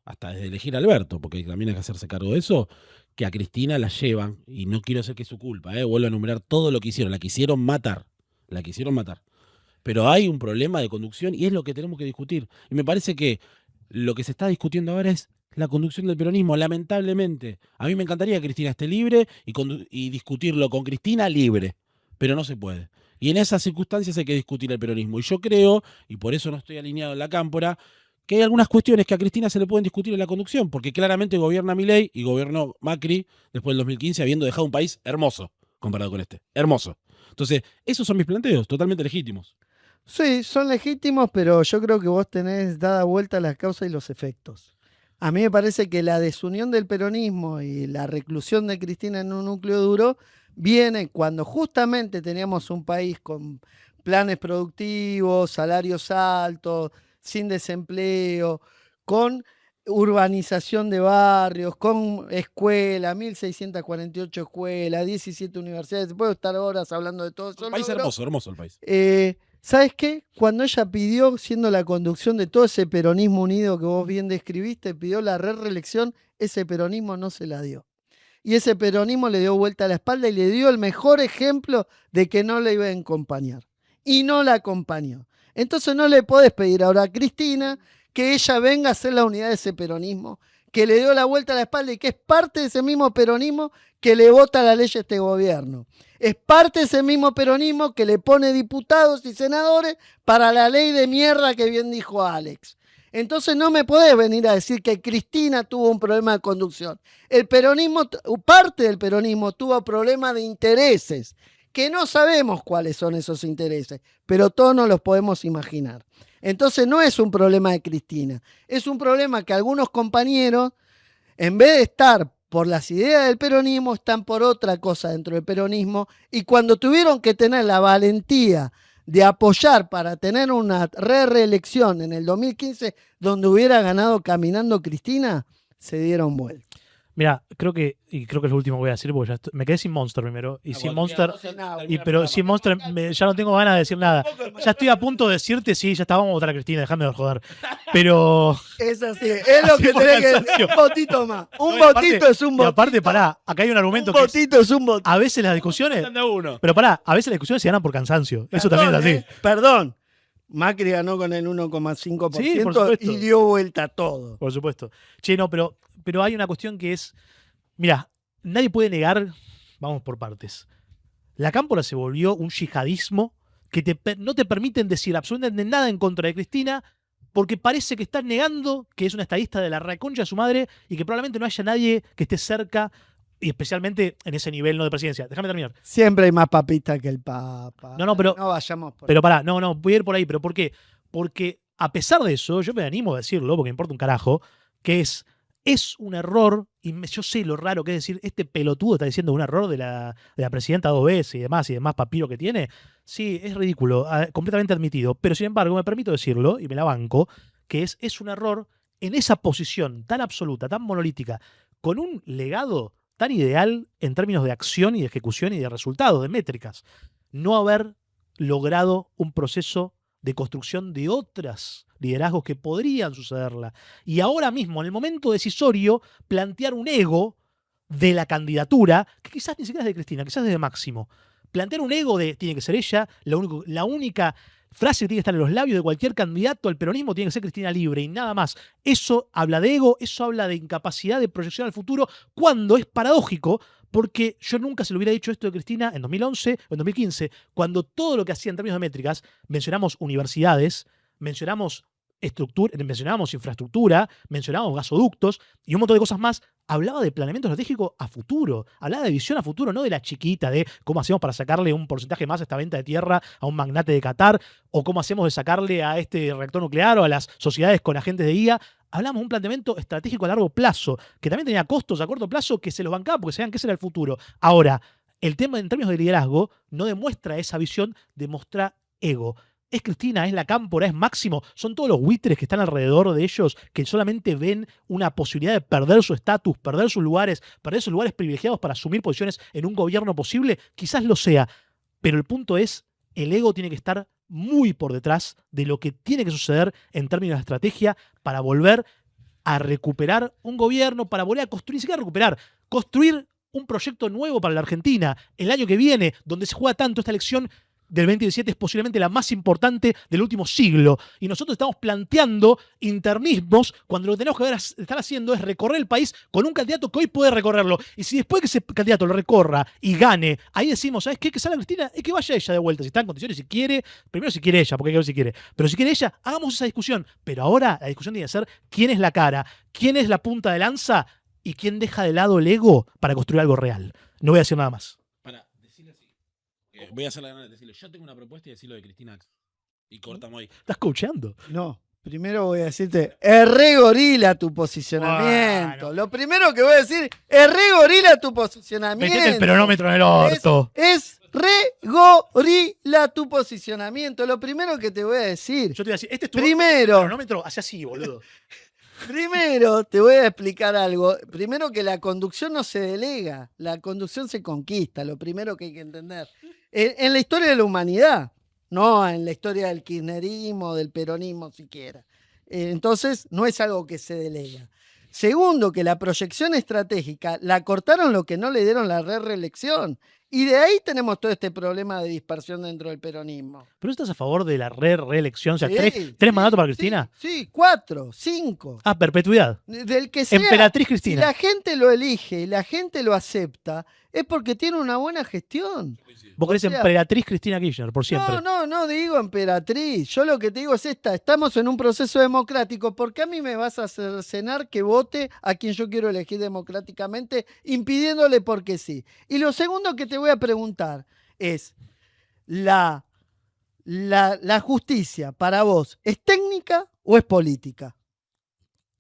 hasta desde elegir a Alberto, porque también hay que hacerse cargo de eso, que a Cristina la llevan, y no quiero decir que es su culpa, vuelvo a enumerar todo lo que hicieron, la quisieron matar. Pero hay un problema de conducción y es lo que tenemos que discutir. Y me parece que lo que se está discutiendo ahora es la conducción del peronismo, lamentablemente. A mí me encantaría que Cristina esté libre y discutirlo con Cristina libre, pero no se puede. Y en esas circunstancias hay que discutir el peronismo. Y yo creo, y por eso no estoy alineado en la cámpora, que hay algunas cuestiones que a Cristina se le pueden discutir en la conducción, porque claramente gobierna Milei y gobernó Macri después del 2015, habiendo dejado un país hermoso comparado con este. Hermoso. Entonces, esos son mis planteos, totalmente legítimos. Sí, son legítimos, pero yo creo que vos tenés dada vuelta las causas y los efectos. A mí me parece que la desunión del peronismo y la reclusión de Cristina en un núcleo duro viene cuando justamente teníamos un país con planes productivos, salarios altos, sin desempleo, con urbanización de barrios, con escuelas, 1.648 escuelas, 17 universidades. Puedo estar horas hablando de todo eso. Un país hermoso, hermoso el país. ¿Sabes qué? Cuando ella pidió, siendo la conducción de todo ese peronismo unido que vos bien describiste, pidió la reelección, ese peronismo no se la dio. Y ese peronismo le dio vuelta a la espalda y le dio el mejor ejemplo de que no le iba a acompañar. Y no la acompañó. Entonces no le podés pedir ahora a Cristina que ella venga a ser la unidad de ese peronismo, que le dio la vuelta a la espalda y que es parte de ese mismo peronismo que le vota la ley a este gobierno. Es parte de ese mismo peronismo que le pone diputados y senadores para la ley de mierda que bien dijo Alex. Entonces no me podés venir a decir que Cristina tuvo un problema de conducción. El peronismo, parte del peronismo tuvo problemas de intereses, que no sabemos cuáles son esos intereses, pero todos nos los podemos imaginar. Entonces no es un problema de Cristina, es un problema que algunos compañeros, en vez de estar por las ideas del peronismo, están por otra cosa dentro del peronismo, y cuando tuvieron que tener la valentía de apoyar para tener una reelección en el 2015 donde hubiera ganado caminando Cristina, se dieron vuelta. Mira, creo que es lo último que voy a decir porque me quedé sin Monster primero. Y sin Monster. Pero sin Monster ya no tengo ganas de decir nada. Ya estoy a punto de decirte, sí, ya está, vamos a votar a Cristina, déjame de joder. Pero. Es así, es lo que tenés que decir. Un votito más. Un votito es un votito. Y aparte, pará, acá hay un argumento que. Un votito es un votito. A veces las discusiones. Pero pará, a veces las discusiones se ganan por cansancio. Eso también es así. Perdón. Macri ganó con el 1,5% sí, por supuesto. Y dio vuelta a todo. Por supuesto. Che, no, pero hay una cuestión que es. Mira, nadie puede negar. Vamos por partes. La cámpora se volvió un yihadismo que no te permiten decir absolutamente nada en contra de Cristina porque parece que estás negando que es una estadista de la reconcha de su madre y que probablemente no haya nadie que esté cerca. Y especialmente en ese nivel no de presidencia. Déjame terminar. Siempre hay más papista que el papa. Pero no vayamos por pero pará, no, voy a ir por ahí. ¿Pero por qué? Porque a pesar de eso, yo me animo a decirlo, porque me importa un carajo, que es un error, y yo sé lo raro que es decir, este pelotudo está diciendo un error de la presidenta 2 veces y demás papiro que tiene. Sí, es ridículo, completamente admitido. Pero sin embargo, me permito decirlo, y me la banco, que es un error en esa posición tan absoluta, tan monolítica, con un legado tan ideal en términos de acción y de ejecución y de resultados, de métricas. No haber logrado un proceso de construcción de otros liderazgos que podrían sucederla. Y ahora mismo, en el momento decisorio, plantear un ego de la candidatura, que quizás ni siquiera es de Cristina, quizás es de Máximo. Plantear un ego de tiene que ser ella, la única frase que tiene que estar en los labios de cualquier candidato al peronismo tiene que ser Cristina libre y nada más. Eso habla de ego, eso habla de incapacidad de proyección al futuro, cuando es paradójico, porque yo nunca se lo hubiera dicho esto de Cristina en 2011 o en 2015, cuando todo lo que hacía en términos de métricas, mencionamos universidades, mencionamos infraestructura, mencionamos gasoductos y un montón de cosas más, hablaba de planeamiento estratégico a futuro, hablaba de visión a futuro, no de la chiquita, de cómo hacemos para sacarle un porcentaje más a esta venta de tierra a un magnate de Qatar, o cómo hacemos de sacarle a este reactor nuclear o a las sociedades con agentes de IA. Hablamos de un planteamiento estratégico a largo plazo, que también tenía costos a corto plazo que se los bancaba porque sabían que ese era el futuro. Ahora, el tema en términos de liderazgo no demuestra esa visión, demuestra ego. Es Cristina, es la Cámpora, es Máximo, son todos los buitres que están alrededor de ellos que solamente ven una posibilidad de perder su estatus, perder sus lugares privilegiados para asumir posiciones en un gobierno posible. Quizás lo sea, pero el punto es, el ego tiene que estar muy por detrás de lo que tiene que suceder en términos de estrategia para volver a recuperar un gobierno, para volver a construir, ni siquiera recuperar, construir un proyecto nuevo para la Argentina el año que viene, donde se juega tanto. Esta elección del 2017 es posiblemente la más importante del último siglo. Y nosotros estamos planteando internismos cuando lo que tenemos que estar haciendo es recorrer el país con un candidato que hoy puede recorrerlo. Y si después que ese candidato lo recorra y gane, ahí decimos, ¿sabes qué? Que salga Cristina y que vaya ella de vuelta. Si está en condiciones, si quiere, primero si quiere ella, porque hay que ver si quiere. Pero si quiere ella, hagamos esa discusión. Pero ahora la discusión tiene que ser quién es la cara, quién es la punta de lanza y quién deja de lado el ego para construir algo real. No voy a decir nada más. Para decirle así. Voy a hacer la gana de decirle, yo tengo una propuesta y decirlo de Cristina Axel. Y cortamos ahí. ¿Estás coacheando? No, primero voy a decirte, es re gorila tu posicionamiento. Bueno. Lo primero que voy a decir, es re gorila tu posicionamiento. Metete el peronómetro en el orto. Es re gorila tu posicionamiento. Lo primero que te voy a decir. Yo te voy a decir, este es tu Primero. peronómetro, hace así, boludo. Primero, te voy a explicar algo. Primero que la conducción no se delega, la conducción se conquista, lo primero que hay que entender. En la historia de la humanidad, no en la historia del kirchnerismo, del peronismo siquiera. Entonces, no es algo que se delega. Segundo, que la proyección estratégica la cortaron lo que no le dieron la reelección. Y de ahí tenemos todo este problema de dispersión dentro del peronismo. ¿Pero estás a favor de la reelección? O sea, Sí, ¿tres mandatos para Cristina? Sí, 4, 5. Ah, perpetuidad. Del que sea. Emperatriz Si Cristina. la gente lo elige y la gente lo acepta, es porque tiene una buena gestión. Vos querés o sea, emperatriz Cristina Kirchner, por siempre. No digo emperatriz. Yo lo que te digo es estamos en un proceso democrático. ¿Por qué a mí me vas a cercenar que vote a quien yo quiero elegir democráticamente, impidiéndole porque sí? Y lo segundo que te voy a preguntar es, ¿la justicia para vos es técnica o es política?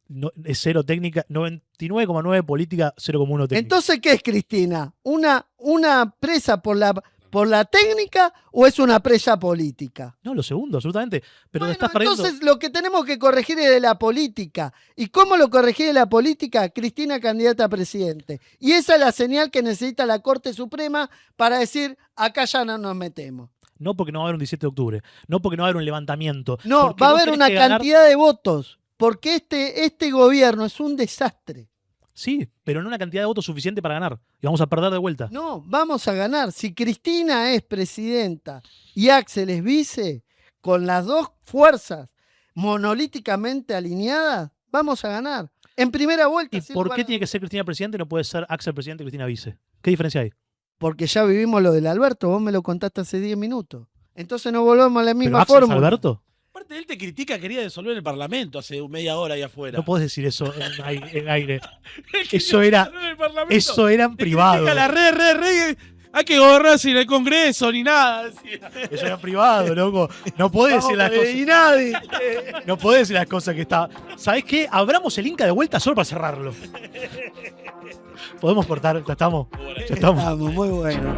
No, es cero técnica, 99,9 política, 0,1 técnica. Entonces, ¿qué es Cristina? ¿Una presa por la técnica o es una presa política? No, lo segundo, absolutamente. Pero Bueno, estás perdiendo. entonces lo que tenemos que corregir es de la política. ¿Y cómo lo corregir de la política? Cristina candidata a presidente. Y esa es la señal que necesita la Corte Suprema para decir, acá ya no nos metemos. No porque no va a haber un 17 de octubre. No porque no va a haber un levantamiento. No, porque va a vos haber tenés una que ganar. cantidad de votos. Porque este gobierno es un desastre. Sí, pero no una cantidad de votos suficiente para ganar. Y vamos a perder de vuelta. No, vamos a ganar. Si Cristina es presidenta y Axel es vice, con las dos fuerzas monolíticamente alineadas, vamos a ganar. En primera vuelta. ¿Y por qué tiene que ser Cristina presidente y no puede ser Axel presidente y Cristina vice? ¿Qué diferencia hay? Porque ya vivimos lo del Alberto, vos me lo contaste hace 10 minutos. Entonces no volvemos a la ¿Pero misma Axel es fórmula. Alberto? Aparte, él te critica, quería disolver el Parlamento hace media hora ahí afuera. No podés decir eso en aire. Eso era en privado. La hay que gobernar sin el Congreso ni nada. Eso era en privado, loco. No podés decir las cosas. Y nadie. No podés decir las cosas que está. ¿Sabés qué? Abramos el Inca de vuelta solo para cerrarlo. Podemos cortar, ya estamos. Ya estamos. Estamos, muy bueno.